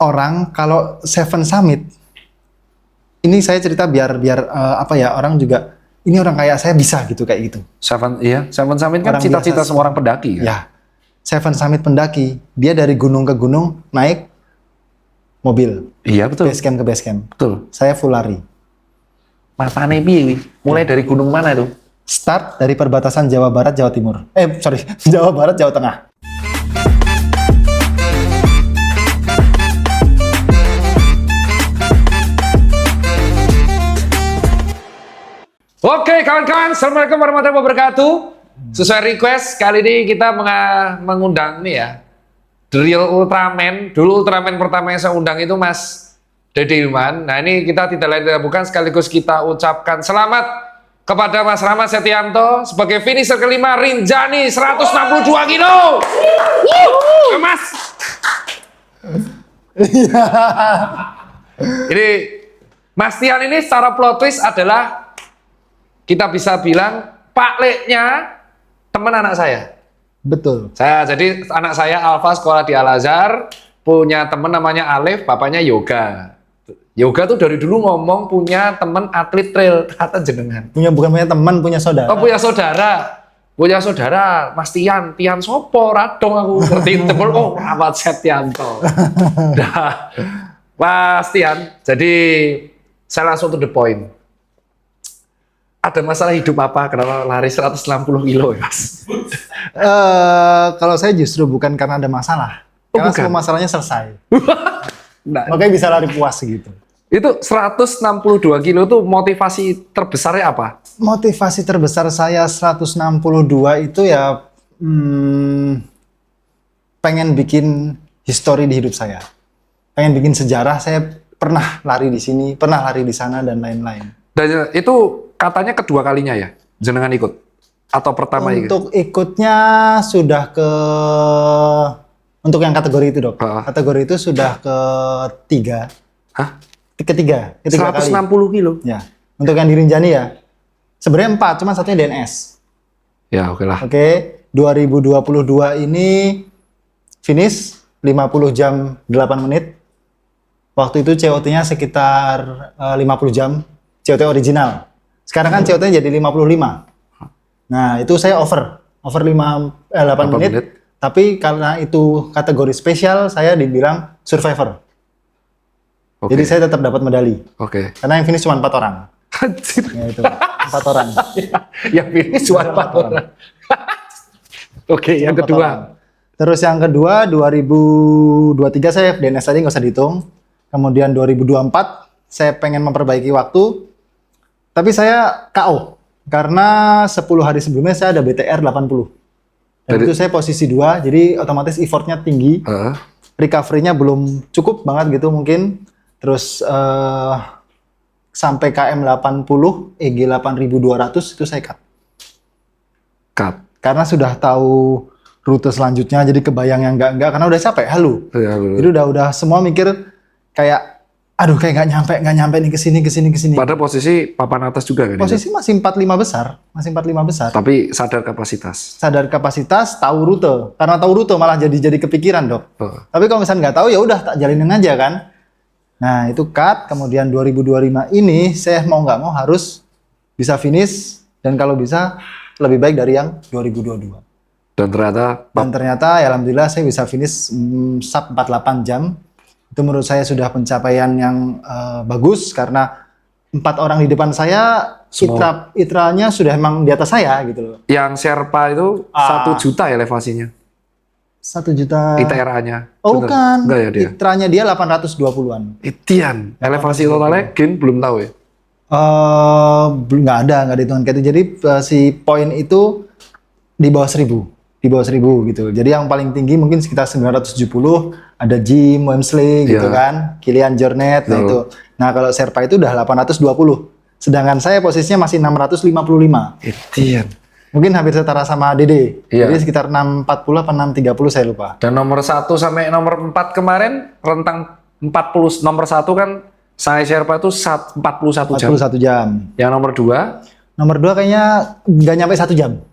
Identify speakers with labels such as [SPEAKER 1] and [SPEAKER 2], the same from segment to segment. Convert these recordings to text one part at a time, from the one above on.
[SPEAKER 1] orang kalau Seven Summit, ini saya cerita biar orang juga, ini orang kayak saya bisa gitu kayak gitu.
[SPEAKER 2] Seven Summit kan
[SPEAKER 1] Orang
[SPEAKER 2] cita-cita
[SPEAKER 1] biasa.
[SPEAKER 2] semua orang pendaki kan?
[SPEAKER 1] Ya, Seven Summit pendaki, dia dari gunung ke gunung naik mobil,
[SPEAKER 2] Iya betul.
[SPEAKER 1] base camp ke base camp.
[SPEAKER 2] Betul.
[SPEAKER 1] Saya full lari.
[SPEAKER 2] Matane piye? Mulai dari gunung mana itu?
[SPEAKER 1] Start dari perbatasan Jawa Barat, Jawa Timur. Jawa Barat, Jawa Tengah.
[SPEAKER 2] Oke kawan-kawan, Assalamualaikum warahmatullahi wabarakatuh. Sesuai request, kali ini kita mengundang nih ya, The Real Ultraman. Dulu Ultraman pertama yang saya undang itu Mas Dede Ilman. Nah ini kita tidak lain tidak bukan, sekaligus kita ucapkan selamat kepada Mas Rahmat Setianto sebagai finisher kelima Rinjani 162 kilo. Mas. Ini Mas Tian ini secara plot twist adalah, kita bisa bilang Pak Leknya teman anak saya.
[SPEAKER 1] Betul.
[SPEAKER 2] Jadi anak saya Alfa sekolah di Al-Azhar, punya teman namanya Alif, bapaknya Yoga. Yoga tuh dari dulu ngomong punya teman atlet trail, kata jenengan.
[SPEAKER 1] Bukan punya teman, punya saudara.
[SPEAKER 2] Oh punya saudara. Punya saudara, Mas Tian. Tian sopo, radong aku ngerti tebel. Oh, Rahmat Setianto. Nah, Mas Tian, jadi saya langsung to the point. Ada masalah hidup apa? Kenapa lari 160 kilo ya, Mas?
[SPEAKER 1] Kalau saya justru bukan karena ada masalah.
[SPEAKER 2] Oh,
[SPEAKER 1] Karena
[SPEAKER 2] bukan.
[SPEAKER 1] semua masalahnya selesai.
[SPEAKER 2] Nah,
[SPEAKER 1] Makanya bisa lari puas gitu.
[SPEAKER 2] itu 162 kilo tuh motivasi terbesarnya apa?
[SPEAKER 1] Motivasi terbesar saya 162 itu ya pengen bikin histori di hidup saya. Pengen bikin sejarah, saya pernah lari di sini, pernah lari di sana, dan lain-lain.
[SPEAKER 2] Dan itu katanya kedua kalinya ya, jenengan ikut? Atau pertama ikut?
[SPEAKER 1] Untuk ikutnya sudah untuk yang kategori itu dok, kategori itu sudah ketiga.
[SPEAKER 2] Hah?
[SPEAKER 1] Ketiga
[SPEAKER 2] 160
[SPEAKER 1] kali.
[SPEAKER 2] kilo?
[SPEAKER 1] Ya, untuk yang di Rinjani ya. Sebenarnya 4, cuma satunya DNS.
[SPEAKER 2] Ya oke lah.
[SPEAKER 1] Oke, 2022 ini finish 50 jam 8 menit. Waktu itu COT-nya sekitar 50 jam, COT original. Sekarang kan COT-nya jadi 55. Nah, itu saya over 8 menit. Tapi karena itu kategori spesial, saya dibilang survivor.
[SPEAKER 2] Oke.
[SPEAKER 1] Jadi saya tetap dapat medali.
[SPEAKER 2] Oke.
[SPEAKER 1] Karena yang finish cuma 4 orang.
[SPEAKER 2] Anjir.
[SPEAKER 1] Ya itu, 4 orang.
[SPEAKER 2] Yang ini cuma 4 orang. Oke, yang
[SPEAKER 1] Empat
[SPEAKER 2] kedua.
[SPEAKER 1] orang. Terus yang kedua, 2023 saya DNS tadi nggak usah dihitung. Kemudian 2024 saya pengen memperbaiki waktu. Tapi saya KO. Karena 10 hari sebelumnya saya ada BTR 80. Dan itu saya posisi 2, jadi otomatis effortnya tinggi. Recovery-nya belum cukup banget gitu mungkin. Terus sampai KM 80, EG 8200 itu saya cut. Karena sudah tahu rute selanjutnya, jadi kebayang yang enggak karena udah capek, halu.
[SPEAKER 2] Ya,
[SPEAKER 1] Jadi udah semua mikir kayak aduh kayak nggak nyampe nih ke sini.
[SPEAKER 2] pada posisi papan atas juga kan?
[SPEAKER 1] Posisi masih 45 besar.
[SPEAKER 2] Tapi sadar kapasitas.
[SPEAKER 1] Sadar kapasitas, tahu rute. Karena tahu rute malah jadi kepikiran, Dok. Tapi kalau misalnya nggak tahu ya udah tak jalinin aja kan. Nah, itu cut. Kemudian 2025 ini saya mau nggak mau harus bisa finish, dan kalau bisa lebih baik dari yang 2022.
[SPEAKER 2] Dan ternyata
[SPEAKER 1] Ya alhamdulillah saya bisa finish sub 48 jam. Itu menurut saya sudah pencapaian yang bagus, karena 4 orang di depan saya itranya sudah emang di atas saya gitu loh.
[SPEAKER 2] yang Sherpa itu 1 juta elevasinya.
[SPEAKER 1] 1 juta.
[SPEAKER 2] ITRA-nya.
[SPEAKER 1] Oh
[SPEAKER 2] Bener?
[SPEAKER 1] bukan.
[SPEAKER 2] Enggak ya dia?
[SPEAKER 1] Itranya dia 820-an.
[SPEAKER 2] Itian. Elevasi totalnya Gen belum tahu ya?
[SPEAKER 1] Belum, nggak dihitungan kayak itu. Jadi si poin itu di bawah 1000. Di bawah 1000 gitu. Jadi yang paling tinggi mungkin sekitar 970, ada Jim Wemsley gitu kan, Kilian Jornet, nah itu. Nah kalau Sherpa itu udah 820. Sedangkan saya posisinya masih 655.
[SPEAKER 2] Itian.
[SPEAKER 1] Mungkin hampir setara sama Dede.
[SPEAKER 2] Iya.
[SPEAKER 1] Jadi sekitar 640 apa 630 saya lupa.
[SPEAKER 2] Dan nomor 1 sampai nomor 4 kemarin rentang 40. Nomor 1 kan saya Sherpa itu 41 jam.
[SPEAKER 1] 41 jam.
[SPEAKER 2] Yang nomor 2?
[SPEAKER 1] Nomor 2 kayaknya nggak nyampe 1 jam.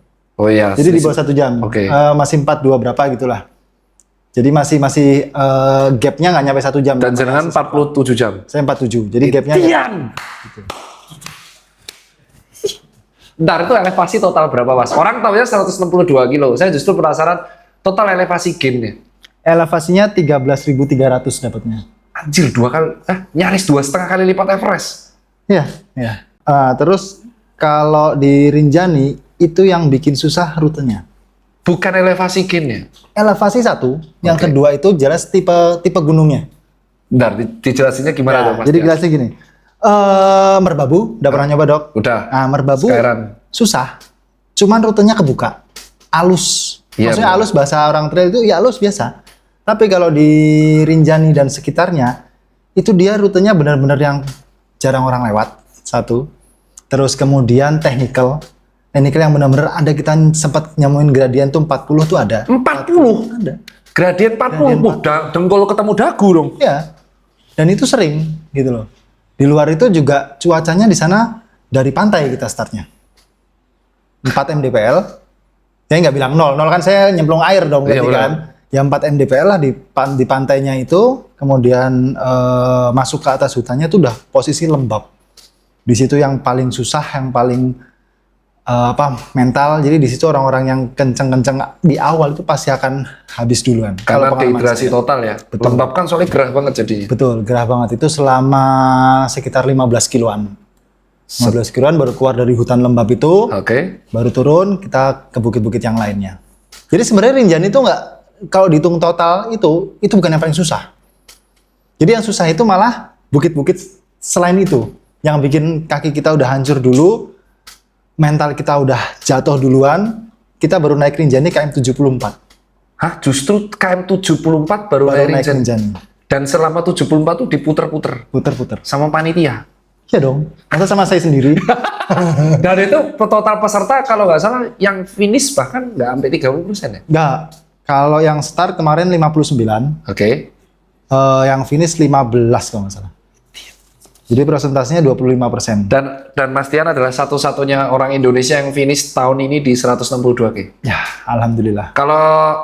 [SPEAKER 2] Oh iya.
[SPEAKER 1] Jadi di bawah 1 jam.
[SPEAKER 2] Oke.
[SPEAKER 1] Masih 42 berapa gitulah. Jadi masih gapnya nggak nyampe 1 jam.
[SPEAKER 2] Dan jenengan 47 jam.
[SPEAKER 1] Saya 47. Jadi gapnya
[SPEAKER 2] Tian. Ntar itu elevasi total berapa Mas? Orang tahunya 162 kilo. Saya justru penasaran total elevasi gainnya.
[SPEAKER 1] elevasinya 13.300 dapatnya.
[SPEAKER 2] Anjir, nyaris 2,5 kali lipat Everest.
[SPEAKER 1] Iya, iya. Terus kalau di Rinjani itu yang bikin susah rutenya.
[SPEAKER 2] Bukan elevasi gainnya.
[SPEAKER 1] Elevasi 1, yang
[SPEAKER 2] Oke.
[SPEAKER 1] kedua itu jelas tipe gunungnya.
[SPEAKER 2] Bentar, dijelasinnya gimana tuh Mas?
[SPEAKER 1] Jadi jelasnya gini. Merbabu, udah pernah nyoba dok?
[SPEAKER 2] Udah.
[SPEAKER 1] Nah, Merbabu
[SPEAKER 2] Sekarang.
[SPEAKER 1] susah. Cuman rutenya kebuka. Alus.
[SPEAKER 2] Iya,
[SPEAKER 1] Maksudnya
[SPEAKER 2] benar.
[SPEAKER 1] alus bahasa orang trail itu ya alus biasa. Tapi kalau di Rinjani dan sekitarnya itu dia rutenya benar-benar yang jarang orang lewat. Satu. Terus kemudian technical yang benar-benar ada, kita sempat nyamuin gradien tuh 40 tuh ada.
[SPEAKER 2] 40?
[SPEAKER 1] Ada.
[SPEAKER 2] Gradien 40?
[SPEAKER 1] Gradien
[SPEAKER 2] Dengkul ketemu dagu dong.
[SPEAKER 1] Ya. Dan itu sering gitu loh. Di luar itu juga cuacanya di sana dari pantai kita startnya. 4 mdpl. Saya nggak bilang 0 kan saya nyemplung air dong
[SPEAKER 2] Iya,
[SPEAKER 1] berarti
[SPEAKER 2] benar.
[SPEAKER 1] kan. Ya 4 mdpl lah di pantainya itu, kemudian masuk ke atas hutannya itu udah posisi lembab. Di situ yang paling susah, yang paling mental. Jadi di situ orang-orang yang kenceng-kenceng di awal itu pasti akan habis duluan.
[SPEAKER 2] Karena
[SPEAKER 1] pengalaman
[SPEAKER 2] dehidrasi
[SPEAKER 1] saya.
[SPEAKER 2] total ya.
[SPEAKER 1] Betul.
[SPEAKER 2] Lembab kan soalnya gerah banget jadinya.
[SPEAKER 1] Betul, gerah banget. Itu selama sekitar 15 kiloan. 15 kiloan baru keluar dari hutan lembab itu,
[SPEAKER 2] Oke.
[SPEAKER 1] baru turun kita ke bukit-bukit yang lainnya. Jadi sebenarnya Rinjani itu nggak, kalau dihitung total itu bukan yang paling susah. Jadi yang susah itu malah bukit-bukit selain itu. Yang bikin kaki kita udah hancur dulu, mental kita udah jatuh duluan, kita baru naik Rinjani KM 74.
[SPEAKER 2] Hah? Justru KM 74 baru
[SPEAKER 1] Baru
[SPEAKER 2] naik
[SPEAKER 1] naik Rinjani.
[SPEAKER 2] Dan selama 74 tuh diputer-puter
[SPEAKER 1] Puter-puter.
[SPEAKER 2] sama panitia.
[SPEAKER 1] Iya dong, masa sama saya sendiri.
[SPEAKER 2] Dan itu total peserta kalau nggak salah yang finish bahkan nggak sampai 30% ya?
[SPEAKER 1] Nggak, kalau yang start kemarin 59,
[SPEAKER 2] Oke.
[SPEAKER 1] yang finish 15 kalau nggak salah. Jadi persentasenya 25%.
[SPEAKER 2] Dan Mas Tian adalah satu-satunya orang Indonesia yang finish tahun ini di 162K.
[SPEAKER 1] Ya, alhamdulillah.
[SPEAKER 2] Kalau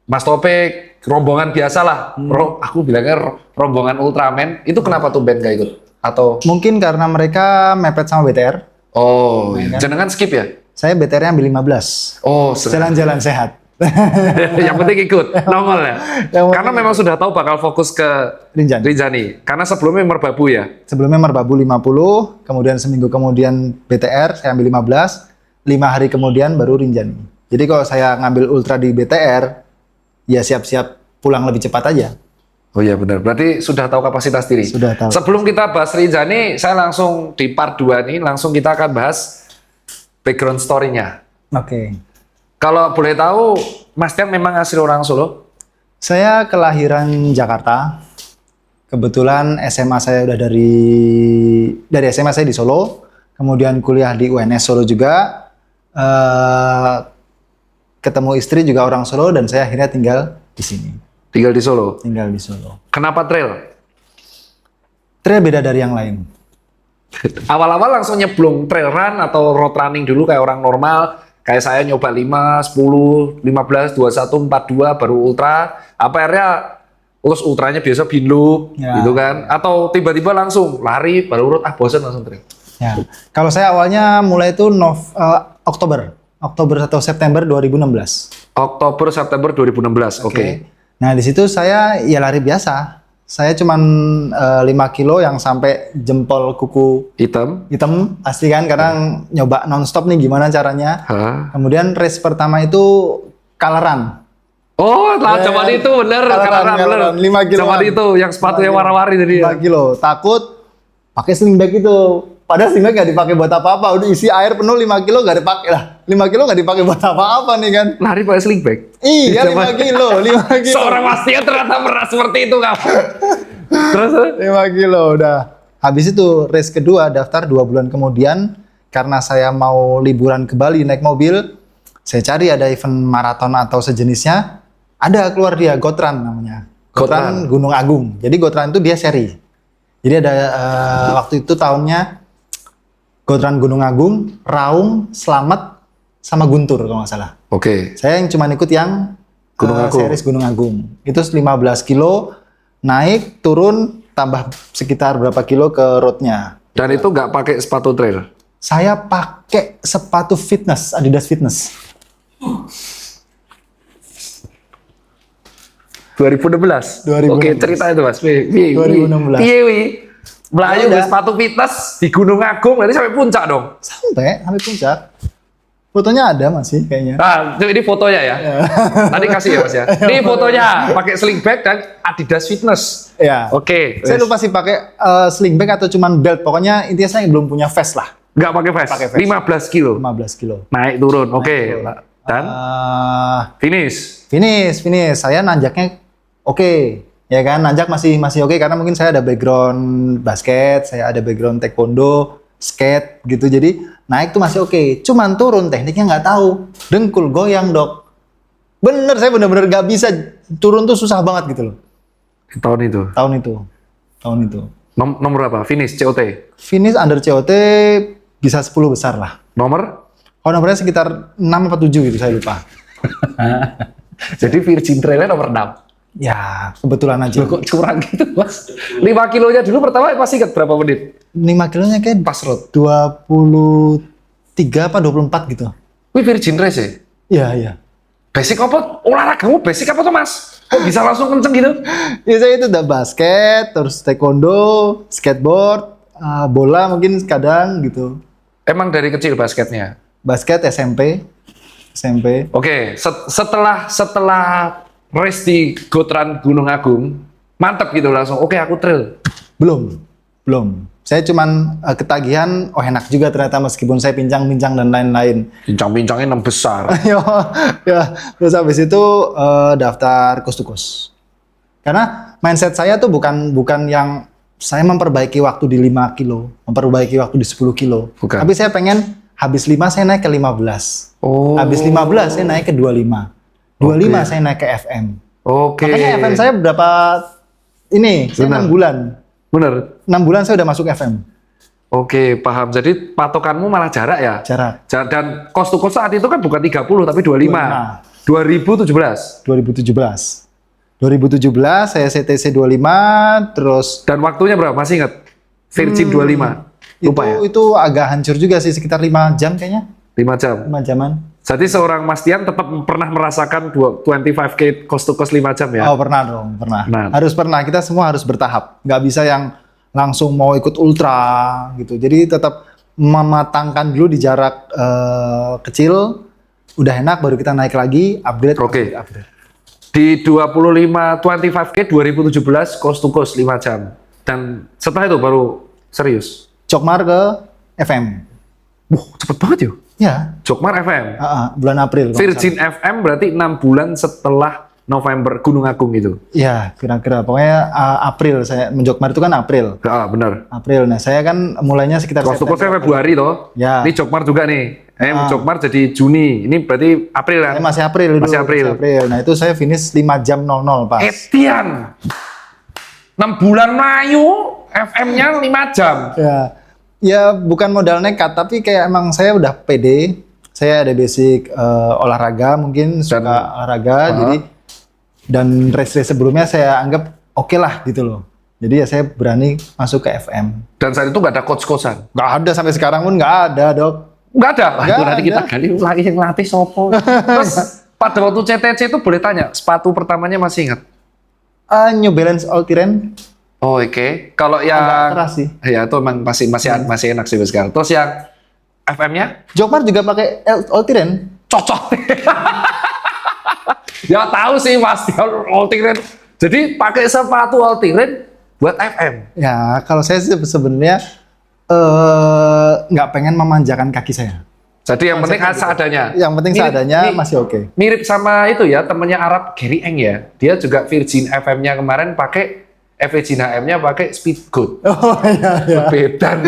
[SPEAKER 2] Mas Topik, rombongan biasa lah. Aku bilangnya rombongan Ultraman. Itu kenapa tuh band gak ikut? Atau?
[SPEAKER 1] Mungkin karena mereka mepet sama BTR.
[SPEAKER 2] Oh, iya. Jangan skip ya?
[SPEAKER 1] Saya BTR-nya ambil 15.
[SPEAKER 2] Oh,
[SPEAKER 1] Jalan-jalan sehat.
[SPEAKER 2] yang penting ikut, nongol ya.
[SPEAKER 1] Yang
[SPEAKER 2] Karena memang sudah tahu bakal fokus ke
[SPEAKER 1] Rinjani.
[SPEAKER 2] Rinjani. Karena sebelumnya Merbabu ya.
[SPEAKER 1] Sebelumnya Merbabu 50, kemudian seminggu kemudian BTR, saya ambil 15, 5 hari kemudian baru Rinjani. Jadi kalau saya ngambil ultra di BTR, ya siap-siap pulang lebih cepat aja.
[SPEAKER 2] Oh iya benar. Berarti sudah tahu kapasitas diri.
[SPEAKER 1] Sudah tahu.
[SPEAKER 2] Sebelum kita bahas Rinjani, saya langsung di part 2 nih, langsung kita akan bahas background story-nya.
[SPEAKER 1] Oke.
[SPEAKER 2] Kalau boleh tahu, Mas Tian memang asli orang Solo?
[SPEAKER 1] Saya kelahiran Jakarta. Kebetulan SMA saya udah dari SMA saya di Solo, kemudian kuliah di UNS Solo juga. Ketemu istri juga orang Solo dan saya akhirnya tinggal di sini.
[SPEAKER 2] Tinggal di Solo.
[SPEAKER 1] Tinggal di Solo.
[SPEAKER 2] Kenapa trail?
[SPEAKER 1] Trail beda dari yang lain.
[SPEAKER 2] Awal-awal langsung nyeblung trail run atau road running dulu kayak orang normal. Kayak saya nyoba 5, 10, 15, 21, 42 baru ultra. Apa akhirnya terus ultranya biasa bin loop
[SPEAKER 1] Ya.
[SPEAKER 2] gitu kan? Atau tiba-tiba langsung lari baru urut bosan langsung trail.
[SPEAKER 1] Ya. Kalau saya awalnya mulai itu Oktober atau September 2016.
[SPEAKER 2] Oktober September 2016. Oke.
[SPEAKER 1] Nah di situ saya ya lari biasa. Saya cuman 5 kilo yang sampai jempol kuku
[SPEAKER 2] Hitam.
[SPEAKER 1] hitam pasti kan, karena nyoba nonstop nih gimana caranya.
[SPEAKER 2] Hah?
[SPEAKER 1] Kemudian race pertama itu coloran.
[SPEAKER 2] Oh, lah zaman itu bener,
[SPEAKER 1] Coloran,
[SPEAKER 2] bener.
[SPEAKER 1] 5 kiloan.
[SPEAKER 2] Zaman itu yang sepatunya
[SPEAKER 1] 5 kilo.
[SPEAKER 2] warna-warni tadi ya.
[SPEAKER 1] 5 kilo. Takut pakai sling bag itu. Padahal sling bag nggak dipakai buat apa-apa. Udah isi air penuh 5 kilo nggak dipakai lah. 5 kilo nggak dipakai buat apa-apa nih kan.
[SPEAKER 2] Lari pakai sling bag.
[SPEAKER 1] Iya,
[SPEAKER 2] Zaman-
[SPEAKER 1] 5 kilo.
[SPEAKER 2] Seorang Mas Tian ternyata pernah seperti itu kamu. Terus?
[SPEAKER 1] 5 kilo udah. Habis itu race kedua daftar 2 bulan kemudian, karena saya mau liburan ke Bali naik mobil, saya cari ada event maraton atau sejenisnya, ada keluar dia Gotran namanya.
[SPEAKER 2] Gotran.
[SPEAKER 1] Gotran Gunung Agung. Jadi Gotran itu dia seri. Jadi ada waktu itu tahunnya Gotran Gunung Agung, Raung, Slamet, sama Guntur kalau nggak salah.
[SPEAKER 2] Oke.
[SPEAKER 1] Saya yang cuma ikut yang
[SPEAKER 2] Gunung Agung.
[SPEAKER 1] series Gunung Agung. Itu 15 kilo, naik, turun, tambah sekitar berapa kilo ke roadnya.
[SPEAKER 2] Dan itu nggak pakai sepatu trail.
[SPEAKER 1] Saya pakai sepatu fitness, Adidas Fitness.
[SPEAKER 2] 2016.
[SPEAKER 1] 2016.
[SPEAKER 2] Oke, cerita itu Mas.
[SPEAKER 1] 2016.
[SPEAKER 2] Piye wi? Melayu
[SPEAKER 1] Ya udah.
[SPEAKER 2] sepatu fitness di Gunung Agung, berarti sampai puncak dong.
[SPEAKER 1] Sampai puncak. Fotonya ada masih kayaknya.
[SPEAKER 2] Nah, ini fotonya ya. Nanti kasih ya Mas ya. Ini fotonya pakai sling bag dan Adidas Fitness.
[SPEAKER 1] Ya.
[SPEAKER 2] Oke.
[SPEAKER 1] Saya lupa sih pakai sling bag atau cuman belt. Pokoknya intinya saya belum punya vest lah.
[SPEAKER 2] Nggak pakai vest.
[SPEAKER 1] Pakai vest.
[SPEAKER 2] 15 kilo.
[SPEAKER 1] 15 kilo.
[SPEAKER 2] Naik turun. Oke. Dan finish.
[SPEAKER 1] Finish. Saya nanjaknya oke. Ya kan, nanjak masih oke karena mungkin saya ada background basket, saya ada background taekwondo, skate gitu. Jadi naik tuh masih oke. Cuman turun tekniknya nggak tahu. Dengkul goyang, Dok. Bener, saya bener-bener nggak bisa turun tuh susah banget gitu loh.
[SPEAKER 2] Tahun itu.
[SPEAKER 1] Tahun itu.
[SPEAKER 2] Nomor berapa? Finish COT.
[SPEAKER 1] Finish under COT bisa 10 besar lah.
[SPEAKER 2] Nomor?
[SPEAKER 1] Oh, nomornya sekitar 6 apa 7 gitu, saya lupa.
[SPEAKER 2] Jadi Virgin Trailnya nomor 6.
[SPEAKER 1] Ya, kebetulan aja.
[SPEAKER 2] Loh, kok curang gitu Mas? 5 kilonya dulu pertama masih ingat berapa menit?
[SPEAKER 1] 5 kilonya kayak
[SPEAKER 2] Pas road.
[SPEAKER 1] 23 apa 24 gitu.
[SPEAKER 2] Wih Virgin Race ya?
[SPEAKER 1] Iya, iya.
[SPEAKER 2] Basic apa? Olahragamu basic apa tuh Mas? Kok bisa langsung kenceng gitu?
[SPEAKER 1] Ya saya itu udah basket, terus taekwondo, skateboard, bola mungkin kadang gitu.
[SPEAKER 2] Emang dari kecil basketnya?
[SPEAKER 1] Basket SMP.
[SPEAKER 2] Oke, setelah race di Gotran Gunung Agung, mantap gitu langsung. Oke, aku trail.
[SPEAKER 1] Belum. Saya cuman ketagihan, enak juga ternyata meskipun saya pincang-pincang dan lain-lain.
[SPEAKER 2] Bincang-bincangnya 6 besar.
[SPEAKER 1] Ya, terus habis itu daftar coast to coast. Karena mindset saya tuh bukan yang saya memperbaiki waktu di 5 kilo, memperbaiki waktu di 10 kilo.
[SPEAKER 2] Bukan.
[SPEAKER 1] Tapi saya pengen habis 5 saya naik ke 15.
[SPEAKER 2] Oh.
[SPEAKER 1] Habis 15 saya naik ke 25. 25
[SPEAKER 2] Oke.
[SPEAKER 1] saya naik ke FM.
[SPEAKER 2] Oke.
[SPEAKER 1] Makanya FM saya berapa ini? Saya
[SPEAKER 2] Benar.
[SPEAKER 1] 6 bulan.
[SPEAKER 2] Bener.
[SPEAKER 1] 6 bulan saya udah masuk FM.
[SPEAKER 2] Oke, paham. Jadi patokanmu malah jarak ya?
[SPEAKER 1] Jarak.
[SPEAKER 2] Dan cost to cost saat itu kan bukan 30 tapi 25. 2017.
[SPEAKER 1] 2017 saya CTC 25 terus
[SPEAKER 2] Dan waktunya berapa? Masih ingat? Virgin 25. Lupa ya?
[SPEAKER 1] itu agak hancur juga sih sekitar 5 jam kayaknya.
[SPEAKER 2] 5 jam.
[SPEAKER 1] 5 jaman.
[SPEAKER 2] Jadi seorang Mas Tian tetap pernah merasakan 25K cost to cost 5 jam ya?
[SPEAKER 1] Oh, pernah dong, pernah.
[SPEAKER 2] Nah.
[SPEAKER 1] Harus pernah. Kita semua harus bertahap. Nggak bisa yang langsung mau ikut ultra gitu. Jadi tetap mematangkan dulu di jarak kecil. Udah enak baru kita naik lagi, upgrade.
[SPEAKER 2] Oke.
[SPEAKER 1] Upgrade.
[SPEAKER 2] Di 25K 2017 cost to cost 5 jam. Dan setelah itu baru serius.
[SPEAKER 1] Jokmar ke FM.
[SPEAKER 2] Wah, cepet banget ya.
[SPEAKER 1] Ya,
[SPEAKER 2] Jokmar FM.
[SPEAKER 1] bulan April. kalau nggak
[SPEAKER 2] Virgin FM berarti 6 bulan setelah November Gunung Agung itu.
[SPEAKER 1] salah. Ya, kira-kira. Pokoknya April. Saya Jokmar itu kan April.
[SPEAKER 2] Ah, benar.
[SPEAKER 1] April. Nah, saya kan mulainya sekitar
[SPEAKER 2] Cost to costnya
[SPEAKER 1] September.
[SPEAKER 2] Februari toh.
[SPEAKER 1] Ya.
[SPEAKER 2] Ini Jokmar juga nih. Jokmar jadi Juni. Ini berarti April kan?
[SPEAKER 1] Saya masih April dulu.
[SPEAKER 2] Masih April.
[SPEAKER 1] Nah, itu saya finish 5 jam 00 pas.
[SPEAKER 2] Etian. 6 bulan Melayu, FM-nya 5 jam.
[SPEAKER 1] Ya bukan modal nekat, tapi kayak emang saya udah pede. Saya ada basic olahraga, mungkin suka olahraga, jadi dan race-race sebelumnya saya anggap oke lah gitu loh. Jadi ya saya berani masuk ke FM.
[SPEAKER 2] Dan saat itu nggak ada coach-coachan?
[SPEAKER 1] Nggak ada sampai sekarang pun nggak ada, Dok.
[SPEAKER 2] Nggak ada? Wah,
[SPEAKER 1] Nggak
[SPEAKER 2] itu nanti kita
[SPEAKER 1] ada.
[SPEAKER 2] gali lagi yang latih sopo. Terus pada waktu CTC itu boleh tanya, sepatu pertamanya masih ingat?
[SPEAKER 1] New Balance All Terrain.
[SPEAKER 2] Oh, oke. Kalau yang
[SPEAKER 1] Agak keras sih.
[SPEAKER 2] Ya itu emang masih enak sih sekarang. Terus yang FM-nya
[SPEAKER 1] Jokmar juga pakai All Terrain.
[SPEAKER 2] cocok. Ya tahu sih Mas, all terrain. Jadi pakai sepatu all terrain buat FM.
[SPEAKER 1] Ya kalau saya sih sebenarnya nggak pengen memanjakan kaki saya.
[SPEAKER 2] Jadi yang penting seadanya.
[SPEAKER 1] Yang penting seadanya masih oke.
[SPEAKER 2] Mirip sama itu ya, temennya Arab Gary Eng ya. Dia juga Virgin FM-nya kemarin pakai Virgin HM-nya pakai Speedgoat.
[SPEAKER 1] Oh iya.
[SPEAKER 2] Bedan.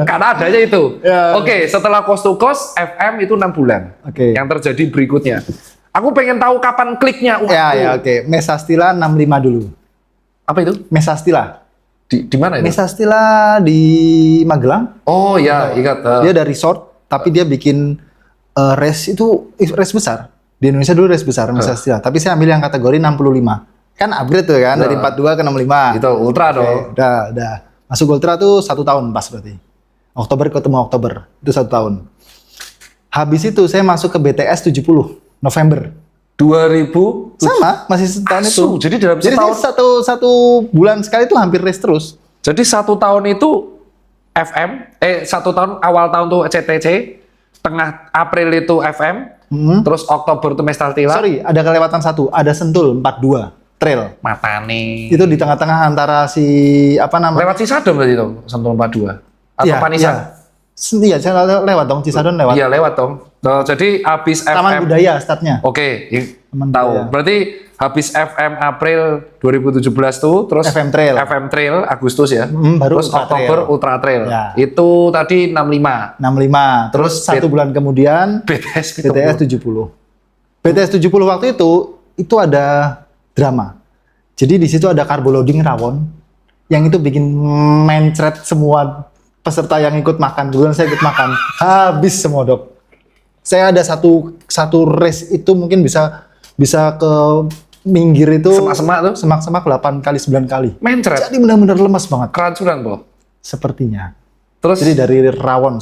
[SPEAKER 2] Karena adanya itu.
[SPEAKER 1] Ya.
[SPEAKER 2] Oke, setelah cost to cost, FM itu 6 bulan.
[SPEAKER 1] Oke.
[SPEAKER 2] Yang terjadi berikutnya. Aku pengen tahu kapan kliknya.
[SPEAKER 1] Ya oke. Mesastila 65 dulu.
[SPEAKER 2] Apa itu?
[SPEAKER 1] Mesastila.
[SPEAKER 2] Di mana itu?
[SPEAKER 1] Mesastila di Magelang.
[SPEAKER 2] Oh ya, ingat.
[SPEAKER 1] Dia ada resort, tapi dia bikin race itu race besar. Di Indonesia dulu race besar Mesa Stila, tapi saya ambil yang kategori 65. Kan upgrade tuh kan, dari 42 ke 65.
[SPEAKER 2] Itu ultra dong.
[SPEAKER 1] Udah. Masuk ultra tuh 1 tahun pas berarti. Oktober ketemu Oktober, itu 1 tahun. Habis itu saya masuk ke BTS 70, November.
[SPEAKER 2] 2000
[SPEAKER 1] Sama, masih setahun itu.
[SPEAKER 2] Jadi dalam
[SPEAKER 1] Jadi
[SPEAKER 2] setahun.
[SPEAKER 1] satu bulan sekali tuh hampir race terus.
[SPEAKER 2] Jadi 1 tahun itu FM, 1 tahun awal tahun tuh CTC, tengah April itu FM, terus Oktober tuh Mesa Stila.
[SPEAKER 1] Sorry, ada kelewatan satu, ada Sentul 42 trail.
[SPEAKER 2] Matane.
[SPEAKER 1] Itu di tengah-tengah antara si apa namanya?
[SPEAKER 2] Lewat Cisadon berarti tuh, Sentul 42. Atau Panisan.
[SPEAKER 1] Iya, saya lewat dong, Cisadon lewat.
[SPEAKER 2] Iya, lewat dong. Nah, jadi habis
[SPEAKER 1] Taman
[SPEAKER 2] FM.
[SPEAKER 1] Budaya startnya.
[SPEAKER 2] Oke,
[SPEAKER 1] Taman
[SPEAKER 2] tahu.
[SPEAKER 1] Budaya.
[SPEAKER 2] Berarti habis FM April 2017 tuh, terus
[SPEAKER 1] FM Trail.
[SPEAKER 2] FM Trail Agustus ya.
[SPEAKER 1] Baru
[SPEAKER 2] Terus
[SPEAKER 1] Ultra
[SPEAKER 2] Oktober
[SPEAKER 1] Trail.
[SPEAKER 2] Ultra Trail.
[SPEAKER 1] Ya.
[SPEAKER 2] Itu tadi 65.
[SPEAKER 1] 65. Terus
[SPEAKER 2] Terus
[SPEAKER 1] 1 bulan kemudian
[SPEAKER 2] BTS
[SPEAKER 1] BTS 70. BTS 70 waktu itu ada drama. Jadi di situ ada carbo loading rawon yang itu bikin mencret semua peserta yang ikut makan. Kebetulan saya ikut makan. Habis semua, Dok. Saya ada satu race itu mungkin bisa ke minggir itu
[SPEAKER 2] Semak-semak tuh?
[SPEAKER 1] semak-semak 8 kali 9 kali.
[SPEAKER 2] mencret.
[SPEAKER 1] Jadi benar-benar lemas banget
[SPEAKER 2] Kerancuran, Bro.
[SPEAKER 1] sepertinya.
[SPEAKER 2] Terus
[SPEAKER 1] Jadi dari rawon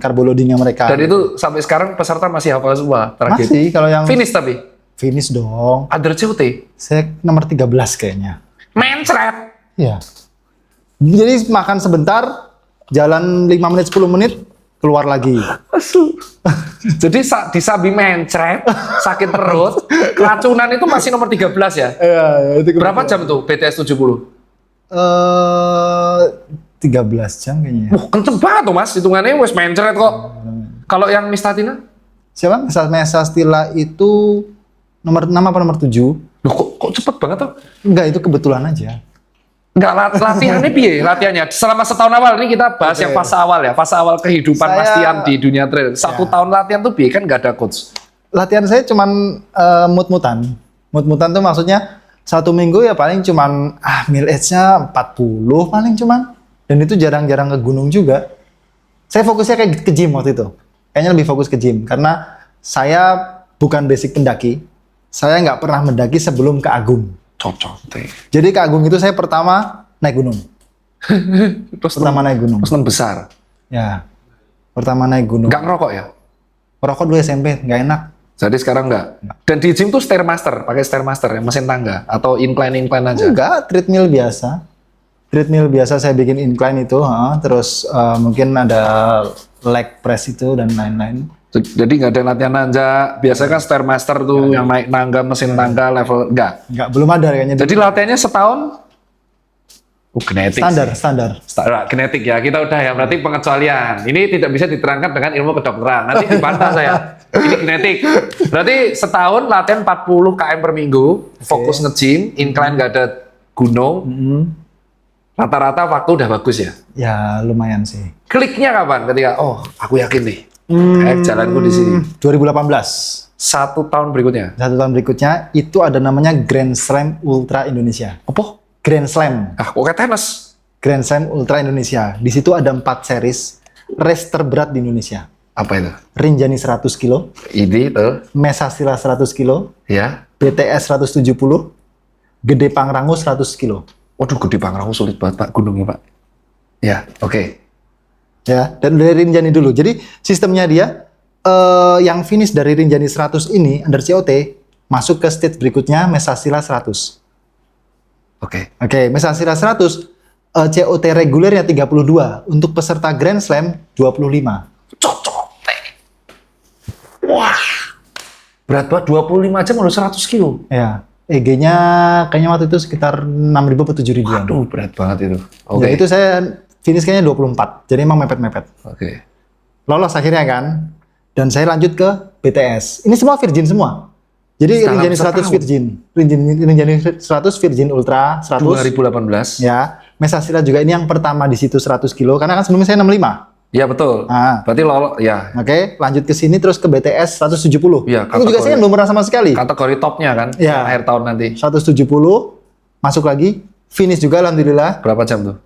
[SPEAKER 1] carbo loadingnya mereka.
[SPEAKER 2] dan itu sampai sekarang peserta masih hafal semua terakhir.
[SPEAKER 1] masih kalau yang
[SPEAKER 2] Finish tapi
[SPEAKER 1] finish dong.
[SPEAKER 2] under COT.
[SPEAKER 1] Saya nomor 13 kayaknya.
[SPEAKER 2] Mencret.
[SPEAKER 1] Iya. Jadi makan sebentar, jalan 5 menit 10 menit, keluar lagi.
[SPEAKER 2] Jadi disabi mencret, sakit perut, keracunan itu masih nomor 13 ya.
[SPEAKER 1] Iya, itu
[SPEAKER 2] Berapa jam tuh BTS 70?
[SPEAKER 1] 13 jam kayaknya.
[SPEAKER 2] Wah, kenceng banget tuh Mas, hitungannya wes mencret kok. Kalau yang Mistatina?
[SPEAKER 1] Siapa? Mesa Stila itu nomor 6 apa nomor 7?
[SPEAKER 2] Loh, kok cepet banget tuh?
[SPEAKER 1] Enggak, itu kebetulan aja.
[SPEAKER 2] Enggak, latihannya piye? Latihannya selama setahun awal ini kita bahas yang fase awal ya, fase awal kehidupan Mas Tian di dunia trail. 1 tahun latihan tuh piye kan nggak ada coach.
[SPEAKER 1] Latihan saya cuman mut-mutan. Mut-mutan tuh maksudnya 1 minggu ya paling cuman mil edge-nya 40 paling cuman. Dan itu jarang-jarang ke gunung juga. Saya fokusnya kayak ke gym waktu itu. Kayaknya lebih fokus ke gym karena saya bukan basic pendaki. Saya nggak pernah mendaki sebelum ke Agung.
[SPEAKER 2] Cocok deh.
[SPEAKER 1] Jadi ke Agung itu saya pertama naik gunung.
[SPEAKER 2] Terus
[SPEAKER 1] Naik gunung.
[SPEAKER 2] terus besar.
[SPEAKER 1] Ya. Pertama naik gunung.
[SPEAKER 2] Nggak ngerokok ya?
[SPEAKER 1] Rokok dulu SMP, nggak enak.
[SPEAKER 2] Jadi sekarang nggak. Dan di gym tuh Stairmaster, pakai Stairmaster ya, mesin tangga atau incline aja.
[SPEAKER 1] Enggak, treadmill biasa. Treadmill biasa saya bikin incline itu, terus mungkin ada leg press itu dan lain-lain.
[SPEAKER 2] Jadi nggak ada latihan nanjak. Biasanya kan Stairmaster tuh yang naik tangga, mesin tangga level enggak.
[SPEAKER 1] Enggak, belum ada kayaknya.
[SPEAKER 2] Jadi latihannya setahun. Genetik.
[SPEAKER 1] Standar.
[SPEAKER 2] Genetik ya. Kita udah ya. Berarti pengecualian. Ini tidak bisa diterangkan dengan ilmu kedokteran. Nanti dibantah saya. Ini genetik. Berarti setahun latihan 40 km per minggu. Fokus nge-gym. Incline nggak ada gunung. Rata-rata waktu udah bagus ya.
[SPEAKER 1] Ya lumayan sih.
[SPEAKER 2] Kliknya kapan? Ketika aku yakin nih. Kayak jalanku di sini.
[SPEAKER 1] 2018.
[SPEAKER 2] 1 tahun berikutnya.
[SPEAKER 1] 1 tahun berikutnya itu ada namanya Grand Slam Ultra Indonesia.
[SPEAKER 2] Apa?
[SPEAKER 1] Grand Slam.
[SPEAKER 2] Kok kayak tenis?
[SPEAKER 1] Grand Slam Ultra Indonesia. Di situ ada 4 series race terberat di Indonesia.
[SPEAKER 2] Apa itu?
[SPEAKER 1] Rinjani 100 kilo,
[SPEAKER 2] Ini tuh.
[SPEAKER 1] Mesa Stila 100 kilo,
[SPEAKER 2] Ya.
[SPEAKER 1] BTS 170, Gede Pangrango 100 kilo.
[SPEAKER 2] Waduh, Gede Pangrango sulit banget Pak gunungnya Pak. Ya, oke.
[SPEAKER 1] Ya, dan dari Rinjani dulu. Jadi sistemnya dia yang finish dari Rinjani 100 ini under COT masuk ke stage berikutnya Mesa Stila 100.
[SPEAKER 2] Oke.
[SPEAKER 1] Oke, Mesa Stila 100 COT regulernya 32, untuk peserta Grand Slam 25.
[SPEAKER 2] Cocok. Wah. Berat banget 25 jam udah 100 kilo.
[SPEAKER 1] Ya, EG-nya kayaknya waktu itu sekitar 6.000 atau 7.000-an.
[SPEAKER 2] Aduh, berat banget itu. Oke.
[SPEAKER 1] Ya, itu saya finish kayaknya 24. Jadi emang mepet-mepet.
[SPEAKER 2] Oke.
[SPEAKER 1] Lolos akhirnya kan. Dan saya lanjut ke BTS. Ini semua virgin semua. Jadi
[SPEAKER 2] Dalam
[SPEAKER 1] Rinjani 100
[SPEAKER 2] setahun.
[SPEAKER 1] virgin. Rinjani 100 virgin ultra 100.
[SPEAKER 2] 2018.
[SPEAKER 1] Ya. Mesa Stila juga ini yang pertama di situ 100 kilo. Karena kan sebelumnya saya 65.
[SPEAKER 2] Ya betul.
[SPEAKER 1] Ah.
[SPEAKER 2] Berarti lolos ya.
[SPEAKER 1] Oke, lanjut ke sini terus ke BTS 170.
[SPEAKER 2] Iya,
[SPEAKER 1] Itu juga
[SPEAKER 2] kategori.
[SPEAKER 1] saya belum pernah sama sekali.
[SPEAKER 2] Kategori topnya kan
[SPEAKER 1] Ya.
[SPEAKER 2] akhir tahun nanti.
[SPEAKER 1] 170 masuk lagi, finish juga alhamdulillah
[SPEAKER 2] Berapa jam tuh?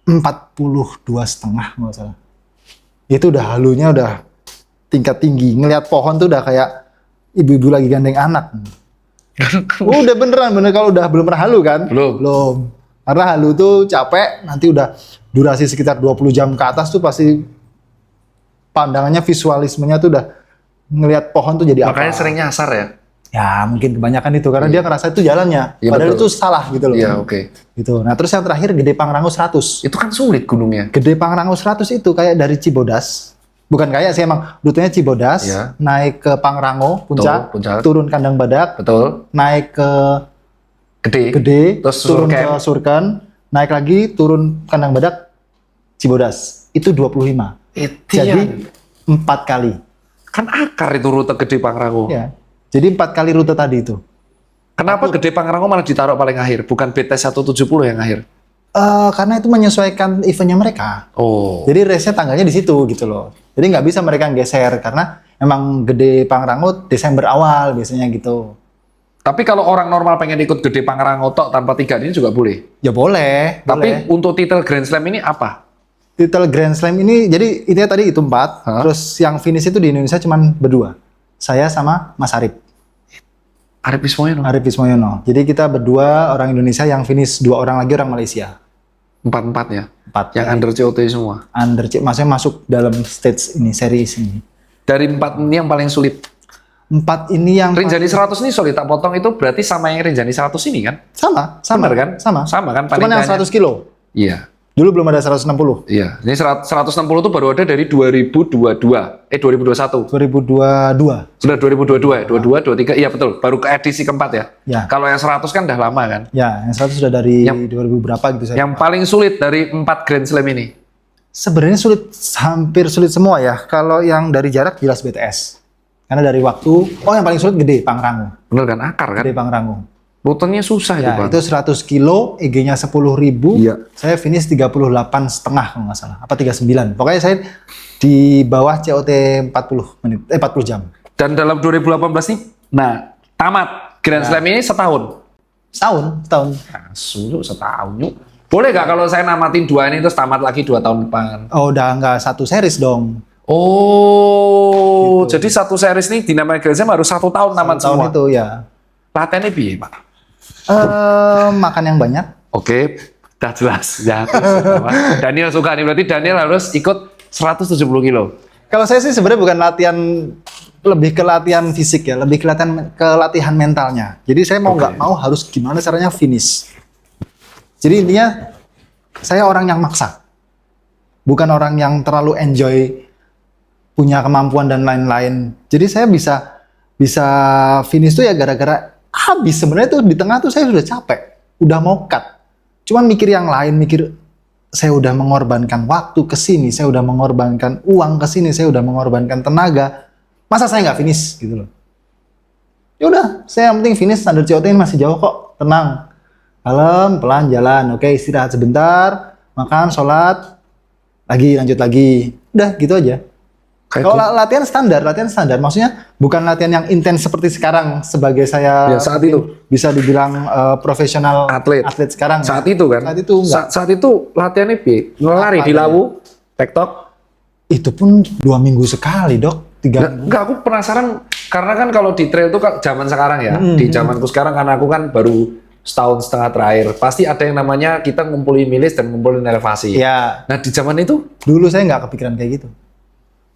[SPEAKER 1] 42,5 nggak salah. Itu udah halunya udah tingkat tinggi. Ngelihat pohon tuh udah kayak ibu-ibu lagi gandeng anak. Udah beneran, kalau udah belum pernah halu kan?
[SPEAKER 2] Belum.
[SPEAKER 1] Karena halu tuh capek, nanti udah durasi sekitar 20 jam ke atas tuh pasti pandangannya, visualismenya tuh udah ngelihat pohon tuh jadi
[SPEAKER 2] Makanya
[SPEAKER 1] apa.
[SPEAKER 2] sering nyasar ya.
[SPEAKER 1] Ya mungkin kebanyakan itu, karena dia ngerasa itu jalannya.
[SPEAKER 2] Iya,
[SPEAKER 1] Padahal
[SPEAKER 2] betul.
[SPEAKER 1] itu salah gitu loh.
[SPEAKER 2] Iya, oke.
[SPEAKER 1] Gitu. Nah terus yang terakhir Gede Pangrango 100.
[SPEAKER 2] Itu kan sulit gunungnya.
[SPEAKER 1] Gede Pangrango 100 itu kayak dari Cibodas. Bukan kayak sih, emang rutenya Cibodas,
[SPEAKER 2] Iya.
[SPEAKER 1] naik ke Pangrango, puncak,
[SPEAKER 2] Puncak.
[SPEAKER 1] turun Kandang Badak,
[SPEAKER 2] Betul.
[SPEAKER 1] naik ke
[SPEAKER 2] Gede.
[SPEAKER 1] Gede,
[SPEAKER 2] Terus
[SPEAKER 1] turun
[SPEAKER 2] Surken.
[SPEAKER 1] ke Surken, naik lagi, turun Kandang Badak, Cibodas. Itu 25. Jadi 4 kali.
[SPEAKER 2] kan akar itu rute Gede Pangrango.
[SPEAKER 1] Ya. Jadi 4 kali rute tadi itu.
[SPEAKER 2] Kenapa Gede Pangrango malah ditaruh paling akhir, bukan BTS 170 yang akhir?
[SPEAKER 1] Karena itu menyesuaikan eventnya mereka.
[SPEAKER 2] Oh.
[SPEAKER 1] Jadi race-nya tanggalnya di situ gitu loh. Jadi nggak bisa mereka geser karena emang Gede Pangrango Desember awal biasanya gitu.
[SPEAKER 2] Tapi kalau orang normal pengen ikut Gede Pangrango tok tanpa 3 ini juga boleh.
[SPEAKER 1] Ya boleh.
[SPEAKER 2] Tapi untuk titel Grand Slam ini apa?
[SPEAKER 1] Titel Grand Slam ini jadi itu tadi itu 4.
[SPEAKER 2] Hah?
[SPEAKER 1] Terus yang finish itu di Indonesia cuman berdua. Saya sama Mas Arif.
[SPEAKER 2] Arif Wismoyono.
[SPEAKER 1] Arif Wismoyono. Jadi kita berdua orang Indonesia, yang finish 2 orang lagi orang Malaysia.
[SPEAKER 2] 4-4 ya.
[SPEAKER 1] 4.
[SPEAKER 2] Yang under COT semua.
[SPEAKER 1] Maksudnya masuk dalam stage ini, series ini.
[SPEAKER 2] Dari 4 ini yang paling sulit.
[SPEAKER 1] 4 ini yang
[SPEAKER 2] Rinjani 100 ini sorry tak potong, itu berarti sama yang Rinjani 100 ini kan?
[SPEAKER 1] sama
[SPEAKER 2] Benar kan?
[SPEAKER 1] Sama.
[SPEAKER 2] Sama kan
[SPEAKER 1] Cuman yang
[SPEAKER 2] panitianya?
[SPEAKER 1] 100 kilo.
[SPEAKER 2] Iya.
[SPEAKER 1] Dulu belum ada 160.
[SPEAKER 2] Iya. Ini 160 itu baru ada dari 2022. 2021.
[SPEAKER 1] 2022.
[SPEAKER 2] Sudah 2022 ya? 22, 23. Iya betul. Baru ke edisi keempat ya?
[SPEAKER 1] Ya.
[SPEAKER 2] Kalau yang 100 kan udah lama kan?
[SPEAKER 1] Ya, yang 100 sudah dari 2000 berapa gitu saya.
[SPEAKER 2] Yang paling sulit dari 4 Grand Slam ini?
[SPEAKER 1] Sebenarnya sulit, hampir sulit semua ya. Kalau yang dari jarak jelas BTS. Karena dari waktu, yang paling sulit Gede Pangrango.
[SPEAKER 2] Bener kan? Akar kan?
[SPEAKER 1] Gede Pangrango.
[SPEAKER 2] Rutenya susah itu
[SPEAKER 1] Ya,
[SPEAKER 2] Bang.
[SPEAKER 1] itu 100 kilo, EG-nya 10.000.
[SPEAKER 2] Iya.
[SPEAKER 1] Saya finish 38,5 kalau nggak salah. Apa 39. Pokoknya saya di bawah COT 40 jam.
[SPEAKER 2] Dan dalam 2018 nih, nah tamat Grand Slam ini setahun.
[SPEAKER 1] Setahun.
[SPEAKER 2] Asu, setahun yuk. Boleh gak kalau saya namatin 2 ini terus tamat lagi 2 tahun depan?
[SPEAKER 1] Oh, udah nggak satu series dong.
[SPEAKER 2] Oh, jadi satu series ini dinamai Grand Slam harus 1 tahun tamat
[SPEAKER 1] Tahun
[SPEAKER 2] semua.
[SPEAKER 1] itu ya.
[SPEAKER 2] Latihannya piye, Pak?
[SPEAKER 1] Makan yang banyak.
[SPEAKER 2] Oke, udah jelas. Ya, terus, apa? Daniel suka nih, berarti Daniel harus ikut 170 kilo.
[SPEAKER 1] Kalau saya sih sebenarnya bukan latihan, lebih ke latihan fisik ya, lebih ke latihan mentalnya. Jadi saya mau nggak mau harus gimana caranya finish. Jadi intinya saya orang yang maksa, bukan orang yang terlalu enjoy, punya kemampuan dan lain-lain. Jadi saya bisa finish tuh ya gara-gara habis. Sebenarnya tuh di tengah tuh saya sudah capek, udah mau cut. Cuman mikir yang lain, mikir saya udah mengorbankan waktu ke sini, saya udah mengorbankan uang ke sini, saya udah mengorbankan tenaga. Masa saya nggak finish gitu loh. Ya udah, saya yang penting finish, standar COT ini masih jauh kok, tenang. Kalem, pelan jalan. Oke, istirahat sebentar, makan, sholat, lanjut lagi. Udah gitu aja. Kalau latihan standar, maksudnya bukan latihan yang intens seperti sekarang sebagai saya
[SPEAKER 2] Ya, saat itu.
[SPEAKER 1] bisa dibilang profesional
[SPEAKER 2] Atlet
[SPEAKER 1] sekarang.
[SPEAKER 2] saat itu kan?
[SPEAKER 1] Saat itu enggak.
[SPEAKER 2] Saat itu latihannya piye? Lari di lawu, tektok.
[SPEAKER 1] Itu pun 2 minggu sekali, Dok. 3 minggu.
[SPEAKER 2] Enggak, aku penasaran karena kan kalau di trail itu kan zaman sekarang ya, di zamanku sekarang karena aku kan baru setahun setengah terakhir, pasti ada yang namanya kita ngumpulin milis dan ngumpulin elevasi.
[SPEAKER 1] Ya,
[SPEAKER 2] Nah di zaman itu,
[SPEAKER 1] dulu saya nggak kepikiran kayak gitu.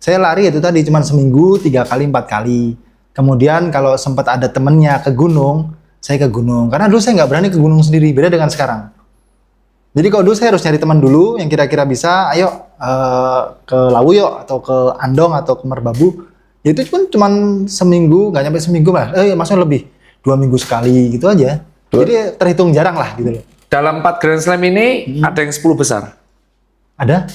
[SPEAKER 1] Saya lari itu tadi cuma seminggu 3 kali 4 kali. Kemudian kalau sempat ada temennya ke gunung, saya ke gunung. Karena dulu saya nggak berani ke gunung sendiri, beda dengan sekarang. Jadi kalau dulu saya harus nyari teman dulu yang kira-kira bisa, ayo ke Lawu yuk, atau ke Andong atau ke Merbabu. Ya itu cuman seminggu, nggak nyampe seminggu lah. Maksudnya lebih 2 minggu sekali gitu aja. Jadi terhitung jarang lah gitu loh.
[SPEAKER 2] dalam 4 Grand Slam ini ada yang 10 besar.
[SPEAKER 1] Ada?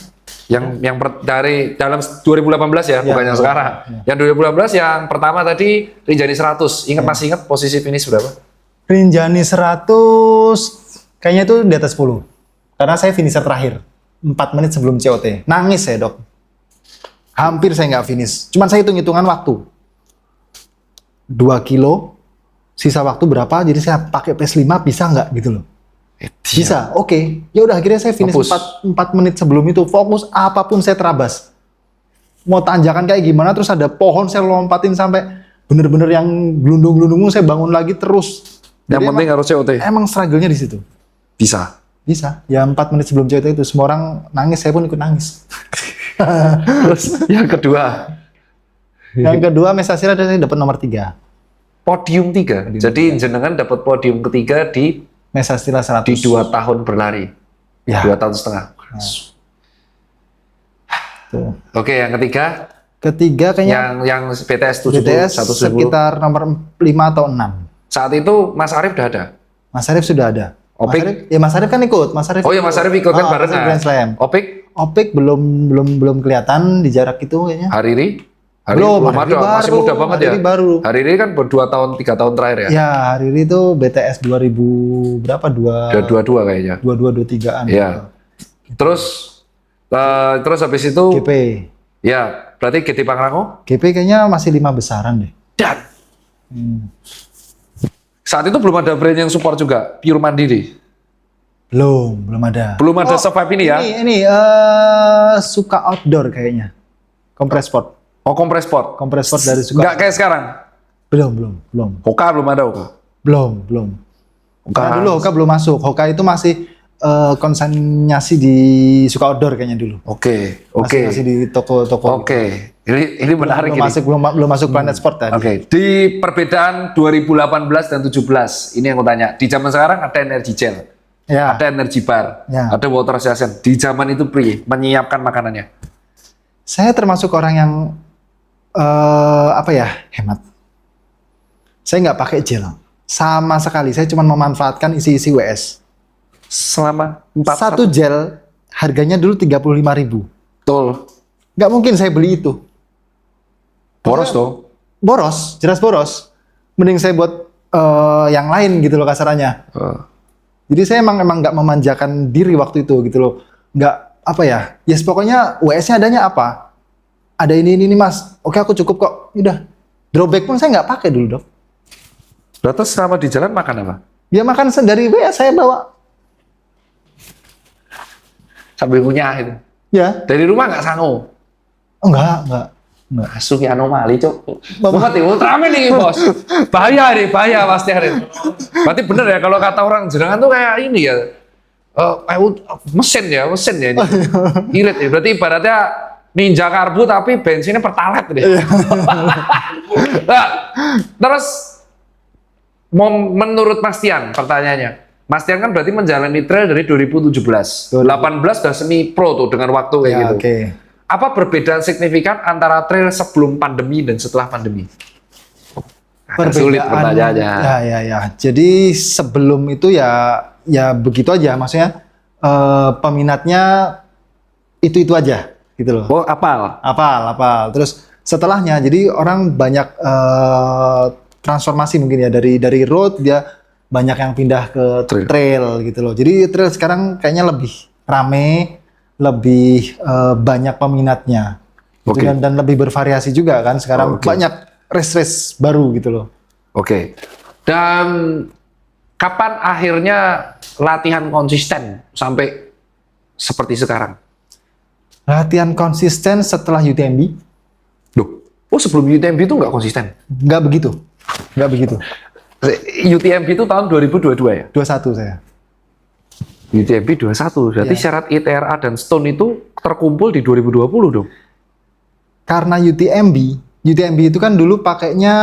[SPEAKER 2] Dari dalam 2018 ya, bukan yang sekarang. Yang 2018 yang pertama tadi Rinjani 100. Masih ingat posisi finish berapa?
[SPEAKER 1] Rinjani 100 kayaknya itu di atas 10. Karena saya finisher terakhir. 4 menit sebelum COT. Nangis saya, Dok. Hampir saya nggak finish. Cuman saya hitung-hitungan waktu. 2 kilo, sisa waktu berapa, jadi saya pakai pace 5 bisa nggak gitu loh. Bisa, oke. Ya udah akhirnya saya finish 4 menit sebelum itu. Fokus apapun saya terabas. Mau tanjakan kayak gimana, terus ada pohon saya lompatin sampai bener-bener yang gelundung-gelundung saya bangun lagi terus.
[SPEAKER 2] Yang
[SPEAKER 1] Jadi
[SPEAKER 2] penting harus COT.
[SPEAKER 1] emang struggle-nya di situ.
[SPEAKER 2] Bisa.
[SPEAKER 1] Bisa. Ya 4 menit sebelum COT itu semua orang nangis, saya pun ikut nangis.
[SPEAKER 2] Terus yang kedua,
[SPEAKER 1] Yang kedua Mesasira saya dapat nomor 3.
[SPEAKER 2] podium 3. Jadi jenengan dapat podium ketiga di
[SPEAKER 1] Mesasira 100.
[SPEAKER 2] 2 tahun berlari.
[SPEAKER 1] Ya.
[SPEAKER 2] 2 tahun setengah.
[SPEAKER 1] Tuh.
[SPEAKER 2] Oke, yang ketiga
[SPEAKER 1] Ketiga kayaknya
[SPEAKER 2] yang BTS 70
[SPEAKER 1] BTS
[SPEAKER 2] 170.
[SPEAKER 1] sekitar nomor 5 atau 6.
[SPEAKER 2] Saat itu Mas Arief udah ada.
[SPEAKER 1] Mas Arief sudah ada.
[SPEAKER 2] Opik?
[SPEAKER 1] Mas Arief kan ikut. Mas Arief
[SPEAKER 2] Oh iya, Mas Arief ikut kan
[SPEAKER 1] Mas Arief
[SPEAKER 2] barengan.
[SPEAKER 1] Grand Slam.
[SPEAKER 2] Opik,
[SPEAKER 1] Opik belum kelihatan di jarak itu kayaknya.
[SPEAKER 2] Hariri
[SPEAKER 1] Belum,
[SPEAKER 2] ada,
[SPEAKER 1] Hariri
[SPEAKER 2] masih
[SPEAKER 1] baru,
[SPEAKER 2] muda banget ya.
[SPEAKER 1] Hariri baru.
[SPEAKER 2] Hariri kan 2 tahun 3 tahun terakhir ya.
[SPEAKER 1] Ya, hari ini tuh BTS 2000 berapa?
[SPEAKER 2] Udah 22 kayaknya.
[SPEAKER 1] 22 23-an.
[SPEAKER 2] Iya. Terus habis itu
[SPEAKER 1] GP.
[SPEAKER 2] ya berarti GT Pangrango
[SPEAKER 1] GP kayaknya masih 5 besaran deh.
[SPEAKER 2] dan saat itu belum ada brand yang support juga, pure mandiri.
[SPEAKER 1] Belum ada.
[SPEAKER 2] Belum ada survive ini ya.
[SPEAKER 1] Ini suka outdoor kayaknya. Kompres Sport.
[SPEAKER 2] Oh, Kompres Sport.
[SPEAKER 1] Kompres Sport dari suka.
[SPEAKER 2] Nggak kayak sekarang.
[SPEAKER 1] Belum.
[SPEAKER 2] Hoka belum ada Hoka.
[SPEAKER 1] Belum.
[SPEAKER 2] Hoka.
[SPEAKER 1] Karena dulu Hoka belum masuk. Hoka itu masih konsinyasi di suka outdoor kayaknya dulu.
[SPEAKER 2] Oke.
[SPEAKER 1] Masih di toko-toko.
[SPEAKER 2] Oke. Ini menarik
[SPEAKER 1] Belum
[SPEAKER 2] ini.
[SPEAKER 1] belum masuk Planet Sport tadi.
[SPEAKER 2] Oke. Di perbedaan 2018 dan 17, ini yang aku tanya. Di zaman sekarang ada energy gel,
[SPEAKER 1] Ya.
[SPEAKER 2] ada energy bar,
[SPEAKER 1] Ya.
[SPEAKER 2] ada water station. Di zaman itu menyiapkan makanannya.
[SPEAKER 1] Saya termasuk orang yang hemat. Saya nggak pakai gel sama sekali. Saya cuma memanfaatkan isi WS.
[SPEAKER 2] Selama
[SPEAKER 1] Satu gel harganya dulu 35.000.
[SPEAKER 2] Betul.
[SPEAKER 1] Nggak mungkin saya beli itu.
[SPEAKER 2] Boros dong.
[SPEAKER 1] Boros, jelas boros. Mending saya buat yang lain gitu loh kasarannya. Jadi saya emang nggak memanjakan diri waktu itu gitu loh. Nggak yes pokoknya WS-nya adanya apa? Ada ini mas. Oke aku cukup kok. Udah. Drawback pun saya nggak pakai dulu dok.
[SPEAKER 2] Terus selama di jalan makan apa?
[SPEAKER 1] Dia makan dari WS saya bawa.
[SPEAKER 2] Sambil ngunyah itu.
[SPEAKER 1] Ya.
[SPEAKER 2] Dari rumah nggak sangu.
[SPEAKER 1] Enggak.
[SPEAKER 2] Asuh ya anomali cok. Banget ya Ultraman nih bos. Bahaya pasti hari. Berarti bener ya kalau kata orang jenengan tuh kayak ini ya. Mesin ya ini. Irit ya. Berarti ibaratnya ninja karbu tapi bensinnya pertalite deh. Nah, terus menurut Mas Tian pertanyaannya. Mas Tian kan berarti menjalani trail dari 2017. 18 udah semi pro tuh dengan waktu kayak gitu.
[SPEAKER 1] Oke.
[SPEAKER 2] Apa perbedaan signifikan antara trail sebelum pandemi dan setelah pandemi? Sulit pertanyaannya.
[SPEAKER 1] Ya. Jadi sebelum itu ya begitu aja. Maksudnya peminatnya itu aja gitu loh.
[SPEAKER 2] Oh, apal.
[SPEAKER 1] Terus setelahnya jadi orang banyak transformasi mungkin ya dari road dia banyak yang pindah ke trail gitu loh. Jadi trail sekarang kayaknya lebih rame, lebih banyak peminatnya. Gitu kan, dan lebih bervariasi juga kan sekarang banyak race baru gitu loh.
[SPEAKER 2] Oke. Dan kapan akhirnya latihan konsisten sampai seperti sekarang?
[SPEAKER 1] Latihan konsisten setelah UTMB?
[SPEAKER 2] Loh, sebelum UTMB itu nggak konsisten?
[SPEAKER 1] Nggak begitu.
[SPEAKER 2] UTMB itu tahun 2022 ya?
[SPEAKER 1] 21 saya.
[SPEAKER 2] UTMB 21, berarti syarat ITRA dan Stone itu terkumpul di 2020 dong?
[SPEAKER 1] Karena UTMB itu kan dulu pakainya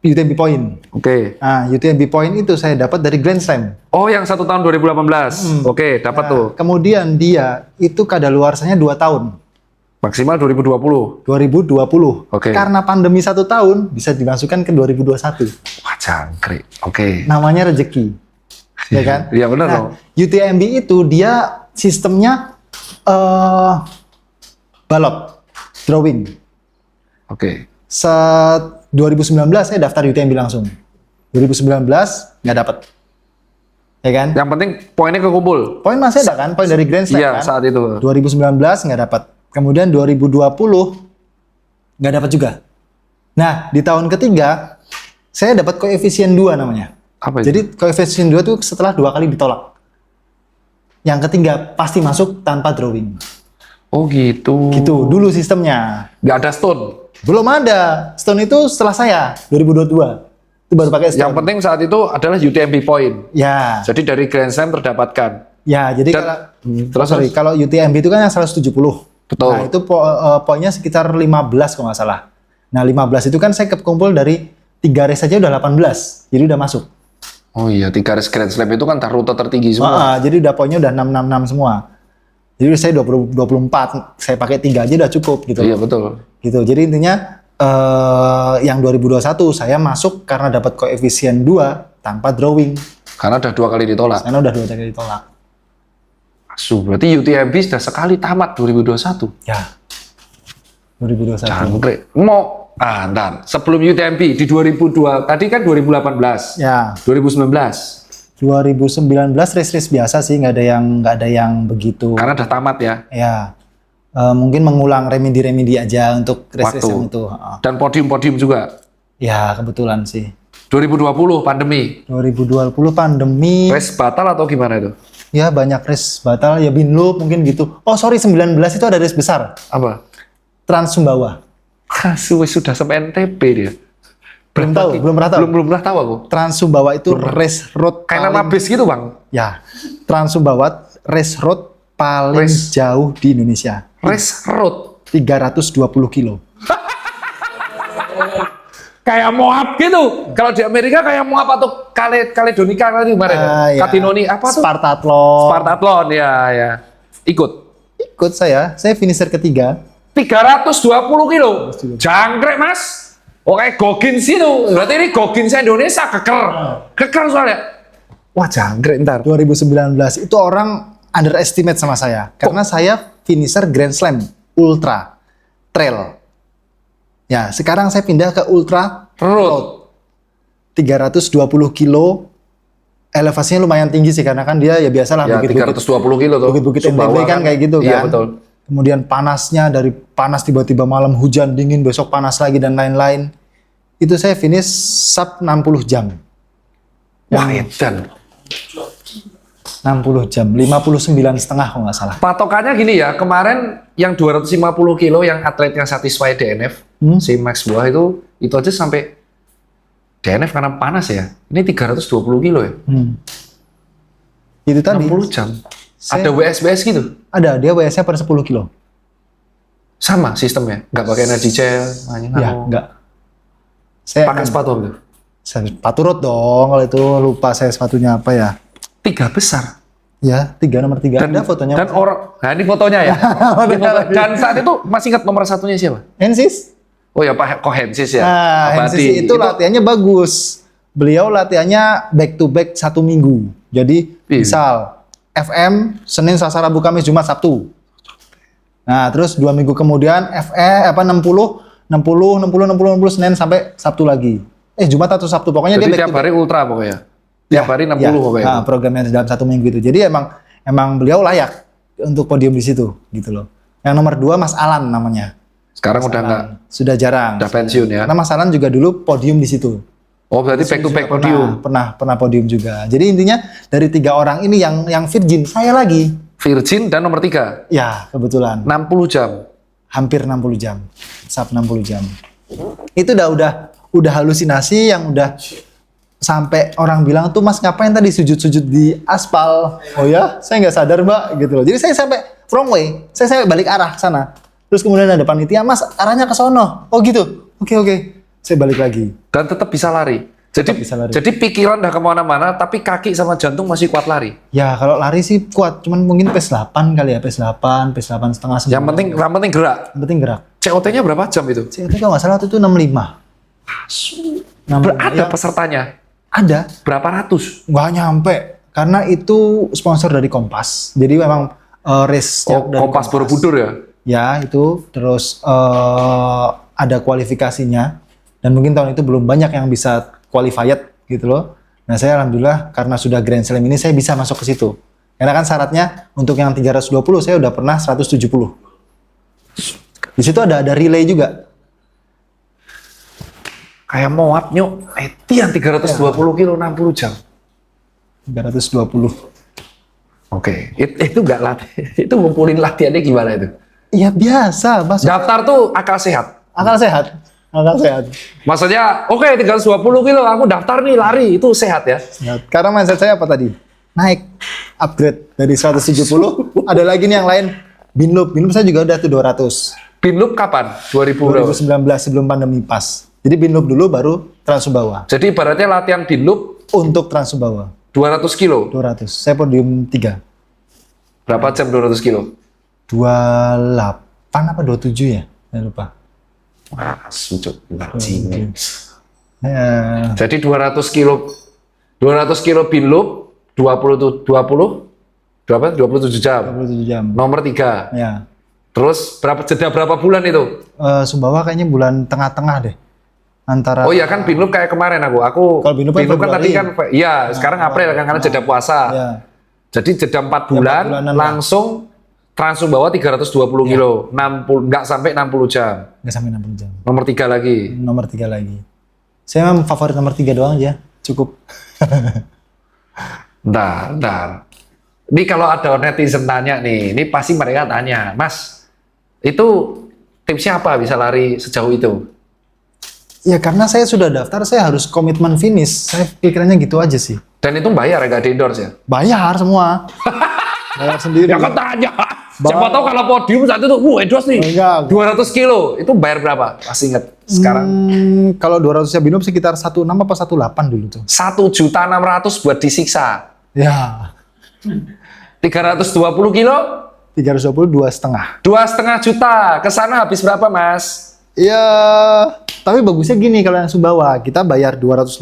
[SPEAKER 1] UTMB Point.
[SPEAKER 2] Oke.
[SPEAKER 1] Nah, UTMB Point itu saya dapat dari Grand Slam.
[SPEAKER 2] Oh, yang 1 tahun 2018. Oke, dapat tuh.
[SPEAKER 1] Kemudian dia itu kadaluarsanya 2 tahun.
[SPEAKER 2] Maksimal 2020.
[SPEAKER 1] 2020.
[SPEAKER 2] Oke.
[SPEAKER 1] Karena pandemi 1 tahun bisa dimasukkan ke 2021.
[SPEAKER 2] Wah, jangkrik. Oke.
[SPEAKER 1] Namanya rezeki. Ya kan?
[SPEAKER 2] Iya benar dong.
[SPEAKER 1] UTMB itu dia sistemnya balot, drawing.
[SPEAKER 2] Oke.
[SPEAKER 1] 2019 saya daftar UTMB langsung. 2019 nggak dapat. Ya kan?
[SPEAKER 2] Yang penting poinnya kekumpul.
[SPEAKER 1] Poin masih ada kan? Poin dari Grand Slam
[SPEAKER 2] Iya,
[SPEAKER 1] kan?
[SPEAKER 2] saat itu.
[SPEAKER 1] 2019 nggak dapat. Kemudian 2020 nggak dapat juga. Nah, di tahun ketiga saya dapat koefisien 2 namanya.
[SPEAKER 2] Apa itu?
[SPEAKER 1] Jadi koefisien 2 itu setelah 2 kali ditolak. Yang ketiga pasti masuk tanpa drawing.
[SPEAKER 2] Oh gitu.
[SPEAKER 1] Gitu dulu sistemnya.
[SPEAKER 2] Nggak ada Stone.
[SPEAKER 1] Belum ada. Stone itu setelah saya 2022. Itu baru pakai
[SPEAKER 2] Yang
[SPEAKER 1] Stone.
[SPEAKER 2] penting saat itu adalah UTMB point.
[SPEAKER 1] Ya.
[SPEAKER 2] Jadi dari Grand Slam terdapatkan.
[SPEAKER 1] Ya, jadi
[SPEAKER 2] Dan-
[SPEAKER 1] kalau UTMB itu kan yang 170.
[SPEAKER 2] Betul.
[SPEAKER 1] Nah, itu poinnya sekitar 15 kalau nggak salah. Nah, 15 itu kan saya kekumpul dari 3 race saja udah 18. Jadi udah masuk.
[SPEAKER 2] Oh iya, 3 race Grand Slam itu kan rute tertinggi semua.
[SPEAKER 1] Jadi udah poinnya udah 666 semua. Jadi saya 24, saya pakai 3 aja udah cukup gitu.
[SPEAKER 2] Iya betul.
[SPEAKER 1] Gitu. Jadi intinya yang 2021 saya masuk karena dapat koefisien 2 tanpa drawing.
[SPEAKER 2] Karena udah 2 kali ditolak.
[SPEAKER 1] Karena udah 2 kali ditolak.
[SPEAKER 2] Berarti UTMB sudah sekali tamat 2021.
[SPEAKER 1] Ya. 2021.
[SPEAKER 2] Jangkrik. Ntar. Sebelum UTMB di 2002, tadi kan 2018.
[SPEAKER 1] Ya.
[SPEAKER 2] 2019.
[SPEAKER 1] 2019 race-race biasa sih, nggak ada yang begitu.
[SPEAKER 2] Karena udah tamat ya.
[SPEAKER 1] Ya. Mungkin mengulang remedi-remedi aja untuk race-race
[SPEAKER 2] Waktu.
[SPEAKER 1] yang itu.
[SPEAKER 2] Dan podium-podium juga.
[SPEAKER 1] Ya, kebetulan sih.
[SPEAKER 2] 2020 pandemi.
[SPEAKER 1] 2020 pandemi.
[SPEAKER 2] Race batal atau gimana itu?
[SPEAKER 1] Ya, banyak race batal, ya Binloop mungkin gitu. Oh, sorry, 19 itu ada race besar.
[SPEAKER 2] Apa?
[SPEAKER 1] Trans Sumbawa.
[SPEAKER 2] Sudah sampai NTB dia.
[SPEAKER 1] Belum tahu, belum pernah tahu.
[SPEAKER 2] Belum pernah tahu aku.
[SPEAKER 1] Trans Sumbawa itu race road
[SPEAKER 2] Kayak nama bis gitu bang.
[SPEAKER 1] Ya, Trans Sumbawa race road paling
[SPEAKER 2] Race.
[SPEAKER 1] jauh di Indonesia.
[SPEAKER 2] Race road.
[SPEAKER 1] 320 kilo.
[SPEAKER 2] Kayak Moab gitu. Kalau di Amerika kayak Moab atau Kaledonika tadi kemarin.
[SPEAKER 1] Ya.
[SPEAKER 2] Katinoni apa tuh?
[SPEAKER 1] Spartathlon.
[SPEAKER 2] Spartathlon ya. Ikut.
[SPEAKER 1] Ikut saya finisher ketiga.
[SPEAKER 2] 320 kilo. Jangkrik mas. Oke, Goggins itu. Berarti ini Goggins Indonesia keker. Keker soalnya. Wah jangkrik ntar.
[SPEAKER 1] 2019 itu orang underestimate sama saya. Karena saya finisher Grand Slam Ultra Trail. Ya, sekarang saya pindah ke Ultra
[SPEAKER 2] Road.
[SPEAKER 1] 320 kilo. Elevasinya lumayan tinggi sih karena kan dia ya biasalah
[SPEAKER 2] Ya
[SPEAKER 1] bukit-bukit
[SPEAKER 2] 320 kilo tuh.
[SPEAKER 1] bukit-bukit
[SPEAKER 2] Sumbawa
[SPEAKER 1] NTB kan kayak gitu kan.
[SPEAKER 2] Iya betul.
[SPEAKER 1] Kemudian panasnya dari panas tiba-tiba malam hujan dingin besok panas lagi dan lain-lain. Itu saya finish sub 60 jam.
[SPEAKER 2] Wah edan.
[SPEAKER 1] 60 jam, 59,5 kalau nggak salah.
[SPEAKER 2] Patokannya gini ya, kemarin yang 250 kilo yang atlet yang satisfy DNF, si Max Buah itu aja sampai DNF karena panas ya. Ini 320 kilo ya.
[SPEAKER 1] Itu tadi
[SPEAKER 2] 60 jam.
[SPEAKER 1] Saya-
[SPEAKER 2] Ada WSBS gitu.
[SPEAKER 1] ada dia WS-nya per 10 kilo.
[SPEAKER 2] Sama sistemnya, nggak pakai energy gel,
[SPEAKER 1] Ya, enggak. Saya
[SPEAKER 2] pakai sepatu apa tuh?
[SPEAKER 1] sepatu road dong kalau itu, lupa saya sepatunya apa ya.
[SPEAKER 2] 3 besar.
[SPEAKER 1] Ya, 3 nomor 3 ada fotonya.
[SPEAKER 2] Dan orang, nah ini fotonya ya. Ini foto- dan saat itu masih ingat nomor satunya siapa?
[SPEAKER 1] Hensis.
[SPEAKER 2] Oh ya Pak Kohensis ya.
[SPEAKER 1] Nah,
[SPEAKER 2] Abadi.
[SPEAKER 1] Hensis itu latihannya bagus. Beliau latihannya back to back 1 minggu. Jadi
[SPEAKER 2] Iya.
[SPEAKER 1] misal FM Senin, Selasa, Rabu, Kamis, Jumat, Sabtu. Nah, terus 2 minggu kemudian 60 Senin sampai Sabtu lagi. Jumat atau Sabtu pokoknya
[SPEAKER 2] Jadi
[SPEAKER 1] dia back
[SPEAKER 2] tiap
[SPEAKER 1] to back.
[SPEAKER 2] hari ultra pokoknya. Tiap hari 60 pokoknya.
[SPEAKER 1] Nah, programnya dalam 1 minggu itu. Jadi emang beliau layak untuk podium di situ gitu loh. Yang nomor 2 Mas Alan namanya.
[SPEAKER 2] Sekarang udah nggak,
[SPEAKER 1] Sudah jarang.
[SPEAKER 2] udah pensiun ya.
[SPEAKER 1] Karena Mas Alan juga dulu podium di situ.
[SPEAKER 2] Oh berarti back to back
[SPEAKER 1] Pernah-
[SPEAKER 2] podium.
[SPEAKER 1] Pernah podium juga. Jadi intinya dari 3 orang ini yang virgin, saya lagi.
[SPEAKER 2] Virgin dan nomor 3.
[SPEAKER 1] Ya, kebetulan.
[SPEAKER 2] 60 jam.
[SPEAKER 1] Hampir 60 jam. Sub 60 jam. Itu udah halusinasi yang udah sampai orang bilang tuh, Mas ngapain tadi sujud-sujud di aspal? Oh ya, saya nggak sadar Mbak gitu loh. Jadi saya sampai wrong way. Saya balik arah sana. Terus kemudian ada panitia, Mas arahnya ke sono. Oh gitu. Oke. Saya balik lagi.
[SPEAKER 2] Dan tetap bisa lari. Jadi,
[SPEAKER 1] Tetap bisa lari.
[SPEAKER 2] jadi pikiran udah kemana-mana, tapi kaki sama jantung masih kuat lari.
[SPEAKER 1] Ya kalau lari sih kuat, cuman mungkin pace 8 kali ya, pace 8 setengah.
[SPEAKER 2] Yang penting gerak.
[SPEAKER 1] Yang penting gerak.
[SPEAKER 2] COT-nya berapa jam itu?
[SPEAKER 1] CT kalau nggak salah waktu itu 65.
[SPEAKER 2] Ada
[SPEAKER 1] Ya,
[SPEAKER 2] pesertanya.
[SPEAKER 1] ada,
[SPEAKER 2] Berapa ratus?
[SPEAKER 1] nggak nyampe. Karena itu sponsor dari Kompas. Jadi memang race
[SPEAKER 2] Oh,
[SPEAKER 1] dari
[SPEAKER 2] Kompas Borobudur ya?
[SPEAKER 1] Ya itu, terus ada kualifikasinya. Dan mungkin tahun itu belum banyak yang bisa qualified gitu loh. Nah saya alhamdulillah karena sudah Grand Slam ini saya bisa masuk ke situ. Karena kan syaratnya untuk yang 320 saya udah pernah 170. Di situ ada relay juga.
[SPEAKER 2] Kayak Moab nyok. Yang 320 kilo 60 jam.
[SPEAKER 1] 320.
[SPEAKER 2] Oke. Itu nggak latih. Itu ngumpulin latihannya gimana itu?
[SPEAKER 1] Ya biasa, Mas.
[SPEAKER 2] Daftar tuh akal sehat.
[SPEAKER 1] Akal sehat. Akal sehat.
[SPEAKER 2] Maksudnya, oke 320 kilo, aku daftar nih lari, itu sehat ya?
[SPEAKER 1] Sehat. Karena mindset saya apa tadi? Naik, upgrade dari 170. Ada lagi nih yang lain. Binloop saya juga udah tuh 200.
[SPEAKER 2] Binloop kapan?
[SPEAKER 1] 2019 sebelum pandemi pas. Jadi Binloop dulu baru Trans Sumbawa.
[SPEAKER 2] Jadi ibaratnya latihan Binloop
[SPEAKER 1] Untuk Trans Sumbawa
[SPEAKER 2] 200 kilo.
[SPEAKER 1] 200. Saya podium 3.
[SPEAKER 2] Berapa jam 200 kilo?
[SPEAKER 1] 28 apa 27 ya? Saya lupa.
[SPEAKER 2] Wah, sucuk. Bajingan.
[SPEAKER 1] Ya,
[SPEAKER 2] Jadi 200 kilo Binloop 27 jam.
[SPEAKER 1] 27 jam.
[SPEAKER 2] Nomor 3.
[SPEAKER 1] Ya.
[SPEAKER 2] Terus jeda berapa bulan itu?
[SPEAKER 1] Sumbawa kayaknya bulan tengah-tengah deh. Antara
[SPEAKER 2] Oh iya kan Binloop kayak kemarin aku.
[SPEAKER 1] Kalau Binloop kan
[SPEAKER 2] kan tadi kan
[SPEAKER 1] Februari.
[SPEAKER 2] iya, sekarang April kan karena jeda puasa.
[SPEAKER 1] Ya.
[SPEAKER 2] Jadi jeda 4 bulan
[SPEAKER 1] 4 bulanan
[SPEAKER 2] langsung Trans Sumbawa 320 kilo. 60 enggak sampai 60 jam.
[SPEAKER 1] Nggak sampai 60 jam.
[SPEAKER 2] Nomor 3 lagi.
[SPEAKER 1] Nomor 3 lagi. Saya memang favorit nomor 3 doang aja. Cukup.
[SPEAKER 2] Bentar. Ini kalau ada netizen tanya nih, ini pasti mereka tanya, Mas, itu tipsnya apa bisa lari sejauh itu?
[SPEAKER 1] Ya karena saya sudah daftar, saya harus komitmen finish. Saya pikirannya gitu aja sih.
[SPEAKER 2] Dan itu bayar ya, nggak di endorse ya?
[SPEAKER 1] Bayar semua. Bayar sendiri.
[SPEAKER 2] Ya kan tanya. Siapa tahu kalau podium saat itu, endorse nih,
[SPEAKER 1] Enggak.
[SPEAKER 2] 200 kilo, itu bayar berapa? Masih inget sekarang?
[SPEAKER 1] Kalau 200-nya Binloop sekitar 16 apa 18 dulu tuh.
[SPEAKER 2] 1.600.000 buat disiksa.
[SPEAKER 1] Ya.
[SPEAKER 2] 320 kilo,
[SPEAKER 1] 320 2,5.
[SPEAKER 2] 2,5 juta. Kesana habis berapa, Mas?
[SPEAKER 1] Iya, tapi bagusnya gini kalau yang Sumbawa, kita bayar 250,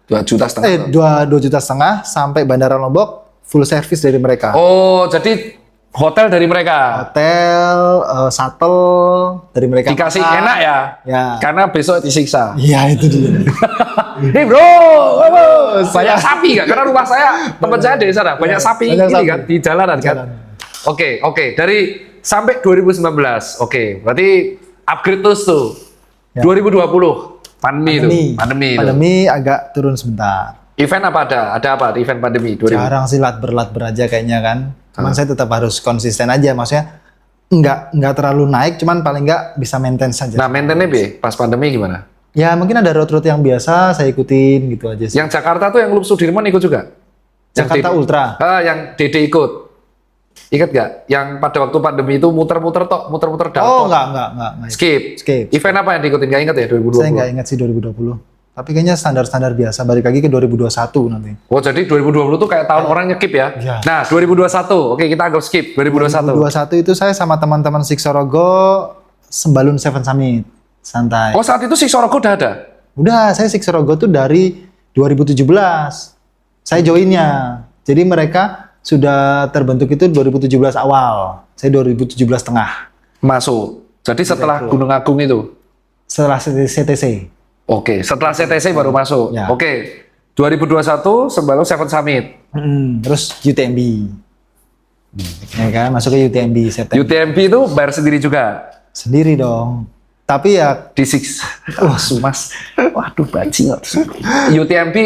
[SPEAKER 2] 2,5 juta.
[SPEAKER 1] 2 juta setengah sampai Bandara Lombok full service dari mereka.
[SPEAKER 2] Oh, jadi hotel dari mereka.
[SPEAKER 1] Hotel, shuttle dari mereka.
[SPEAKER 2] Dikasih enak ya?
[SPEAKER 1] Ya.
[SPEAKER 2] Karena besok disiksa.
[SPEAKER 1] Iya, itu dia.
[SPEAKER 2] Nih bro, banyak sapi nggak? Karena rumah saya, tempat saya di sana, banyak sapi
[SPEAKER 1] banyak
[SPEAKER 2] ini
[SPEAKER 1] sapi.
[SPEAKER 2] kan, di jalanan kan.
[SPEAKER 1] Jalan.
[SPEAKER 2] Oke, dari sampai 2019, oke, berarti upgrade terus tuh.
[SPEAKER 1] Ya.
[SPEAKER 2] 2020, pandemi itu.
[SPEAKER 1] Pandemi agak turun sebentar.
[SPEAKER 2] Event apa ada? Ada apa di event pandemi 2000?
[SPEAKER 1] Jarang sih lat aja kayaknya kan. Cuman saya tetap harus konsisten aja, maksudnya nggak terlalu naik, cuman paling nggak bisa maintain saja.
[SPEAKER 2] Nah, maintenance Be, pas pandemi gimana?
[SPEAKER 1] Ya mungkin ada road yang biasa saya ikutin gitu aja sih.
[SPEAKER 2] Yang Jakarta tuh yang Loop Sudirman ikut juga?
[SPEAKER 1] Jakarta
[SPEAKER 2] Dede-
[SPEAKER 1] Ultra.
[SPEAKER 2] Yang Dede ikut. Ingat nggak? Yang pada waktu pandemi itu muter-muter muter-muter
[SPEAKER 1] Oh
[SPEAKER 2] dalton.
[SPEAKER 1] nggak.
[SPEAKER 2] Skip.
[SPEAKER 1] Skip.
[SPEAKER 2] Event apa yang diikutin? Nggak ingat ya 2020?
[SPEAKER 1] Saya nggak ingat sih 2020. Tapi kayaknya standar-standar biasa. Balik lagi ke 2021 nanti.
[SPEAKER 2] Oh, jadi 2020 tuh kayak tahun orang nyekip ya?
[SPEAKER 1] Iya.
[SPEAKER 2] Nah, 2021. Oke, kita anggap skip. 2021.
[SPEAKER 1] 2021 itu saya sama teman-teman Siksorogo Sembalun Seven Summit. Santai.
[SPEAKER 2] Oh, saat itu si Sorogo udah ada?
[SPEAKER 1] Udah, saya Siksorogo tuh dari 2017. Saya joinnya. Jadi mereka sudah terbentuk itu 2017 awal. Saya 2017 tengah.
[SPEAKER 2] Masuk. Jadi setelah Gunung Agung itu?
[SPEAKER 1] Setelah CTC.
[SPEAKER 2] Oke, setelah CTC baru masuk.
[SPEAKER 1] Ya.
[SPEAKER 2] Oke, 2021 Sembalun Seven Summit.
[SPEAKER 1] Terus UTMB. Ya kan, masuk ke UTMB September.
[SPEAKER 2] UTMB itu bayar sendiri juga?
[SPEAKER 1] Sendiri dong. Tapi ya
[SPEAKER 2] Di Six. Wah, Sumas. Waduh, bajingan. UTMB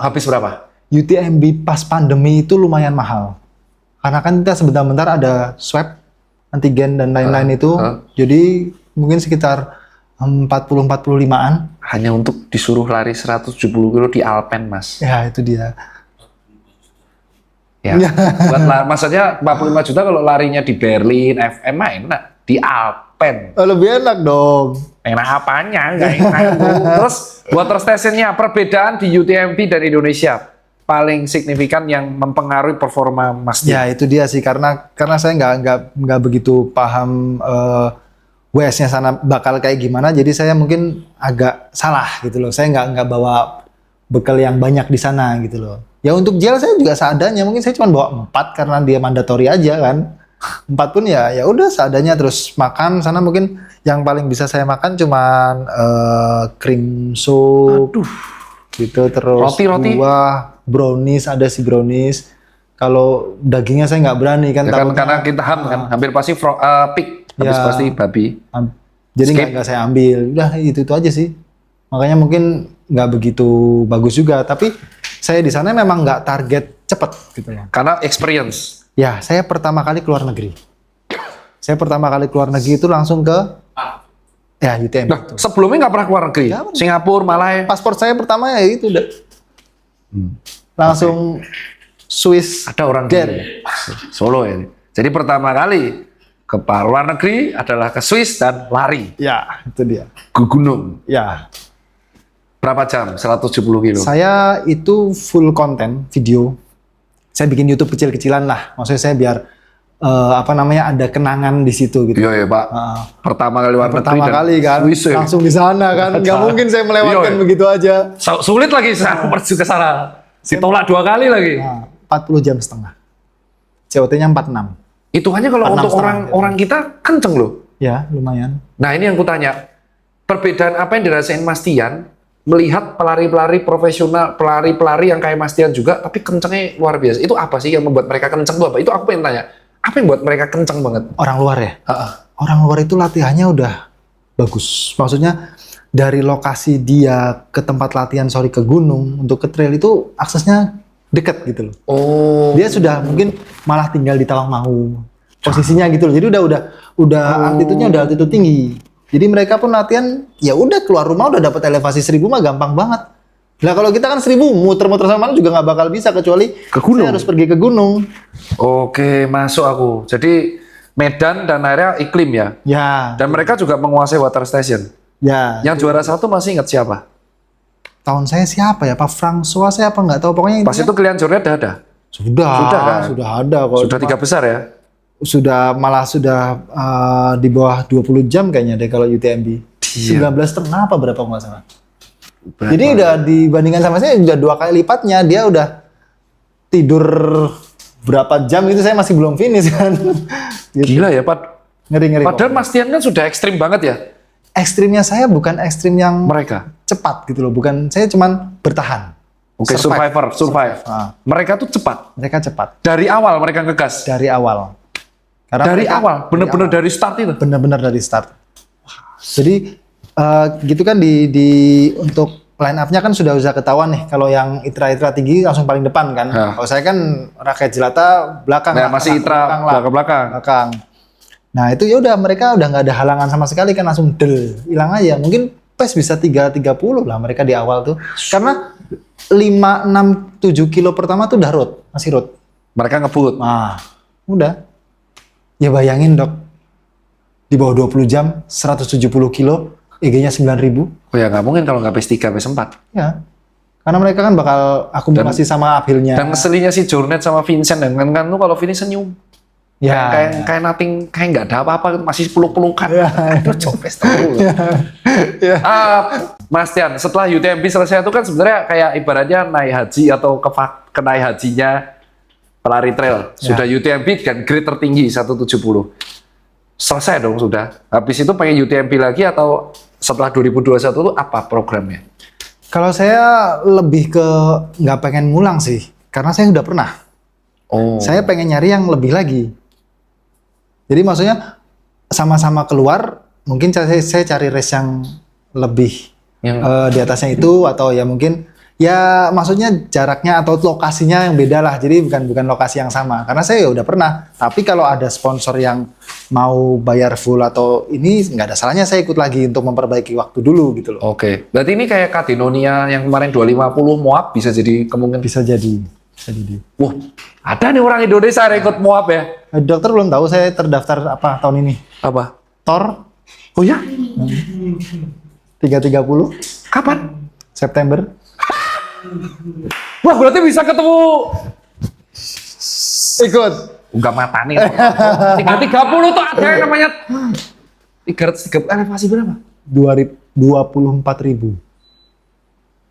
[SPEAKER 2] habis berapa?
[SPEAKER 1] UTMB pas pandemi itu lumayan mahal. Karena kan kita sebentar-bentar ada swab, antigen dan lain-lain itu. Jadi mungkin sekitar 40-45an.
[SPEAKER 2] Hanya untuk disuruh lari 170 kilo di Alpen, Mas.
[SPEAKER 1] Ya itu dia.
[SPEAKER 2] Ya, maksudnya 45 juta kalau larinya di Berlin, FM mah enak. Di Alpen.
[SPEAKER 1] Lebih enak dong.
[SPEAKER 2] Enak apanya? Nggak enak. Terus water stationnya, perbedaan di UTMB dan Indonesia paling signifikan yang mempengaruhi performa Mas Dim?
[SPEAKER 1] Ya itu dia sih karena saya nggak begitu paham WS-nya sana bakal kayak gimana, jadi saya mungkin agak salah gitu loh. Saya nggak bawa bekal yang banyak di sana gitu loh. Ya untuk gel saya juga seadanya, mungkin saya cuma bawa 4 karena dia mandatori aja kan. 4 pun ya udah seadanya, terus makan sana mungkin yang paling bisa saya makan cuman cream soup. Gitu, terus
[SPEAKER 2] Roti.
[SPEAKER 1] buah, brownies, ada si brownies. Kalau dagingnya saya nggak berani kan,
[SPEAKER 2] Ya kan
[SPEAKER 1] takutnya-
[SPEAKER 2] karena kita kan hampir pasti pig, habis
[SPEAKER 1] Ya.
[SPEAKER 2] pasti babi.
[SPEAKER 1] Jadi
[SPEAKER 2] Skip.
[SPEAKER 1] nggak saya ambil, udah itu aja sih. Makanya mungkin nggak begitu bagus juga, tapi saya di sana memang nggak target cepet gitu ya.
[SPEAKER 2] Karena experience.
[SPEAKER 1] Ya, saya pertama kali keluar negeri. Saya pertama kali keluar negeri itu langsung ke Ya, UTMB.
[SPEAKER 2] Nah, sebelumnya nggak pernah keluar negeri?
[SPEAKER 1] Nggak pernah.
[SPEAKER 2] Singapura, Malai?
[SPEAKER 1] Paspor saya pertama ya itu udah. Langsung Swiss.
[SPEAKER 2] Ada orang
[SPEAKER 1] Get.
[SPEAKER 2] di Solo ya. Jadi pertama kali ke luar negeri adalah ke Swiss dan lari
[SPEAKER 1] Ya, itu dia.
[SPEAKER 2] ke gunung.
[SPEAKER 1] Ya.
[SPEAKER 2] Berapa jam? 170 kilo.
[SPEAKER 1] Saya itu full konten video. Saya bikin YouTube kecil-kecilan lah. Maksudnya saya biar ada kenangan di situ gitu.
[SPEAKER 2] Iya ya Pak. Pertama kali luar negeri
[SPEAKER 1] Pertama
[SPEAKER 2] dan
[SPEAKER 1] kali kan,
[SPEAKER 2] Swiss, ya.
[SPEAKER 1] langsung di sana kan. Nggak mungkin saya melewatkan
[SPEAKER 2] Iya, iya.
[SPEAKER 1] begitu aja.
[SPEAKER 2] Sulit lagi saya pergi ke sana. Ditolak 2 kali lagi.
[SPEAKER 1] Nah, 40 jam setengah. COT-nya 46.
[SPEAKER 2] Itu hanya kalau
[SPEAKER 1] 46
[SPEAKER 2] untuk
[SPEAKER 1] setengah.
[SPEAKER 2] orang kita kenceng loh.
[SPEAKER 1] Ya, lumayan.
[SPEAKER 2] Nah ini yang kutanya, perbedaan apa yang dirasain Mas Tian melihat pelari-pelari profesional, pelari-pelari yang kayak Mas Tian juga, tapi kencengnya luar biasa. Itu apa sih yang membuat mereka kenceng tuh apa? Itu aku pengen tanya. Apa yang membuat mereka kenceng banget?
[SPEAKER 1] Orang luar ya? Orang luar itu latihannya udah bagus. Maksudnya dari lokasi dia ke tempat latihan, ke gunung, untuk ke trail itu aksesnya deket gitu loh.
[SPEAKER 2] Oh.
[SPEAKER 1] Dia sudah mungkin malah tinggal di Tawangmangu. Posisinya gitu loh. Jadi udah altitude-nya udah altitude tinggi. Jadi mereka pun latihan ya udah keluar rumah udah dapat elevasi 1000 mah gampang banget. Lah kalau kita kan 1000 muter-muter sama mana juga nggak bakal bisa kecuali
[SPEAKER 2] Ke gunung?
[SPEAKER 1] saya harus pergi ke gunung.
[SPEAKER 2] Oke, masuk aku. Jadi Medan dan akhirnya iklim ya.
[SPEAKER 1] Ya,
[SPEAKER 2] Dan mereka juga menguasai water station.
[SPEAKER 1] ya.
[SPEAKER 2] Yang juara 1 masih ingat siapa?
[SPEAKER 1] Tahun saya siapa ya? Pak François saya apa nggak tahu pokoknya
[SPEAKER 2] Pas
[SPEAKER 1] intinya-
[SPEAKER 2] itu Kilian Jornet udah ada.
[SPEAKER 1] sudah
[SPEAKER 2] kan?
[SPEAKER 1] sudah ada kok.
[SPEAKER 2] Sudah 3 besar ya.
[SPEAKER 1] Sudah malah sudah di bawah 20 jam kayaknya deh kalau UTMB.
[SPEAKER 2] Iya.
[SPEAKER 1] 19,5 apa berapa nggak salah.
[SPEAKER 2] Berapa?
[SPEAKER 1] Jadi udah dibandingkan sama saya udah 2 kali lipatnya. Dia udah tidur berapa jam itu saya masih belum finish kan. Gitu.
[SPEAKER 2] Gila ya, Pak.
[SPEAKER 1] Ngeri-ngeri.
[SPEAKER 2] Padahal Mas Tian kan sudah ekstrim banget ya.
[SPEAKER 1] Ekstrimnya saya bukan ekstrim yang
[SPEAKER 2] Mereka.
[SPEAKER 1] cepat gitu loh. Bukan, saya cuman bertahan.
[SPEAKER 2] Oke, survive.
[SPEAKER 1] Ah.
[SPEAKER 2] Mereka tuh cepat.
[SPEAKER 1] Mereka cepat.
[SPEAKER 2] Dari awal mereka ngegas.
[SPEAKER 1] Dari awal. Karena
[SPEAKER 2] Dari
[SPEAKER 1] mereka-
[SPEAKER 2] awal, bener-bener dari start itu.
[SPEAKER 1] benar-benar dari start. Jadi gitu kan di untuk line up-nya kan sudah ketahuan nih. Kalau yang itra tinggi langsung paling depan kan.
[SPEAKER 2] Ya.
[SPEAKER 1] Kalau saya kan rakyat jelata belakang.
[SPEAKER 2] Nah,
[SPEAKER 1] lah,
[SPEAKER 2] masih
[SPEAKER 1] belakang
[SPEAKER 2] itra
[SPEAKER 1] lah.
[SPEAKER 2] belakang-belakang.
[SPEAKER 1] Belakang. Nah itu ya udah mereka udah nggak ada halangan sama sekali kan langsung hilang aja. Mungkin pace bisa 3:30 lah mereka di awal tuh. Karena 5, 6, 7 kilo pertama tuh udah road, masih road.
[SPEAKER 2] Mereka ngebut.
[SPEAKER 1] Nah, udah. Ya bayangin dok, di bawah 20 jam, 170 kilo, EG-nya 9.000.
[SPEAKER 2] Oh ya nggak mungkin kalau nggak PS3, PS4.
[SPEAKER 1] Ya, karena mereka kan bakal akumulasi sama uphill-nya.
[SPEAKER 2] Dan ngeselinnya si Jornet sama Vincent dan kan tuh kalau finish senyum.
[SPEAKER 1] Ya,
[SPEAKER 2] Kayak nothing, kayak nggak ada apa-apa, masih peluk-pelukan. Aduh, copes terus.
[SPEAKER 1] ya.
[SPEAKER 2] Mas Tian, setelah UTMB selesai itu kan sebenarnya kayak ibaratnya naik haji atau kenai hajinya pelari trail. Sudah UTMB dan grade tertinggi 170. Selesai dong sudah. Habis itu pengen UTMB lagi atau setelah 2021 itu apa programnya?
[SPEAKER 1] Kalau saya lebih ke nggak pengen ngulang sih, karena saya udah pernah.
[SPEAKER 2] Oh.
[SPEAKER 1] Saya pengen nyari yang lebih lagi. Jadi maksudnya sama-sama keluar, mungkin saya cari race yang lebih
[SPEAKER 2] Yang-
[SPEAKER 1] di atasnya itu atau ya mungkin ya maksudnya jaraknya atau lokasinya yang beda lah. Jadi bukan lokasi yang sama. Karena saya ya udah pernah. Tapi kalau ada sponsor yang mau bayar full atau ini nggak ada salahnya saya ikut lagi untuk memperbaiki waktu dulu gitu loh.
[SPEAKER 2] Oke. Berarti ini kayak Kadinonia yang kemarin 250 Moab bisa jadi kemungkinan.
[SPEAKER 1] Bisa jadi.
[SPEAKER 2] Wah, ada nih orang Indonesia yang ikut Moab ya?
[SPEAKER 1] Dokter belum tahu saya terdaftar apa tahun ini.
[SPEAKER 2] Apa?
[SPEAKER 1] Tor
[SPEAKER 2] Oh ya?
[SPEAKER 1] 330
[SPEAKER 2] Kapan?
[SPEAKER 1] September.
[SPEAKER 2] Wah, berarti bisa ketemu.
[SPEAKER 1] Ikut.
[SPEAKER 2] Enggak mata nih. 330 tuh ada yang namanya 330 elevasi berapa?
[SPEAKER 1] 24.000.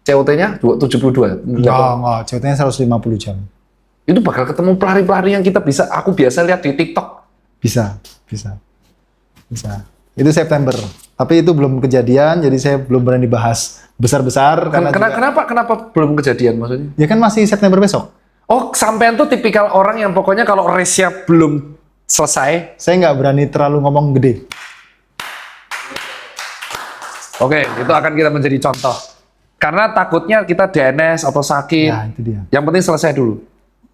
[SPEAKER 2] COT-nya 272.
[SPEAKER 1] Enggak, COT-nya 150 jam.
[SPEAKER 2] Itu bakal ketemu pelari-pelari yang aku biasa lihat di TikTok.
[SPEAKER 1] Bisa. Itu September. Tapi itu belum kejadian, jadi saya belum berani bahas besar-besar.
[SPEAKER 2] Kenapa belum kejadian maksudnya?
[SPEAKER 1] Ya kan masih September besok.
[SPEAKER 2] Oh, sampean tuh tipikal orang yang pokoknya kalau race-nya belum selesai.
[SPEAKER 1] Saya nggak berani terlalu ngomong gede.
[SPEAKER 2] Oke, itu akan kita menjadi contoh. Karena takutnya kita DNS atau sakit.
[SPEAKER 1] Nah, itu dia.
[SPEAKER 2] Yang penting selesai dulu.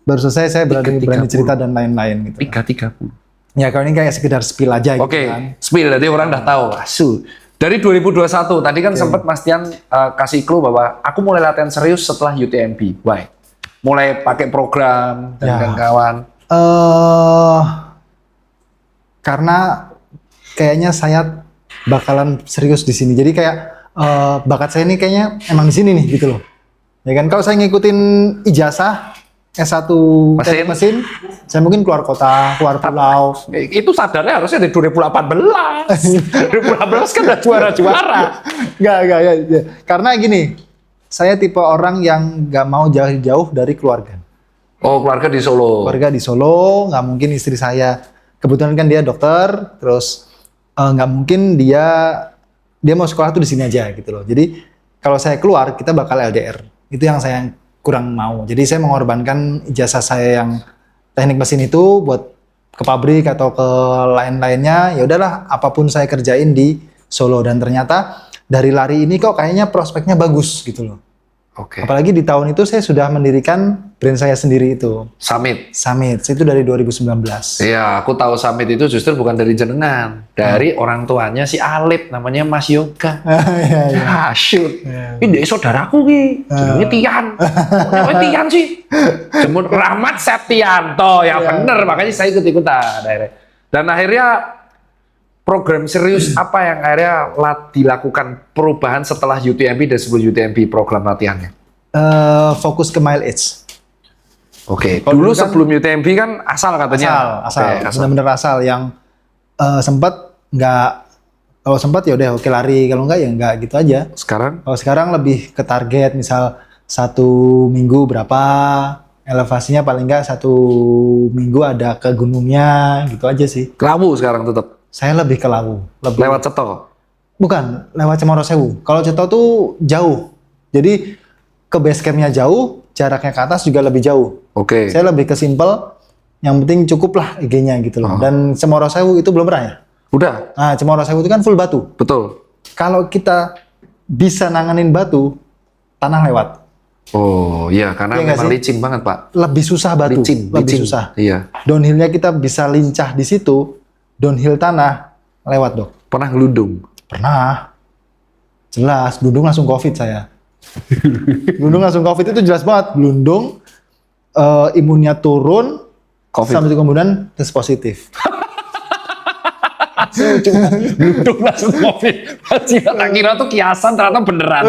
[SPEAKER 1] Baru selesai saya berani
[SPEAKER 2] 330.
[SPEAKER 1] cerita dan lain-lain gitu.
[SPEAKER 2] 330.
[SPEAKER 1] Ya kalau ini kayak sekedar spill aja gitu
[SPEAKER 2] Oke,
[SPEAKER 1] kan.
[SPEAKER 2] spill, jadi orang udah tahu. Asu. Dari 2021, tadi kan sempat Mas Tian kasih clue bahwa aku mulai latihan serius setelah UTMB. Why? Mulai pakai program dan
[SPEAKER 1] Ya.
[SPEAKER 2] kawan-kawan.
[SPEAKER 1] Karena kayaknya saya bakalan serius di sini. Jadi kayak bakat saya ini kayaknya emang di sini nih gitu loh. Ya kan kalau saya ngikutin ijazah S1 teknik mesin, saya mungkin keluar kota, keluar pulau.
[SPEAKER 2] Itu sadarnya harusnya dari 2018. 2018 kan udah juara-juara.
[SPEAKER 1] Enggak. Ya. Karena gini, saya tipe orang yang nggak mau jauh-jauh dari keluarga.
[SPEAKER 2] Oh, keluarga di Solo.
[SPEAKER 1] Keluarga di Solo, nggak mungkin istri saya. Kebetulan kan dia dokter, terus nggak mungkin dia mau sekolah tuh di sini aja gitu loh. Jadi kalau saya keluar, kita bakal LDR. Itu yang saya kurang mau. Jadi saya mengorbankan ijazah saya yang teknik mesin itu buat ke pabrik atau ke lain-lainnya. Ya udahlah, apapun saya kerjain di Solo, dan ternyata dari lari ini kok kayaknya prospeknya bagus gitu loh.
[SPEAKER 2] Oke.
[SPEAKER 1] Apalagi di tahun itu saya sudah mendirikan brand saya sendiri itu,
[SPEAKER 2] Summit.
[SPEAKER 1] Summit. Itu dari 2019.
[SPEAKER 2] Iya, aku tahu Summit itu justru bukan dari jenengan, dari orang tuanya si Alip, namanya Mas Yoga.
[SPEAKER 1] Iya.
[SPEAKER 2] Ah, shoot.
[SPEAKER 1] Iya.
[SPEAKER 2] Ini dia saudaraku ki, jenenge Tian. Namanya Tian sih. Jemur Rahmat Septianto, ya
[SPEAKER 1] Iya.
[SPEAKER 2] bener, makanya saya ikut-ikutan akhirnya. Dan akhirnya program serius apa yang akhirnya dilakukan perubahan setelah UTMB dan sebelum UTMB program latihannya?
[SPEAKER 1] Fokus ke mileage.
[SPEAKER 2] Oke,
[SPEAKER 1] Kalau
[SPEAKER 2] dulu
[SPEAKER 1] dulu kan-
[SPEAKER 2] sebelum UTMB kan asal katanya.
[SPEAKER 1] Asal.
[SPEAKER 2] Oke,
[SPEAKER 1] Bener-bener asal. Yang sempat nggak, kalau sempat ya udah oke lari, kalau nggak ya nggak gitu aja.
[SPEAKER 2] Sekarang?
[SPEAKER 1] Kalau sekarang lebih ke target, misal 1 minggu berapa, elevasinya paling nggak 1 minggu ada ke gunungnya, gitu aja sih.
[SPEAKER 2] Kelabu sekarang tetap.
[SPEAKER 1] Saya lebih ke Lawu.
[SPEAKER 2] Lewat Ceto.
[SPEAKER 1] Bukan, lewat Cemoro Sewu. Kalau Ceto tuh jauh. Jadi ke base campnya jauh, jaraknya ke atas juga lebih jauh.
[SPEAKER 2] Oke.
[SPEAKER 1] Saya lebih ke simple, yang penting cukup lah IG-nya gitu loh.
[SPEAKER 2] Oh.
[SPEAKER 1] Dan Cemoro Sewu itu belum pernah ya?
[SPEAKER 2] Udah,
[SPEAKER 1] Nah, Cemoro Sewu itu kan full batu.
[SPEAKER 2] betul.
[SPEAKER 1] Kalau kita bisa nanganin batu, tanah lewat.
[SPEAKER 2] Oh iya, karena
[SPEAKER 1] Iya nggak
[SPEAKER 2] memang
[SPEAKER 1] sih?
[SPEAKER 2] licin banget Pak.
[SPEAKER 1] Lebih susah batu,
[SPEAKER 2] Licin,
[SPEAKER 1] lebih
[SPEAKER 2] licin.
[SPEAKER 1] susah.
[SPEAKER 2] Iya.
[SPEAKER 1] Downhill-nya kita bisa lincah di situ, downhill tanah lewat dok.
[SPEAKER 2] Pernah ngelundung.
[SPEAKER 1] Pernah. Jelas, gelundung langsung COVID saya. Gelundung langsung COVID itu jelas banget. Gelundung, imunnya turun,
[SPEAKER 2] COVID.
[SPEAKER 1] sampai itu kemudian tes positif.
[SPEAKER 2] Gelundung langsung COVID. Tak kira tuh kiasan, ternyata beneran.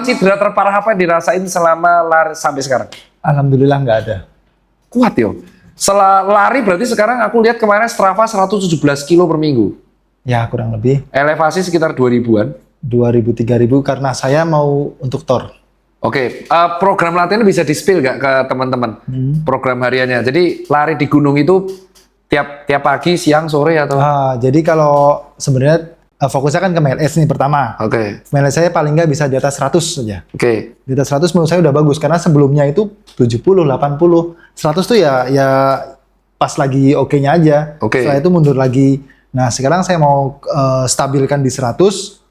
[SPEAKER 2] Cedera terparah apa yang dirasain selama lari sampai sekarang?
[SPEAKER 1] Alhamdulillah nggak ada.
[SPEAKER 2] Kuat yo. Setelah lari berarti sekarang aku lihat kemarin Strava 117 kilo per minggu.
[SPEAKER 1] Ya kurang lebih
[SPEAKER 2] Elevasi sekitar 2000-an.
[SPEAKER 1] 2000-3000 karena saya mau untuk TOR.
[SPEAKER 2] Oke, program latihan bisa di-spill nggak ke teman-teman? Program hariannya. Jadi lari di gunung itu tiap pagi, siang, sore atau?
[SPEAKER 1] Jadi kalau sebenarnya fokusnya kan ke mileage nih pertama.
[SPEAKER 2] Oke,
[SPEAKER 1] Mileage saya paling nggak bisa di atas 100 saja.
[SPEAKER 2] oke.
[SPEAKER 1] Di atas 100 menurut saya udah bagus karena sebelumnya itu 70, 80, 100 tuh ya pas lagi oke-nya aja.
[SPEAKER 2] Oke.
[SPEAKER 1] Setelah itu mundur lagi. Nah, sekarang saya mau stabilkan di 100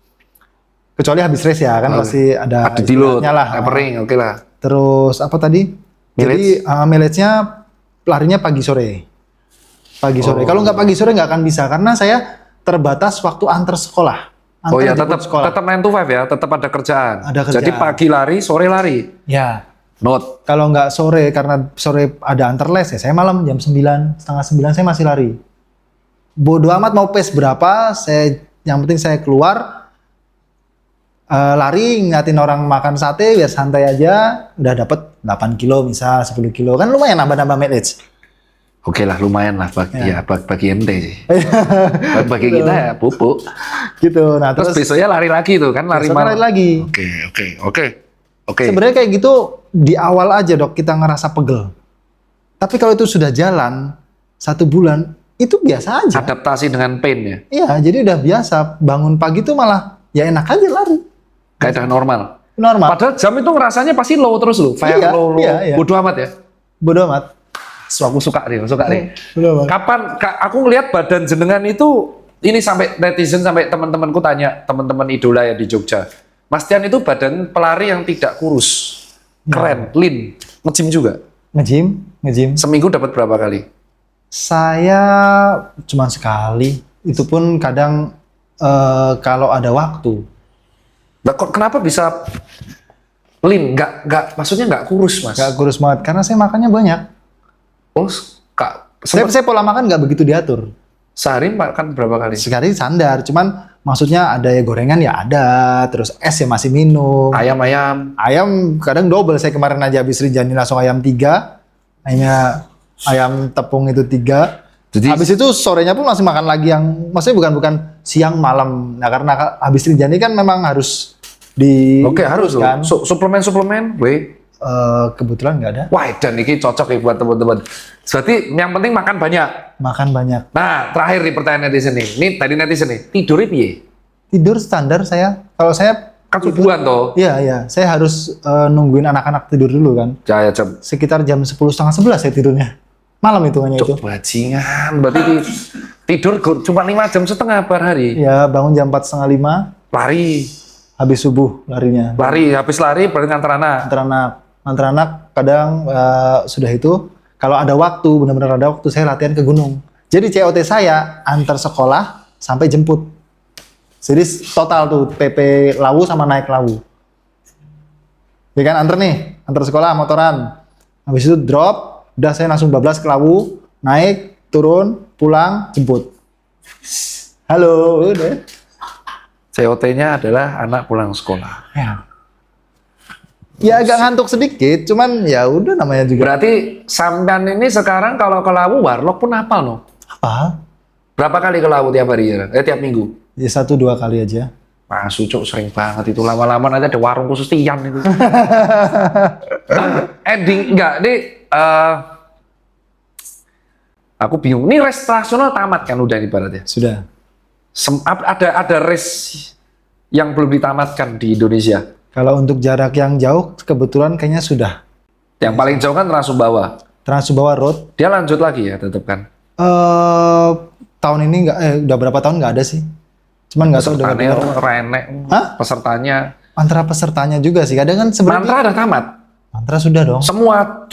[SPEAKER 1] kecuali habis race ya kan pasti ada
[SPEAKER 2] deload,
[SPEAKER 1] istirahatnya lah.
[SPEAKER 2] tapering, oke lah.
[SPEAKER 1] Terus apa tadi? Jadi mileage-nya larinya pagi sore. Pagi sore. Kalau nggak pagi sore nggak akan bisa karena saya terbatas waktu antar sekolah.
[SPEAKER 2] Oh ya,
[SPEAKER 1] jemput
[SPEAKER 2] tetap 9 to 5 ya, tetap ada kerjaan.
[SPEAKER 1] Ada kerjaan.
[SPEAKER 2] Jadi pagi lari, sore lari.
[SPEAKER 1] Ya.
[SPEAKER 2] Note.
[SPEAKER 1] Kalau nggak sore, karena sore ada antar les ya, saya malam jam 9, setengah 9 saya masih lari. Bodoh amat mau pace berapa, yang penting saya keluar, lari, ngeliatin orang makan sate, biar santai aja, udah dapet 8 kilo misal, 10 kilo, kan lumayan nambah-nambah mileage.
[SPEAKER 2] Oke lah, lumayan lah bagi ente sih. Bagi kita ya pupuk.
[SPEAKER 1] Gitu, nah
[SPEAKER 2] Terus
[SPEAKER 1] terus,
[SPEAKER 2] besoknya lari lagi tuh kan, lari
[SPEAKER 1] besoknya
[SPEAKER 2] malam.
[SPEAKER 1] lari lagi.
[SPEAKER 2] Oke.
[SPEAKER 1] Sebenarnya kayak gitu, di awal aja dok, kita ngerasa pegel. Tapi kalau itu sudah jalan, 1 bulan, itu biasa aja.
[SPEAKER 2] Adaptasi dengan pain ya.
[SPEAKER 1] Iya, jadi udah biasa. Bangun pagi tuh malah ya enak aja lari.
[SPEAKER 2] Kayak normal.
[SPEAKER 1] Normal.
[SPEAKER 2] Padahal jam itu ngerasanya pasti low terus loh. Fire
[SPEAKER 1] Iya,
[SPEAKER 2] low.
[SPEAKER 1] iya.
[SPEAKER 2] Bodoh amat ya.
[SPEAKER 1] Bodoh amat.
[SPEAKER 2] So, aku suka nih.
[SPEAKER 1] Bodoh amat.
[SPEAKER 2] Kapan aku ngelihat badan jenengan itu ini sampai netizen sampai teman-temanku tanya, teman-teman idola ya di Jogja. Mas Tian itu badan pelari yang tidak kurus. Keren, lean, nge-gym juga.
[SPEAKER 1] Nge-gym.
[SPEAKER 2] Seminggu dapat berapa kali?
[SPEAKER 1] Saya cuma sekali. Itu pun kadang kalau ada waktu.
[SPEAKER 2] Nah, kenapa bisa lean? Maksudnya nggak kurus, Mas?
[SPEAKER 1] Gak kurus banget karena saya makannya banyak.
[SPEAKER 2] Oh,
[SPEAKER 1] Saya pola makan nggak begitu diatur.
[SPEAKER 2] sehari makan berapa kali?
[SPEAKER 1] Sekali standar, cuman maksudnya ada ya gorengan ya ada, terus es ya masih minum.
[SPEAKER 2] Ayam-ayam.
[SPEAKER 1] Ayam kadang double. Saya kemarin aja habis Rinjani langsung ayam 3, hanya ayam tepung itu 3.
[SPEAKER 2] Jadi
[SPEAKER 1] Habis itu sorenya pun masih makan lagi yang, maksudnya bukan siang malam. Nah karena habis Rinjani kan memang harus
[SPEAKER 2] oke, harus loh.
[SPEAKER 1] kan.
[SPEAKER 2] Suplemen, weh.
[SPEAKER 1] Kebetulan nggak ada.
[SPEAKER 2] Wah, dan ini cocok ya buat teman-teman. Berarti yang penting makan banyak.
[SPEAKER 1] Makan banyak.
[SPEAKER 2] Nah, terakhir nih pertanyaan netizen nih. Ini tadi netizen nih, tidurnya piye?
[SPEAKER 1] Tidur standar saya. Kalau saya
[SPEAKER 2] Kan subuhan toh.
[SPEAKER 1] iya, saya harus nungguin anak-anak tidur dulu kan.
[SPEAKER 2] Ya, jam.
[SPEAKER 1] Sekitar jam 10:30 saya tidurnya. Malam hitungannya itu.
[SPEAKER 2] Cuk, bajingan. Berarti tidur cuma 5,5 jam per hari.
[SPEAKER 1] Ya, bangun jam 4:30,
[SPEAKER 2] Lari.
[SPEAKER 1] habis subuh larinya.
[SPEAKER 2] Habis lari berarti nganter anak.
[SPEAKER 1] Antar anak kadang sudah itu, kalau ada waktu, benar-benar ada waktu, saya latihan ke gunung. Jadi COT saya antar sekolah sampai jemput. Jadi total tuh PP Lawu sama naik Lawu. Ya kan, antar sekolah motoran. Habis itu drop, udah saya langsung bablas ke Lawu, naik, turun, pulang, jemput. Halo, udah.
[SPEAKER 2] COT-nya adalah anak pulang sekolah.
[SPEAKER 1] Ya agak ngantuk sedikit, cuman ya udah namanya juga.
[SPEAKER 2] Berarti sampean ini sekarang kalau ke Lawu warlock pun hafal no?
[SPEAKER 1] Apa?
[SPEAKER 2] Berapa kali ke Lawu tiap hari ya? Tiap minggu?
[SPEAKER 1] Ya 1-2 kali aja.
[SPEAKER 2] Masuk cok, sering banget itu. Lama-lama nanti ada warung khusus Tian itu. Ending enggak nih. Aku bingung. Ini race nasional tamat kan udah ibaratnya.
[SPEAKER 1] Sudah.
[SPEAKER 2] Ada race yang belum ditamatkan di Indonesia.
[SPEAKER 1] Kalau untuk jarak yang jauh, kebetulan kayaknya sudah.
[SPEAKER 2] Yang paling jauh kan Trans Sumbawa.
[SPEAKER 1] Trans Sumbawa Road.
[SPEAKER 2] Dia lanjut lagi ya, tetap kan.
[SPEAKER 1] Tahun ini nggak, udah berapa tahun nggak ada sih. Cuman nggak tahu udah
[SPEAKER 2] Pesertanya
[SPEAKER 1] berapa.
[SPEAKER 2] renek.
[SPEAKER 1] Hah?
[SPEAKER 2] Pesertanya.
[SPEAKER 1] Antara pesertanya juga sih. Kadang kan sebenarnya.
[SPEAKER 2] Mantra udah tamat.
[SPEAKER 1] Mantra sudah dong.
[SPEAKER 2] Semua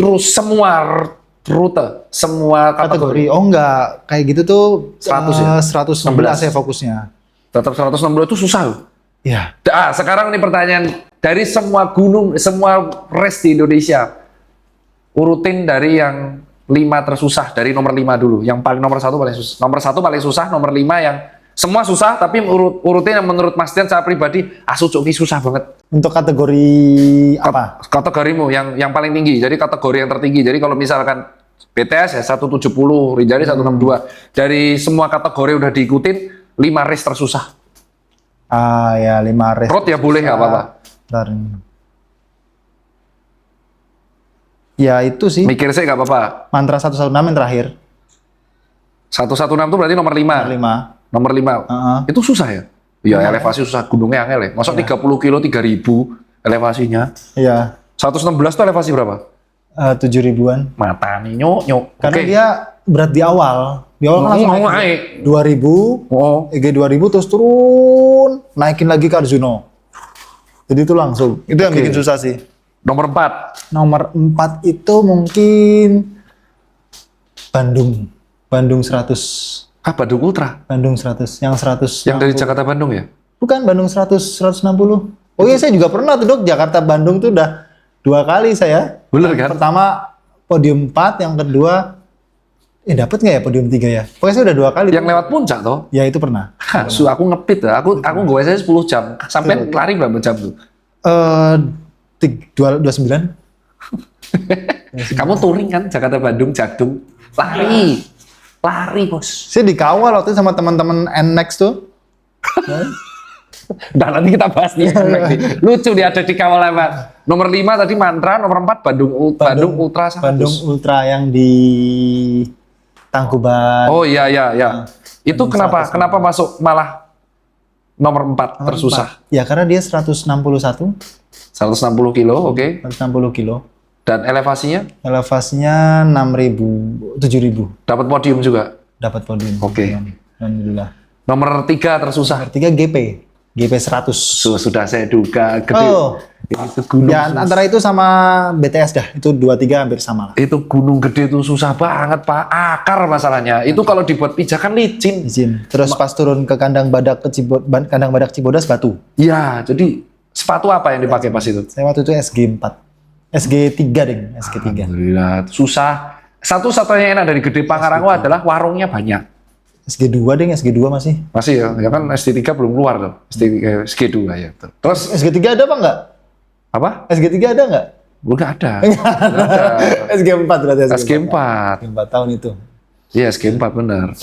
[SPEAKER 2] rute, semua kategori.
[SPEAKER 1] Oh enggak, kayak gitu tuh
[SPEAKER 2] 100 ya?
[SPEAKER 1] 116 saya fokusnya.
[SPEAKER 2] Tetap 160 itu susah loh.
[SPEAKER 1] Iya.
[SPEAKER 2] Sekarang ini pertanyaan dari semua gunung, semua race di Indonesia, urutin dari yang 5 tersusah, dari nomor 5 dulu. Yang paling nomor 1 paling susah. Nomor 1 paling susah, nomor 5 yang semua susah, tapi urutin yang menurut Mas Dian secara pribadi, Sucoki susah banget.
[SPEAKER 1] Untuk kategori apa?
[SPEAKER 2] Kategorimu yang paling tinggi, jadi kategori yang tertinggi. Jadi kalau misalkan BTS ya 170, Rinjani 162. Dari semua kategori udah diikutin, 5 race tersusah.
[SPEAKER 1] Ya 5 race.
[SPEAKER 2] Road ya boleh nggak apa-apa.
[SPEAKER 1] Bentar. Ya itu sih.
[SPEAKER 2] Mikir saya nggak apa-apa.
[SPEAKER 1] Mantra 116 yang terakhir.
[SPEAKER 2] 116 itu berarti nomor 5.
[SPEAKER 1] 5.
[SPEAKER 2] Nomor 5. Itu susah ya? Iya, elevasi susah. Gunungnya angel ya. Masuk 30 kilo 3.000 elevasinya.
[SPEAKER 1] Iya.
[SPEAKER 2] 116 itu elevasi berapa?
[SPEAKER 1] 7.000-an.
[SPEAKER 2] Mata nih nyok.
[SPEAKER 1] Karena
[SPEAKER 2] Oke.
[SPEAKER 1] dia berat di awal. Di awal kan langsung
[SPEAKER 2] Mau
[SPEAKER 1] naik.
[SPEAKER 2] naik.
[SPEAKER 1] 2000,
[SPEAKER 2] Oh.
[SPEAKER 1] EG 2000 terus turun, naikin lagi ke Arjuno. Jadi itu langsung. Itu yang
[SPEAKER 2] Oke.
[SPEAKER 1] bikin susah sih.
[SPEAKER 2] Nomor 4.
[SPEAKER 1] Nomor 4 itu mungkin Bandung. Bandung 100.
[SPEAKER 2] Bandung Ultra.
[SPEAKER 1] Bandung 100. Yang 100.
[SPEAKER 2] Yang dari Jakarta Bandung ya?
[SPEAKER 1] Bukan, Bandung 100, 160. Oh iya, saya juga pernah tuh dok. Jakarta Bandung tuh udah 2 kali saya.
[SPEAKER 2] Bener
[SPEAKER 1] Yang
[SPEAKER 2] kan?
[SPEAKER 1] pertama podium 4, yang kedua dapat nggak ya podium 3 ya? Pokoknya saya udah 2 kali.
[SPEAKER 2] Yang lewat puncak toh?
[SPEAKER 1] Ya itu pernah.
[SPEAKER 2] Aku ngepit ya. Aku gue saya 10 jam. Sampai lari berapa jam tuh?
[SPEAKER 1] 29.
[SPEAKER 2] Kamu touring kan Jakarta Bandung Jagdung. Lari bos.
[SPEAKER 1] Saya dikawal waktu itu sama teman-teman NMAX tuh.
[SPEAKER 2] Nah nanti kita bahas nih. Lucu dia ada di kawal lewat. Nomor 5 tadi Mantra, nomor 4 Bandung Ultra 100.
[SPEAKER 1] Bandung Ultra yang di Tangkuban.
[SPEAKER 2] Oh iya. Itu kenapa masuk malah nomor 4 tersusah?
[SPEAKER 1] Ya karena dia 161.
[SPEAKER 2] 160 kilo, oke.
[SPEAKER 1] 160 kilo.
[SPEAKER 2] Dan elevasinya?
[SPEAKER 1] Elevasinya 6.000, 7.000.
[SPEAKER 2] Dapat podium juga?
[SPEAKER 1] Dapat podium.
[SPEAKER 2] Oke.
[SPEAKER 1] Alhamdulillah.
[SPEAKER 2] Nomor 3 tersusah?
[SPEAKER 1] Nomor 3 GP. GP 100.
[SPEAKER 2] Sudah saya duga gede.
[SPEAKER 1] Oh.
[SPEAKER 2] Itu gunung.
[SPEAKER 1] Ya, antara itu sama BTS dah. Itu 23 hampir sama lah.
[SPEAKER 2] Itu gunung gede itu susah banget Pak. Akar masalahnya. Itu kalau dibuat pijakan licin.
[SPEAKER 1] Izin. Terus pas turun ke kandang badak Cibodas batu.
[SPEAKER 2] Iya, jadi sepatu apa yang dipakai pas itu?
[SPEAKER 1] Saya waktu itu SG4. SG3 ding, SG3.
[SPEAKER 2] Alhamdulillah. Susah. Satu-satunya enak dari Gede Pangrango adalah warungnya banyak.
[SPEAKER 1] SG2 ding, SG2 masih.
[SPEAKER 2] Masih ya, ya kan SD3 belum keluar tuh. SG2 ya. Terus
[SPEAKER 1] SG3 ada apa enggak?
[SPEAKER 2] apa?
[SPEAKER 1] SG3 ada enggak?
[SPEAKER 2] Enggak ada. Nggak ada.
[SPEAKER 1] SG4 berarti
[SPEAKER 2] SG4.
[SPEAKER 1] 4 tahun itu.
[SPEAKER 2] Iya, SG4 benar.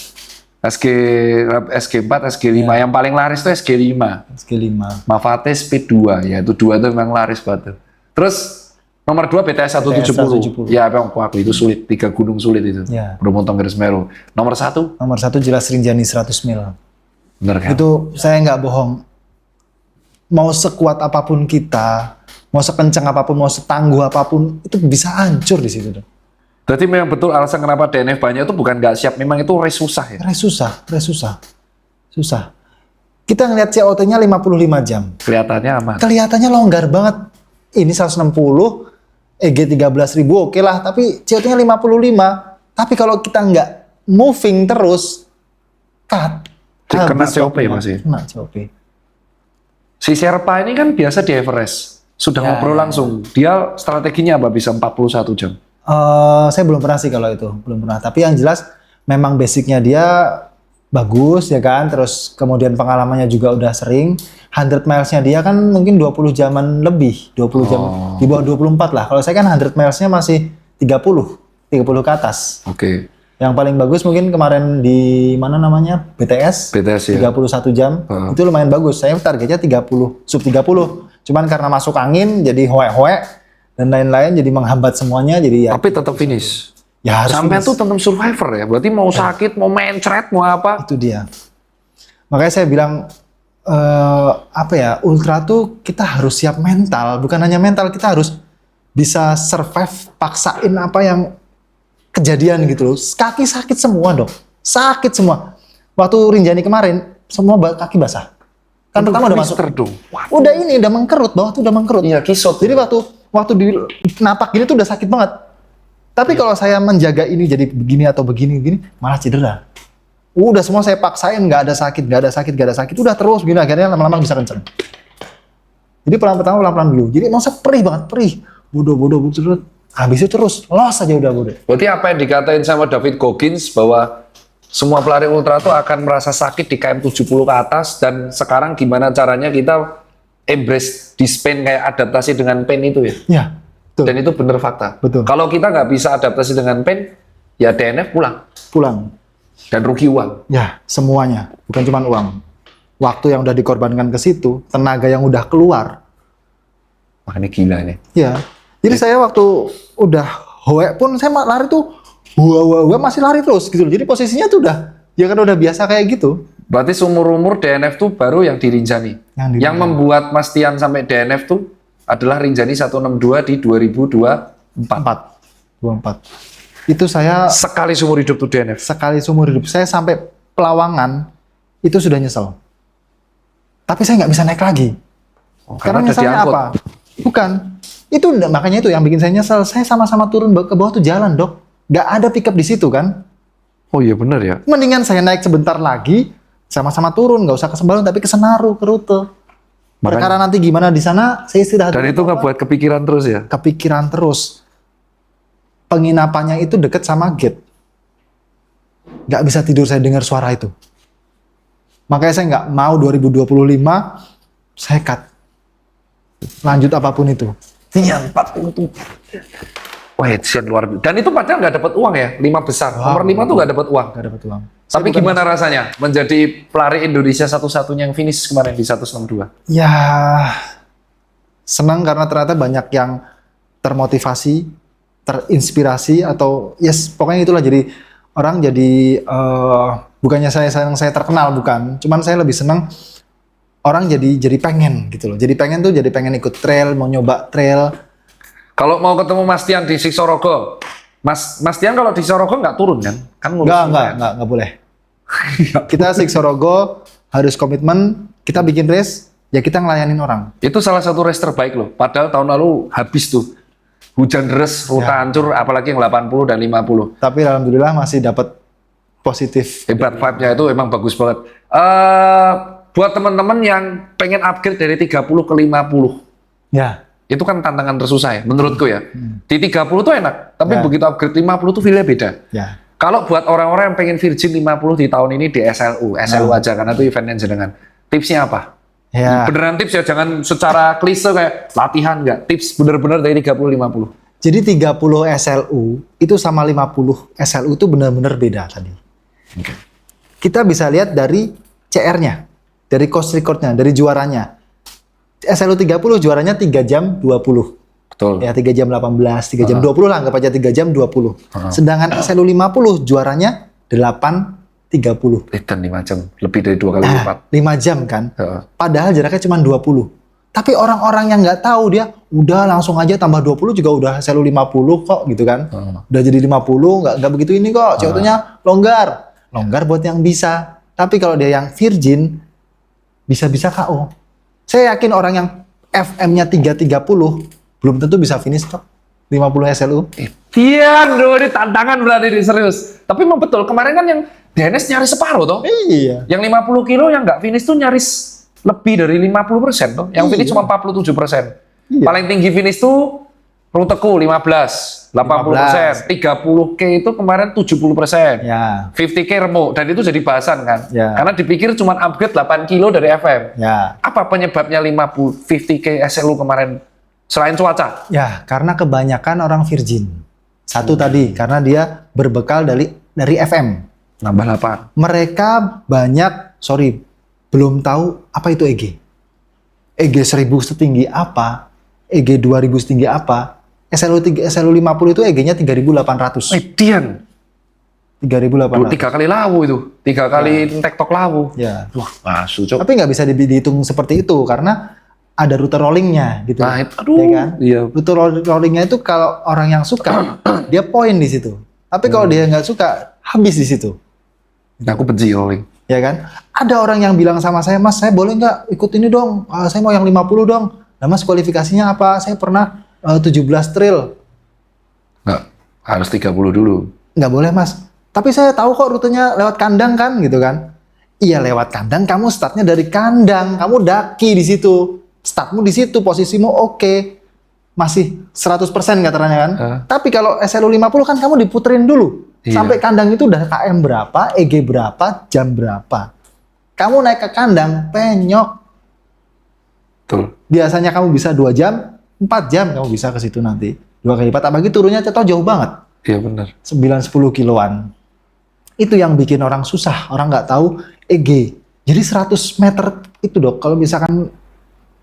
[SPEAKER 2] SG4, SG5 yang paling laris itu SG5.
[SPEAKER 1] SG5.
[SPEAKER 2] Mavate Speed 2 ya, itu 2 itu memang laris banget. Terus nomor 2 BTS 170. Ya, memang aku itu sulit, 3 gunung sulit itu.
[SPEAKER 1] Ya.
[SPEAKER 2] Bromo Tengger Semeru. Nomor 1?
[SPEAKER 1] Nomor 1 jelas Rinjani 100 mil.
[SPEAKER 2] Benar kan?
[SPEAKER 1] Itu saya nggak bohong. Mau sekuat apapun kita, mau sekencang apapun, mau setangguh apapun, itu bisa hancur di situ.
[SPEAKER 2] Berarti memang betul alasan kenapa DNF banyak itu bukan nggak siap, memang itu race susah ya?
[SPEAKER 1] Race susah. Kita ngeliat COT-nya 55 jam.
[SPEAKER 2] Kelihatannya aman.
[SPEAKER 1] Kelihatannya longgar banget. Ini 160, EG 13.000 oke lah, tapi COT-nya 55. Tapi kalau kita nggak moving terus, cut.
[SPEAKER 2] Kena
[SPEAKER 1] Habis
[SPEAKER 2] COP
[SPEAKER 1] waktunya.
[SPEAKER 2] masih.
[SPEAKER 1] Kena COP.
[SPEAKER 2] Si Sherpa ini kan biasa di Everest. Sudah
[SPEAKER 1] Ya.
[SPEAKER 2] ngobrol langsung. Dia strateginya apa bisa 41 jam?
[SPEAKER 1] Saya belum pernah sih kalau itu, belum pernah. Tapi yang jelas memang basicnya dia bagus ya kan. Terus kemudian pengalamannya juga udah sering. 100 milesnya dia kan mungkin 20 jaman lebih, 20 jam di bawah 24 lah. Kalau saya kan 100 milesnya masih 30 ke atas.
[SPEAKER 2] Oke.
[SPEAKER 1] Yang paling bagus mungkin kemarin di mana namanya BTS,
[SPEAKER 2] BTS ya.
[SPEAKER 1] 31 jam. Itu lumayan bagus. Saya targetnya 30, sub 30. Cuman karena masuk angin jadi hoe-hoe dan lain-lain jadi menghambat semuanya jadi ya.
[SPEAKER 2] Tapi tetap finish.
[SPEAKER 1] Ya harus
[SPEAKER 2] Sampai
[SPEAKER 1] finish.
[SPEAKER 2] tuh tetap survivor ya. Berarti mau sakit, mau mencret, mau apa?
[SPEAKER 1] Itu dia. Makanya saya bilang apa ya, ultra tuh kita harus siap mental, bukan hanya mental, kita harus bisa survive, paksain apa yang kejadian gitu loh. Kaki sakit semua dok, sakit semua. Waktu Rinjani kemarin semua kaki basah. Kan pertama udah masuk,
[SPEAKER 2] dong.
[SPEAKER 1] udah ini udah mengkerut, bawah tuh udah mengkerut.
[SPEAKER 2] Iya, kisot.
[SPEAKER 1] Jadi waktu di napak gini tuh udah sakit banget. Tapi kalau saya menjaga ini jadi begini atau begini malah cedera. Udah semua saya paksain nggak ada sakit, udah terus begini akhirnya lama-lama bisa kenceng. Jadi pelan-pelan dulu. Jadi masa perih banget, bodoh terus. Habis itu terus los aja udah bodoh.
[SPEAKER 2] Berarti apa yang dikatain sama David Goggins bahwa semua pelari ultra itu akan merasa sakit di KM 70 ke atas, dan sekarang gimana caranya kita embrace this pain, kayak adaptasi dengan pain itu ya?
[SPEAKER 1] Ya, betul.
[SPEAKER 2] Dan itu bener fakta.
[SPEAKER 1] Betul.
[SPEAKER 2] Kalau kita nggak bisa adaptasi dengan pain, ya DNF
[SPEAKER 1] Pulang.
[SPEAKER 2] dan rugi uang.
[SPEAKER 1] Ya, semuanya. Bukan cuma uang. Waktu yang udah dikorbankan ke situ, tenaga yang udah keluar.
[SPEAKER 2] Makanya gila ini.
[SPEAKER 1] Ya. Jadi saya waktu udah hoe pun saya lari tuh hua masih lari terus gitu loh. Jadi posisinya tuh ya kan udah biasa kayak gitu.
[SPEAKER 2] Berarti seumur-umur DNF tuh baru yang di Rinjani. Yang membuat Mas Tian sampai DNF tuh adalah Rinjani 162 di 2024.
[SPEAKER 1] 24. Itu saya
[SPEAKER 2] Sekali seumur hidup tuh DNF.
[SPEAKER 1] sekali seumur hidup saya sampai Pelawangan itu sudah nyesel. Tapi saya nggak bisa naik lagi. Karena
[SPEAKER 2] udah
[SPEAKER 1] nyeselnya
[SPEAKER 2] diangkut.
[SPEAKER 1] apa? Bukan. Itu makanya itu yang bikin saya nyesel. Saya sama-sama turun ke bawah tuh jalan, Dok. Nggak ada pick up di situ kan.
[SPEAKER 2] Oh iya bener ya.
[SPEAKER 1] Mendingan saya naik sebentar lagi, sama-sama turun, nggak usah ke Sembalun tapi ke Senaru, ke rute. Perkara nanti gimana di sana, saya istirahat.
[SPEAKER 2] Dan itu nggak buat kepikiran terus ya?
[SPEAKER 1] Kepikiran terus. Penginapannya itu deket sama gate. Nggak bisa tidur saya dengar suara itu. Makanya saya nggak mau 2025, saya cut. Lanjut apapun itu.
[SPEAKER 2] Iya, 40. Wah, Sian luar biasa. Dan itu padahal nggak dapat uang ya, 5 besar. Nomor 5 tuh nggak dapat uang.
[SPEAKER 1] Nggak dapat uang.
[SPEAKER 2] Tapi gimana rasanya menjadi pelari Indonesia satu-satunya yang finish kemarin di 162?
[SPEAKER 1] Ya, senang karena ternyata banyak yang termotivasi, terinspirasi, atau yes, pokoknya itulah, jadi orang jadi bukannya saya terkenal, bukan, cuman saya lebih senang orang jadi pengen gitu loh. Jadi pengen ikut trail, mau nyoba trail.
[SPEAKER 2] Kalau mau ketemu Mas Tian di Siksorogo, Mas Tian kalau di Siksorogo nggak turun kan? Kan ngurus
[SPEAKER 1] Nggak boleh. Kita Siksorogo harus komitmen, Kita bikin race, ya kita ngelayanin orang.
[SPEAKER 2] Itu salah satu race terbaik loh. Padahal tahun lalu habis tuh. Hujan deras, rute hancur, apalagi yang 80 dan 50.
[SPEAKER 1] Tapi alhamdulillah masih dapat positif.
[SPEAKER 2] Hebat, vibe-nya itu emang bagus banget. Buat teman-teman yang pengen upgrade dari 30 ke 50,
[SPEAKER 1] Ya,
[SPEAKER 2] itu kan tantangan tersusah ya, menurutku ya. Di 30 tuh enak, tapi
[SPEAKER 1] Ya.
[SPEAKER 2] begitu upgrade 50 tuh feel-nya beda.
[SPEAKER 1] ya.
[SPEAKER 2] Kalau buat orang-orang yang pengen Virgin 50 di tahun ini di SLU aja karena itu eventnya jenengan. Tipsnya apa?
[SPEAKER 1] Ya.
[SPEAKER 2] Beneran tips ya, jangan secara klise kayak latihan nggak. Tips bener-bener dari 30-50.
[SPEAKER 1] Jadi 30 SLU itu sama 50 SLU itu benar-benar beda tadi.
[SPEAKER 2] Oke.
[SPEAKER 1] Kita bisa lihat dari CR-nya, dari course record-nya, dari juaranya. SLU 30 juaranya 3 jam 20.
[SPEAKER 2] Betul.
[SPEAKER 1] Ya 3 jam 18, 3 jam 20 lah, anggap aja 3 jam 20.
[SPEAKER 2] Uh-huh.
[SPEAKER 1] Sedangkan SLU 50 juaranya 8.30.
[SPEAKER 2] Dan 5 jam, lebih dari 2 kali lipat.
[SPEAKER 1] 5 jam kan?
[SPEAKER 2] Heeh.
[SPEAKER 1] Padahal jaraknya cuma 20. Tapi orang-orang yang nggak tahu dia udah langsung aja tambah 20 juga udah SLU 50 kok gitu kan. Udah jadi 50, nggak begitu ini kok. CO2-nya longgar. Longgar buat yang bisa. Tapi kalau dia yang virgin, bisa-bisa KO. Saya yakin orang yang FM-nya 330 belum tentu bisa finish kok. 50 SLU.
[SPEAKER 2] Iya, aduh, ini tantangan berarti ini serius. Tapi memang betul, kemarin kan yang DNS nyaris separuh toh.
[SPEAKER 1] Iya.
[SPEAKER 2] Yang 50 kilo yang nggak finish tuh nyaris lebih dari 50% tuh. Yang finish cuma 47%.
[SPEAKER 1] Iya.
[SPEAKER 2] Paling tinggi finish tuh ruteku 15, 80%. 30K itu kemarin 70%.
[SPEAKER 1] Ya.
[SPEAKER 2] 50K remuk. Dan itu jadi bahasan kan.
[SPEAKER 1] Ya.
[SPEAKER 2] Karena dipikir cuma upgrade 8 kilo dari FM.
[SPEAKER 1] Ya.
[SPEAKER 2] Apa penyebabnya 50K SLU kemarin? Selain cuaca?
[SPEAKER 1] Ya, karena kebanyakan orang virgin. Satu tadi, karena dia berbekal dari FM.
[SPEAKER 2] Nambah 8.
[SPEAKER 1] Mereka belum tahu apa itu EG. EG 1000 setinggi apa, EG 2000 setinggi apa. SLU 50 itu EG-nya 3800.
[SPEAKER 2] Dian.
[SPEAKER 1] 3800.
[SPEAKER 2] 3 kali lawu itu. 3 kali tektok lawu.
[SPEAKER 1] Ya.
[SPEAKER 2] Wah, masuk cok.
[SPEAKER 1] Tapi nggak bisa dihitung seperti itu karena ada rute rollingnya gitu.
[SPEAKER 2] Nah, aduh.
[SPEAKER 1] Ya kan?
[SPEAKER 2] Iya.
[SPEAKER 1] Rute rollingnya itu kalau orang yang suka dia poin di situ. Tapi kalau dia nggak suka habis di situ.
[SPEAKER 2] Nah, aku benci rolling.
[SPEAKER 1] Ya kan? Ada orang yang bilang sama saya, Mas, saya boleh nggak ikut ini dong? Saya mau yang 50 dong. Nah, Mas, kualifikasinya apa? Saya pernah 17 trail.
[SPEAKER 2] Nggak, harus 30 dulu.
[SPEAKER 1] Nggak boleh, Mas. Tapi saya tahu kok rutenya lewat kandang kan, gitu kan? Iya, lewat kandang. Kamu startnya dari kandang. Kamu daki di situ. Startmu di situ, posisimu oke. Masih 100% katanya kan? Tapi kalau SLU 50 kan kamu diputerin dulu.
[SPEAKER 2] Iya.
[SPEAKER 1] Sampai kandang itu udah KM berapa, EG berapa, jam berapa. Kamu naik ke kandang, penyok.
[SPEAKER 2] Betul.
[SPEAKER 1] Biasanya kamu bisa 2 jam, 4 jam kamu bisa ke situ nanti. 2 kali lipat, apalagi turunnya contoh jauh banget.
[SPEAKER 2] Iya benar.
[SPEAKER 1] 9-10 kiloan. Itu yang bikin orang susah, orang nggak tahu EG. Jadi 100 meter itu dok, kalau misalkan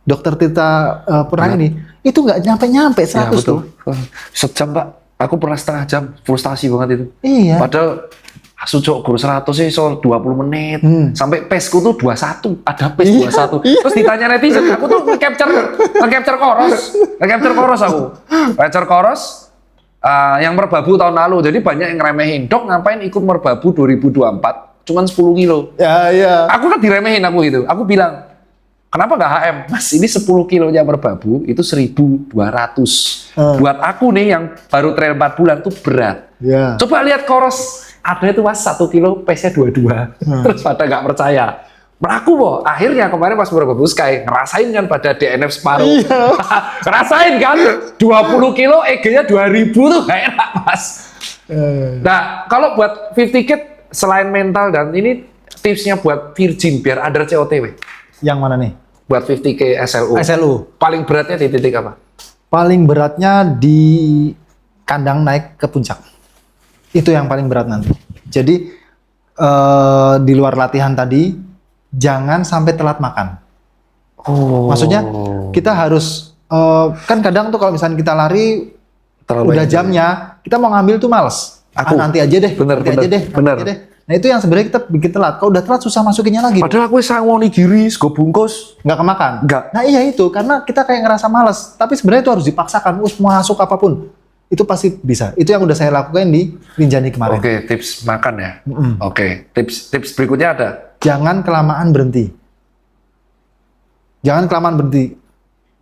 [SPEAKER 1] dokter Tirta pernah ini, itu nggak nyampe-nyampe 100
[SPEAKER 2] Ya, betul.
[SPEAKER 1] tuh.
[SPEAKER 2] Sejam, Pak. Aku pernah setengah jam, frustasi banget itu.
[SPEAKER 1] Iya.
[SPEAKER 2] Padahal Sucok guru 100 sih soal 20 menit. Sampai pesku tuh 21. Ada pes 21. Terus ditanya netizen, aku tuh nge-capture koros aku. Capture koros yang merbabu tahun lalu. Jadi banyak yang ngeremehin. Dok ngapain ikut merbabu 2024? Cuman 10 kilo.
[SPEAKER 1] Ya, iya.
[SPEAKER 2] Aku kan diremehin aku gitu. Aku bilang, kenapa nggak HM? Mas, ini 10 kilonya merbabu itu 1.200. Buat aku nih yang baru trail 4 bulan tuh berat.
[SPEAKER 1] Ya.
[SPEAKER 2] Coba lihat koros. Ada itu Mas 1 kilo, pace-nya 22. Terus pada nggak percaya. Melaku boh. Akhirnya kemarin pas merbabu Sky, ngerasain kan pada DNF separuh.
[SPEAKER 1] Iya.
[SPEAKER 2] Ngerasain kan? 20 kilo, EG-nya 2.000 tuh nggak enak Mas. Nah, kalau buat 50 kit, selain mental dan ini tipsnya buat virgin biar ada COTW.
[SPEAKER 1] Yang mana nih?
[SPEAKER 2] Buat 50K SLU.
[SPEAKER 1] SLU.
[SPEAKER 2] Paling beratnya di titik apa?
[SPEAKER 1] Paling beratnya di kandang naik ke puncak. Itu yang paling berat nanti. Jadi di luar latihan tadi jangan sampai telat makan.
[SPEAKER 2] Oh.
[SPEAKER 1] Maksudnya kita harus kan kadang tuh kalau misalnya kita lari udah jamnya, kita mau ngambil tuh males. Nanti aja deh.
[SPEAKER 2] Bener.
[SPEAKER 1] Nah itu yang sebenarnya kita bikin telat. Kalau udah telat susah masukinnya lagi.
[SPEAKER 2] Padahal aku sangu nigiri, go bungkus.
[SPEAKER 1] Nggak kemakan.
[SPEAKER 2] Nggak.
[SPEAKER 1] Nah iya itu, karena kita kayak ngerasa males. Tapi sebenarnya itu harus dipaksakan. Masuk apapun. Itu pasti bisa. Itu yang udah saya lakukan di Rinjani kemarin.
[SPEAKER 2] Oke, tips makan ya. Oke, tips berikutnya ada.
[SPEAKER 1] Jangan kelamaan berhenti. Jangan kelamaan berhenti.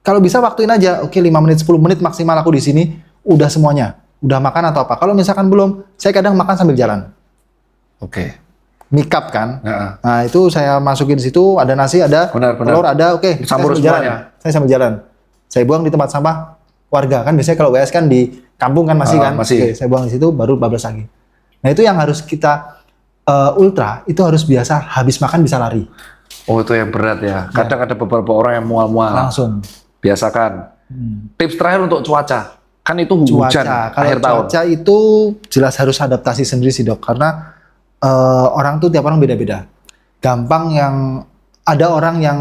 [SPEAKER 1] Kalau bisa waktuin aja, oke 5 menit, 10 menit maksimal aku di sini, udah semuanya. Udah makan atau apa. Kalau misalkan belum, saya kadang makan sambil jalan.
[SPEAKER 2] Oke.
[SPEAKER 1] Mikap kan.
[SPEAKER 2] Heeh.
[SPEAKER 1] Nah itu saya masukin di situ, ada nasi, ada
[SPEAKER 2] Benar.
[SPEAKER 1] telur, ada, oke.
[SPEAKER 2] Campur
[SPEAKER 1] saya sambil jalan.
[SPEAKER 2] semuanya.
[SPEAKER 1] Saya sambil jalan. Saya buang di tempat sampah warga. Kan biasanya kalau WS kan di kampung kan masih kan.
[SPEAKER 2] Masih.
[SPEAKER 1] Oke, saya buang di situ, baru bablas lagi. Nah itu yang harus kita ultra, itu harus biasa habis makan bisa lari.
[SPEAKER 2] Oh itu yang berat ya. Kadang ada beberapa orang yang mual-mual.
[SPEAKER 1] Langsung.
[SPEAKER 2] Biasakan. Tips terakhir untuk cuaca. Kan itu hujan
[SPEAKER 1] Cuaca. Kalau
[SPEAKER 2] akhir tahun.
[SPEAKER 1] cuaca itu jelas harus adaptasi sendiri sih dok. Karena orang tuh tiap orang beda-beda. Gampang yang ada orang yang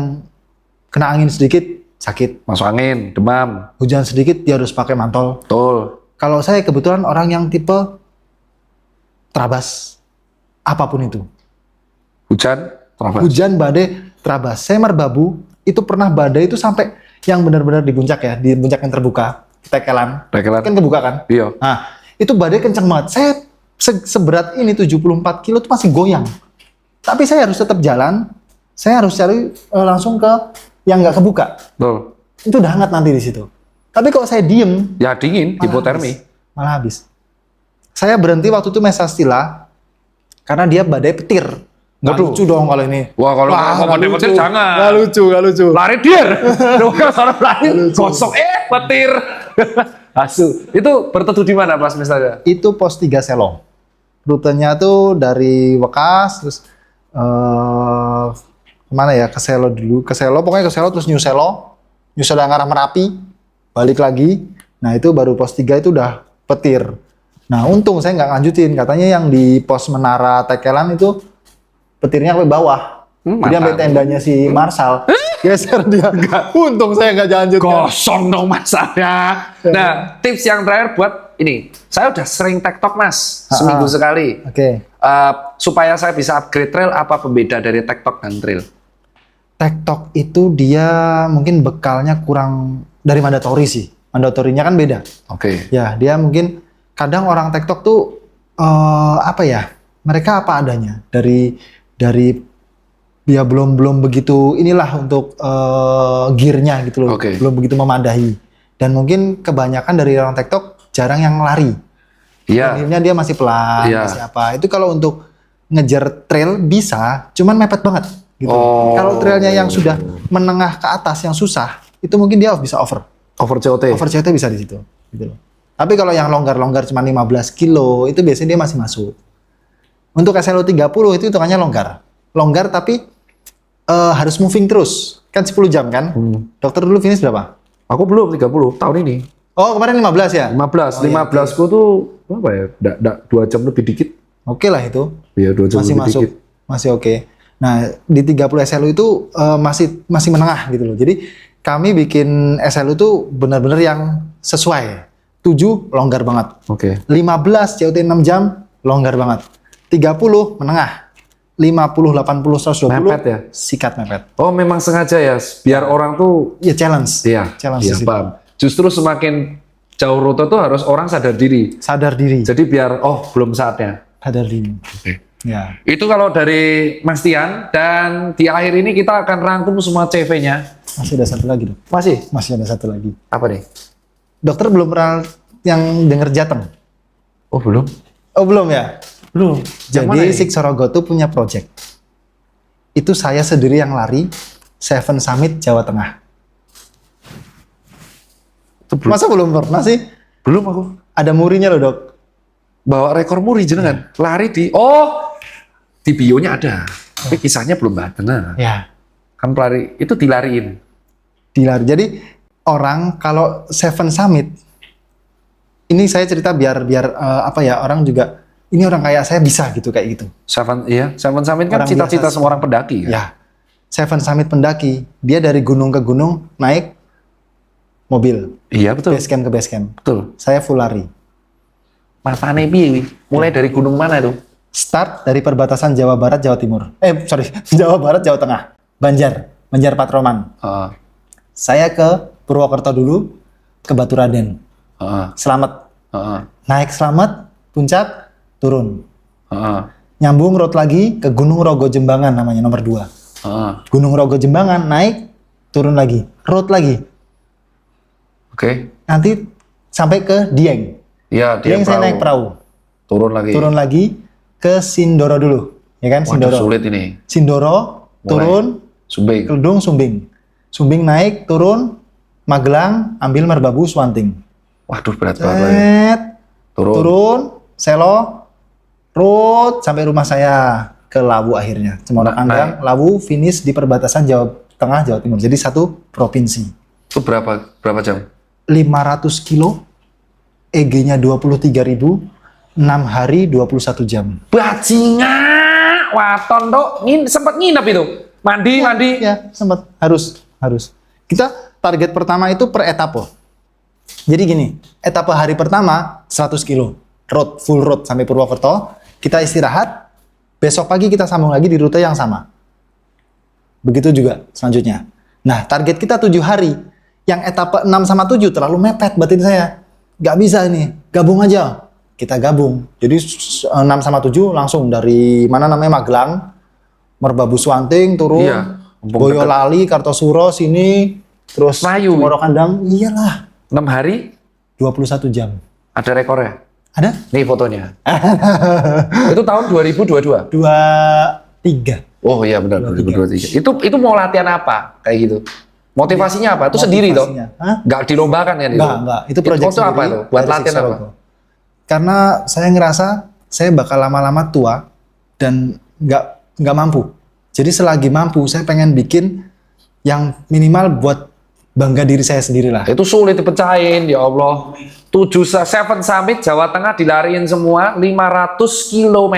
[SPEAKER 1] kena angin sedikit sakit,
[SPEAKER 2] Masuk angin, demam.
[SPEAKER 1] hujan sedikit dia harus pakai mantol.
[SPEAKER 2] Betul.
[SPEAKER 1] Kalau saya kebetulan orang yang tipe terabas, apapun itu.
[SPEAKER 2] Hujan, terabas.
[SPEAKER 1] Hujan, badai, terabas. Saya merbabu itu pernah badai itu sampai yang benar-benar di puncak ya, di puncak yang terbuka, tekelan,
[SPEAKER 2] Tekelan.
[SPEAKER 1] kan kebuka kan.
[SPEAKER 2] Iya.
[SPEAKER 1] Nah itu badai kenceng banget. Saya seberat ini 74 kilo itu masih goyang. Tapi saya harus tetap jalan. Saya harus cari langsung ke yang nggak kebuka.
[SPEAKER 2] Betul.
[SPEAKER 1] Itu udah hangat nanti di situ. Tapi kalau saya diem,
[SPEAKER 2] Ya dingin, hipotermi.
[SPEAKER 1] malah habis. Saya berhenti waktu itu Mesastila karena dia badai petir. Nggak
[SPEAKER 2] Waduh.
[SPEAKER 1] lucu dong kalau ini.
[SPEAKER 2] Wah kalau
[SPEAKER 1] Wah,
[SPEAKER 2] mau
[SPEAKER 1] nggak
[SPEAKER 2] petir
[SPEAKER 1] lucu.
[SPEAKER 2] jangan.
[SPEAKER 1] Nggak lucu, nggak lucu.
[SPEAKER 2] Lari dir. Kalau lari kosong petir. Asu. Itu berteduh di mana pas misalnya?
[SPEAKER 1] Itu pos 3 Selo. Rutenya tuh dari Wekas, terus kemana ya? Ke Selo dulu. Ke Selo, pokoknya ke Selo, terus New Selo. New Selo yang arah Merapi. Balik lagi. Nah itu baru pos 3 itu udah petir. Nah untung saya nggak lanjutin. Katanya yang di pos Menara Tekelan itu petirnya ke bawah. Jadi sampai
[SPEAKER 2] mantap.
[SPEAKER 1] tendanya si Marsal. Geser dia. Untung saya nggak lanjutkan.
[SPEAKER 2] Kosong dong masanya. Nah, tips yang terakhir buat ini. Saya udah sering TikTok mas, seminggu sekali.
[SPEAKER 1] Oke.
[SPEAKER 2] Supaya saya bisa upgrade trail, apa pembeda dari TikTok dan trail?
[SPEAKER 1] TikTok itu dia mungkin bekalnya kurang dari mandatory sih. Mandatorinya kan beda.
[SPEAKER 2] Oke.
[SPEAKER 1] Ya, dia mungkin kadang orang TikTok tuh apa ya? Mereka apa adanya. Dari dia belum begitu inilah untuk gearnya gitu loh.
[SPEAKER 2] Oke.
[SPEAKER 1] Belum begitu memadai. Dan mungkin kebanyakan dari orang TikTok jarang yang lari.
[SPEAKER 2] Iya.
[SPEAKER 1] Akhirnya dia masih pelan,
[SPEAKER 2] Iya.
[SPEAKER 1] masih apa. Itu kalau untuk ngejar trail bisa, cuman mepet banget. Gitu.
[SPEAKER 2] Oh.
[SPEAKER 1] Kalau trailnya yang sudah menengah ke atas yang susah, itu mungkin dia bisa over.
[SPEAKER 2] Over COT.
[SPEAKER 1] Over CT bisa di situ. Gitu loh. Tapi kalau yang longgar-longgar cuma 15 kilo, itu biasanya dia masih masuk. Untuk SLO 30 itu hitungannya longgar. Longgar tapi harus moving terus. Kan 10 jam kan? Dokter dulu finish berapa?
[SPEAKER 2] Aku belum 30 tahun ini.
[SPEAKER 1] Oh kemarin 15 ya?
[SPEAKER 2] 15.
[SPEAKER 1] Oh, iya,
[SPEAKER 2] 15 ku tuh apa ya? 2 jam lebih dikit.
[SPEAKER 1] Oke lah itu.
[SPEAKER 2] Iya, 2 jam
[SPEAKER 1] Masih
[SPEAKER 2] lebih
[SPEAKER 1] masuk.
[SPEAKER 2] dikit.
[SPEAKER 1] Masih oke. Nah, di 30 SLU itu masih menengah gitu loh. Jadi kami bikin SLU tuh benar-benar yang sesuai. 7 longgar banget.
[SPEAKER 2] Oke.
[SPEAKER 1] 15 COT 6 jam longgar banget. 30 menengah. 50, 80, 120
[SPEAKER 2] Mepet ya?
[SPEAKER 1] sikat mepet.
[SPEAKER 2] Oh, memang sengaja ya biar orang tuh
[SPEAKER 1] Ya challenge.
[SPEAKER 2] iya,
[SPEAKER 1] Challenge
[SPEAKER 2] iya,
[SPEAKER 1] di situ.
[SPEAKER 2] paham. Justru semakin jauh rute tuh harus orang sadar diri.
[SPEAKER 1] Sadar diri.
[SPEAKER 2] Jadi biar belum saatnya.
[SPEAKER 1] Sadar diri.
[SPEAKER 2] Oke.
[SPEAKER 1] Ya.
[SPEAKER 2] Itu kalau dari Mas Tian, dan di akhir ini kita akan rangkum semua CV-nya.
[SPEAKER 1] Masih ada satu lagi, Dok.
[SPEAKER 2] Masih?
[SPEAKER 1] Masih ada satu lagi.
[SPEAKER 2] Apa nih?
[SPEAKER 1] Dokter belum pernah yang denger Jateng.
[SPEAKER 2] Oh, belum?
[SPEAKER 1] Oh, belum ya?
[SPEAKER 2] Belum. Yang mana
[SPEAKER 1] Jadi
[SPEAKER 2] ini?
[SPEAKER 1] Sik Sorogo tuh punya project. Itu saya sendiri yang lari Seven Summit Jawa Tengah.
[SPEAKER 2] Itu belum.
[SPEAKER 1] Masa belum pernah sih?
[SPEAKER 2] Belum aku.
[SPEAKER 1] Ada murinya loh dok.
[SPEAKER 2] Bawa rekor muri jenengan. Lari di bionya ada. Tapi kisahnya belum benar.
[SPEAKER 1] Ya.
[SPEAKER 2] Kan pelari itu dilariin.
[SPEAKER 1] Dilari. Jadi orang kalau Seven Summit ini saya cerita biar apa ya orang juga ini orang kayak saya bisa gitu kayak gitu.
[SPEAKER 2] Seven Summit kan
[SPEAKER 1] Orang
[SPEAKER 2] cita-cita
[SPEAKER 1] biasa.
[SPEAKER 2] semua orang pendaki. Kan?
[SPEAKER 1] Ya. Seven Summit pendaki dia dari gunung ke gunung naik mobil
[SPEAKER 2] Iya betul.
[SPEAKER 1] base camp ke base camp.
[SPEAKER 2] Betul.
[SPEAKER 1] Saya full lari.
[SPEAKER 2] Matane piye? Mulai dari gunung mana itu?
[SPEAKER 1] Start dari perbatasan Jawa Barat Jawa Timur. Jawa Barat Jawa Tengah. Banjar Patroman.
[SPEAKER 2] Heeh.
[SPEAKER 1] Saya ke Purwokerto dulu, ke Baturaden.
[SPEAKER 2] Heeh.
[SPEAKER 1] Slamet.
[SPEAKER 2] Heeh.
[SPEAKER 1] Naik Slamet, puncak, turun.
[SPEAKER 2] Heeh.
[SPEAKER 1] Nyambung road lagi ke Gunung Rogo Jembangan namanya nomor 2.
[SPEAKER 2] Heeh.
[SPEAKER 1] Gunung Rogo Jembangan naik turun lagi, road lagi.
[SPEAKER 2] Oke.
[SPEAKER 1] Nanti sampai ke Dieng.
[SPEAKER 2] Iya, dia
[SPEAKER 1] Dieng saya naik perahu.
[SPEAKER 2] Turun lagi.
[SPEAKER 1] Turun lagi ke Sindoro dulu. Ya kan,
[SPEAKER 2] Waduh,
[SPEAKER 1] Sindoro.
[SPEAKER 2] sulit ini.
[SPEAKER 1] Sindoro,
[SPEAKER 2] Mulai.
[SPEAKER 1] turun,
[SPEAKER 2] Sumbing.
[SPEAKER 1] Keledung, Sumbing. Sumbing naik, turun, Magelang, ambil Merbabu, Swanting.
[SPEAKER 2] Waduh, berat banget.
[SPEAKER 1] Set,
[SPEAKER 2] Turun.
[SPEAKER 1] turun, Selo, road sampai rumah saya ke Lawu akhirnya. Cemoro Kandang, Lawu, finish di perbatasan Jawa Tengah, Jawa Timur. Jadi satu provinsi.
[SPEAKER 2] Itu berapa jam?
[SPEAKER 1] 500 kilo, EG-nya 23.000, 6 hari 21 jam.
[SPEAKER 2] Bajingan, waton dok, sempat nginep itu, mandi.
[SPEAKER 1] Ya, sempat harus. Kita target pertama itu per etape. Jadi gini, etape hari pertama 100 kilo, full road sampai Purwokerto. Kita istirahat, besok pagi kita sambung lagi di rute yang sama. Begitu juga selanjutnya. Nah, target kita 7 hari. Yang etape 6 sama 7 terlalu mepet batin saya. Gak bisa ini, gabung aja. Kita gabung. Jadi 6 sama 7 langsung dari mana namanya Magelang, Merbabu Swanting, turun,
[SPEAKER 2] Iya,
[SPEAKER 1] Boyolali, Kartosuro, sini, terus
[SPEAKER 2] Melayu.
[SPEAKER 1] Cemoro Kandang. Iyalah,
[SPEAKER 2] 6 hari
[SPEAKER 1] 21 jam.
[SPEAKER 2] ada rekornya.
[SPEAKER 1] Ada?
[SPEAKER 2] Nih fotonya. Itu tahun 2022.
[SPEAKER 1] 23.
[SPEAKER 2] Oh iya benar 2023. Itu mau latihan apa kayak gitu? Motivasinya apa? Itu sendiri toh?
[SPEAKER 1] Motivasinya. Hah?
[SPEAKER 2] Nggak dilombakan kan itu?
[SPEAKER 1] Enggak. Itu proyek
[SPEAKER 2] Itu apa
[SPEAKER 1] sendiri
[SPEAKER 2] itu? Buat
[SPEAKER 1] dari
[SPEAKER 2] latihan apa?
[SPEAKER 1] Sixorogo. Karena saya ngerasa saya bakal lama-lama tua dan nggak mampu. Jadi selagi mampu, saya pengen bikin yang minimal buat bangga diri saya sendiri lah.
[SPEAKER 2] Itu sulit dipecahin, ya Allah. 7 Summit Jawa Tengah dilariin semua 500 km,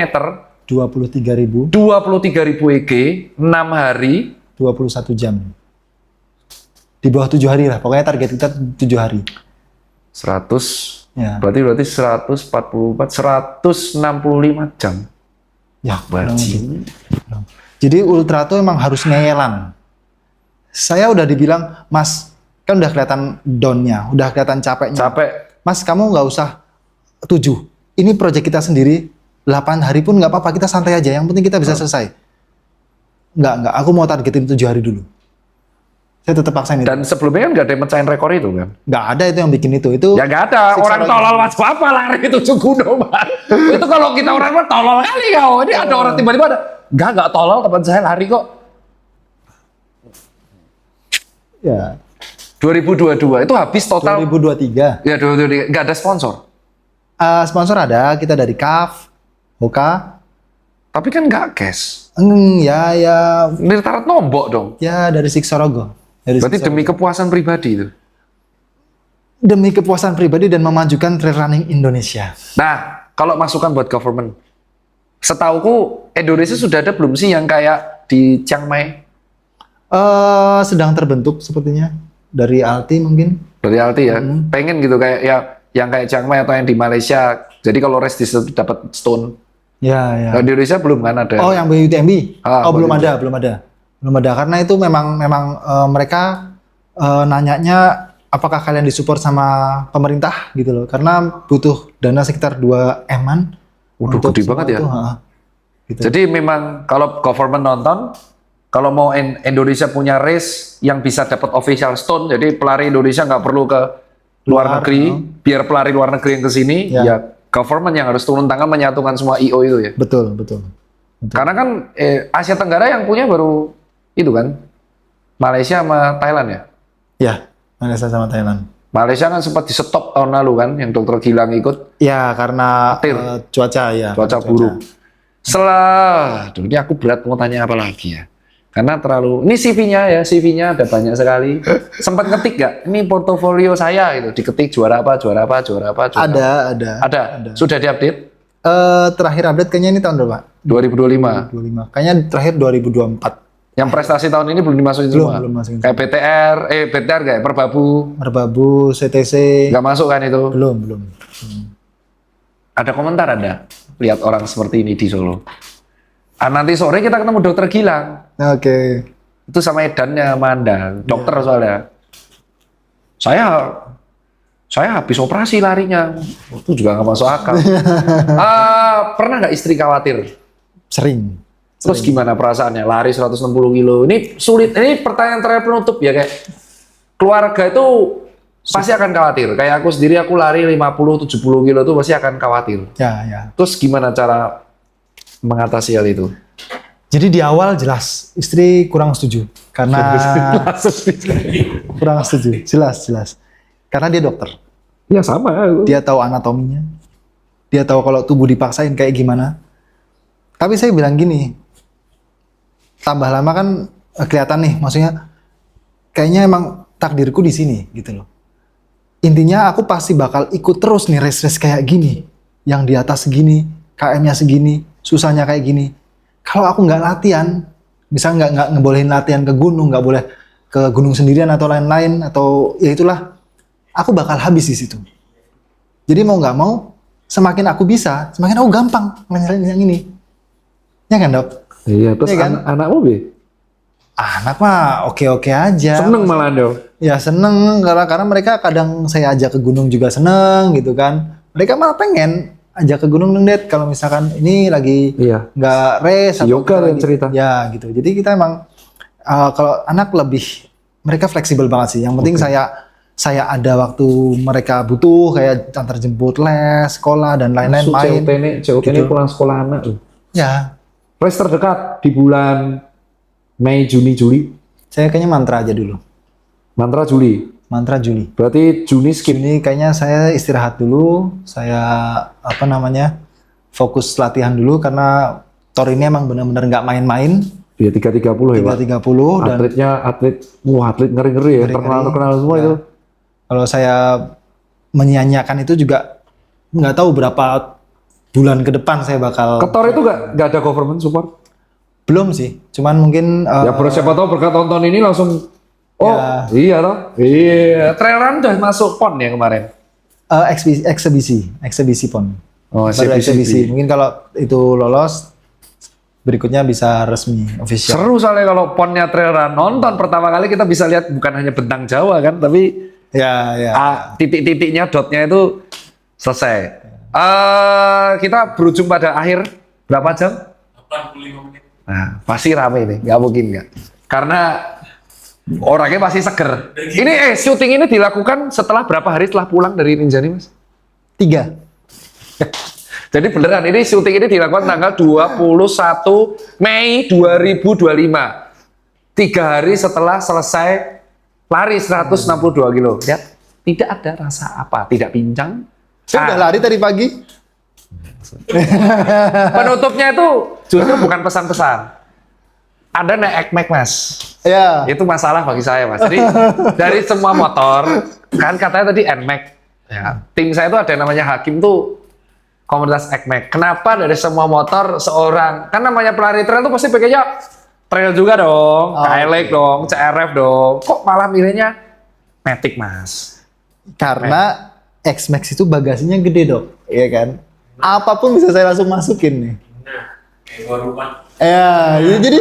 [SPEAKER 1] 23.000,
[SPEAKER 2] 23.000 EG, 6 hari,
[SPEAKER 1] 21 jam. Di bawah 7 hari lah. Pokoknya target kita 7 hari.
[SPEAKER 2] 100,
[SPEAKER 1] Ya.
[SPEAKER 2] berarti 144, 165 jam.
[SPEAKER 1] Ya,
[SPEAKER 2] Bajing.
[SPEAKER 1] jadi ultra tuh emang harus ngeyelan. Saya udah dibilang, Mas, kan udah kelihatan down-nya, udah kelihatan capeknya.
[SPEAKER 2] Capek.
[SPEAKER 1] Mas, kamu nggak usah 7. Ini proyek kita sendiri, 8 hari pun nggak apa-apa, kita santai aja. Yang penting kita bisa selesai. Nggak. Aku mau targetin 7 hari dulu. Saya tetap paksain itu.
[SPEAKER 2] Dan sebelumnya kan nggak ada yang mecahin rekor itu kan?
[SPEAKER 1] Nggak ada itu yang bikin itu.
[SPEAKER 2] Ya nggak ada. Orang tolol macam apa lari itu Gunung, Pak. Itu kalau kita orang mah tolol kali kau. Ini ada orang tiba-tiba ada. Nggak tolol, teman saya lari kok.
[SPEAKER 1] Ya.
[SPEAKER 2] 2022 itu habis total.
[SPEAKER 1] 2023.
[SPEAKER 2] Ya 2023 nggak ada sponsor.
[SPEAKER 1] Sponsor ada, kita dari CAF, Hoka.
[SPEAKER 2] Tapi kan nggak cash.
[SPEAKER 1] Ya
[SPEAKER 2] Nirtarat nombok dong.
[SPEAKER 1] dari Sixorogo.
[SPEAKER 2] Berarti demi kepuasan pribadi itu.
[SPEAKER 1] Demi kepuasan pribadi dan memajukan trail running Indonesia.
[SPEAKER 2] Nah, kalau masukan buat government. Setauku Indonesia sudah ada belum sih yang kayak di Chiang Mai?
[SPEAKER 1] Sedang terbentuk sepertinya dari Alti mungkin.
[SPEAKER 2] Dari Alti ya. Pengen gitu kayak ya yang kayak Chiang Mai atau yang di Malaysia. Jadi kalau race di situ dapat stone.
[SPEAKER 1] Ya.
[SPEAKER 2] Nah, di Indonesia belum kan ada.
[SPEAKER 1] Oh, yang BUTMB? Belum
[SPEAKER 2] BUTMB.
[SPEAKER 1] Belum ada karena itu memang mereka nanyanya apakah kalian disupport sama pemerintah gitu loh. Karena butuh dana sekitar 2 M-an.
[SPEAKER 2] Udah
[SPEAKER 1] untuk
[SPEAKER 2] gede
[SPEAKER 1] semua
[SPEAKER 2] banget ya.
[SPEAKER 1] itu, gitu.
[SPEAKER 2] Jadi memang kalau government nonton, kalau mau Indonesia punya race yang bisa dapat official stone, jadi pelari Indonesia nggak perlu ke luar negeri, biar pelari luar negeri yang ke sini, ya government yang harus turun tangan menyatukan semua IO itu ya.
[SPEAKER 1] Betul.
[SPEAKER 2] Karena kan Asia Tenggara yang punya baru itu kan, Malaysia sama Thailand ya.
[SPEAKER 1] Ya, Malaysia sama Thailand.
[SPEAKER 2] Malaysia kan sempat di stop tahun lalu kan, yang dokter Gilang ikut.
[SPEAKER 1] Ya, karena
[SPEAKER 2] Petir.
[SPEAKER 1] cuaca ya.
[SPEAKER 2] Cuaca buruk. Setelah, ini aku berat mau tanya apa lagi ya. Karena terlalu, ini CV-nya ada banyak sekali. Sempat ngetik gak? Ini portofolio saya gitu, diketik juara apa. Ada. Sudah diupdate?
[SPEAKER 1] Terakhir update kayaknya ini tahun berapa?
[SPEAKER 2] 2025.
[SPEAKER 1] 2025. Kayaknya terakhir 2024.
[SPEAKER 2] Yang prestasi tahun ini belum dimasukin semua?
[SPEAKER 1] Belum masukin.
[SPEAKER 2] Kayak BTR kayak Merbabu.
[SPEAKER 1] Merbabu, CTC.
[SPEAKER 2] Nggak masuk kan itu?
[SPEAKER 1] Belum.
[SPEAKER 2] Ada komentar Anda? Lihat orang seperti ini di Solo. Nanti sore kita ketemu dokter Gilang.
[SPEAKER 1] Oke.
[SPEAKER 2] Itu sama edannya Manda, dokter soalnya. Saya habis operasi larinya. Itu juga nggak masuk akal. Pernah nggak istri khawatir?
[SPEAKER 1] Sering
[SPEAKER 2] Terus gimana perasaannya? Lari 160 kilo. Ini sulit. Ini pertanyaan terakhir penutup ya, kayak keluarga itu pasti akan khawatir. Kayak aku sendiri, aku lari 50-70 kilo itu pasti akan khawatir.
[SPEAKER 1] Ya.
[SPEAKER 2] Terus gimana cara mengatasi hal itu?
[SPEAKER 1] Jadi di awal jelas istri kurang setuju karena kurang setuju, jelas. Karena dia dokter.
[SPEAKER 2] Ya sama.
[SPEAKER 1] Dia tahu anatominya. Dia tahu kalau tubuh dipaksain kayak gimana. Tapi saya bilang gini, tambah lama kan kelihatan nih, maksudnya kayaknya emang takdirku di sini gitu loh. Intinya aku pasti bakal ikut terus nih race-race kayak gini, yang di atas segini, KM-nya segini, susahnya kayak gini. Kalau aku nggak latihan, misalnya nggak ngebolehin latihan ke gunung, nggak boleh ke gunung sendirian atau lain-lain, atau ya itulah, aku bakal habis di situ. Jadi mau nggak mau, semakin aku bisa, semakin aku gampang ngejalanin yang ini. Ya kan dok?
[SPEAKER 2] Iya, terus
[SPEAKER 1] ya kan?
[SPEAKER 2] anakmu Be?
[SPEAKER 1] Anak mah oke-oke aja.
[SPEAKER 2] Seneng malah dong.
[SPEAKER 1] Ya seneng, karena mereka kadang saya ajak ke gunung juga seneng gitu kan. Mereka malah pengen ajak ke gunung Ded kalau misalkan ini lagi nggak race atau
[SPEAKER 2] yoga dan
[SPEAKER 1] lagi,
[SPEAKER 2] cerita.
[SPEAKER 1] ya gitu. Jadi kita emang kalau anak lebih mereka fleksibel banget sih. Yang penting saya ada waktu mereka butuh kayak antar jemput les, sekolah dan lain-lain main.
[SPEAKER 2] COT ini pulang sekolah anak loh.
[SPEAKER 1] Ya.
[SPEAKER 2] Race terdekat di bulan Mei, Juni, Juli.
[SPEAKER 1] Saya kayaknya mantra aja dulu.
[SPEAKER 2] Mantra Juli.
[SPEAKER 1] Berarti
[SPEAKER 2] Juni skip.
[SPEAKER 1] ini kayaknya saya istirahat dulu. Saya fokus latihan dulu karena Thor ini emang benar-benar nggak main-main.
[SPEAKER 2] Iya 330 ya Pak.
[SPEAKER 1] 330 dan
[SPEAKER 2] atlet ngeri-ngeri ya, terkenal semua itu.
[SPEAKER 1] Kalau saya menyanyiakan itu juga nggak tahu berapa bulan ke depan saya bakal.
[SPEAKER 2] Ke Thor itu nggak ada government support?
[SPEAKER 1] Belum sih, cuman mungkin
[SPEAKER 2] ya siapa tahu berkat tonton ini langsung iya toh. Iya, trail run udah masuk PON ya kemarin. Eksebisi PON. Oh,
[SPEAKER 1] eksebisi. Mungkin kalau itu lolos berikutnya bisa resmi official.
[SPEAKER 2] Seru soalnya kalau PON-nya trail run, nonton pertama kali kita bisa lihat bukan hanya bentang Jawa kan, tapi titik-titiknya, dotnya itu selesai. Kita berujung pada akhir berapa jam?
[SPEAKER 3] 85 menit.
[SPEAKER 2] Nah, pasti rame ini, nggak mungkin nggak. Karena orangnya pasti seger. Ini syuting ini dilakukan setelah berapa hari setelah pulang dari Rinjani, Mas?
[SPEAKER 1] 3.
[SPEAKER 2] Jadi beneran ini syuting ini dilakukan tanggal 21 Mei 2025. 3 hari setelah selesai lari 162 kilo. Lihat, tidak ada rasa apa, tidak pincang.
[SPEAKER 1] Saya udah lari tadi pagi.
[SPEAKER 2] Penutupnya itu justru bukan pesan-pesan. Ada naik ekmek Mas.
[SPEAKER 1] Ya.
[SPEAKER 2] Itu masalah bagi saya Mas. Jadi dari semua motor, kan katanya tadi NMAX. Ya, tim saya itu ada yang namanya Hakim tuh komunitas ekmek. Kenapa dari semua motor seorang, kan namanya pelari trail tuh pasti pakainya trail juga dong, KLX dong, CRF dong. Kok malah milihnya Matic Mas?
[SPEAKER 1] Karena X-Max itu bagasinya gede dok, iya kan? Apapun bisa saya langsung masukin nih. Ya, jadi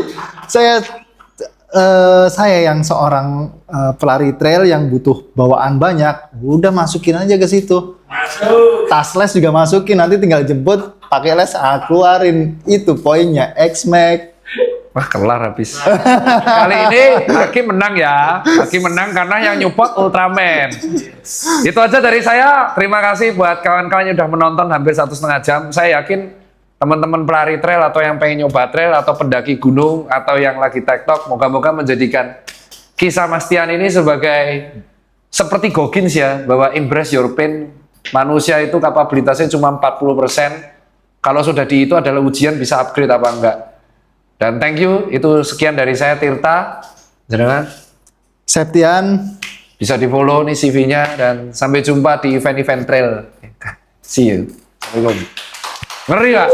[SPEAKER 1] saya yang seorang pelari trail yang butuh bawaan banyak, udah masukin aja ke situ. Tas les juga masukin, nanti tinggal jemput, pakai les, keluarin. Itu poinnya, X-Max.
[SPEAKER 2] Wah, kelar habis. Kali ini Hakim menang ya. Hakim menang karena yang nyupport Ultraman. Itu aja dari saya. Terima kasih buat kawan-kawan yang udah menonton hampir 1,5 jam. Saya yakin teman-teman pelari trail atau yang pengen nyoba trail atau pendaki gunung atau yang lagi TikTok, moga-moga menjadikan kisah Mas Tian ini sebagai seperti Goggins ya, bahwa embrace your pain. Manusia itu kapabilitasnya cuma 40%. Kalau sudah di itu adalah ujian bisa upgrade apa enggak. Dan thank you, itu sekian dari saya Tirta. Jangan
[SPEAKER 1] Septian.
[SPEAKER 2] Bisa di follow nih CV-nya dan sampai jumpa di event-event trail. See you. Assalamualaikum. Ngeri Pak.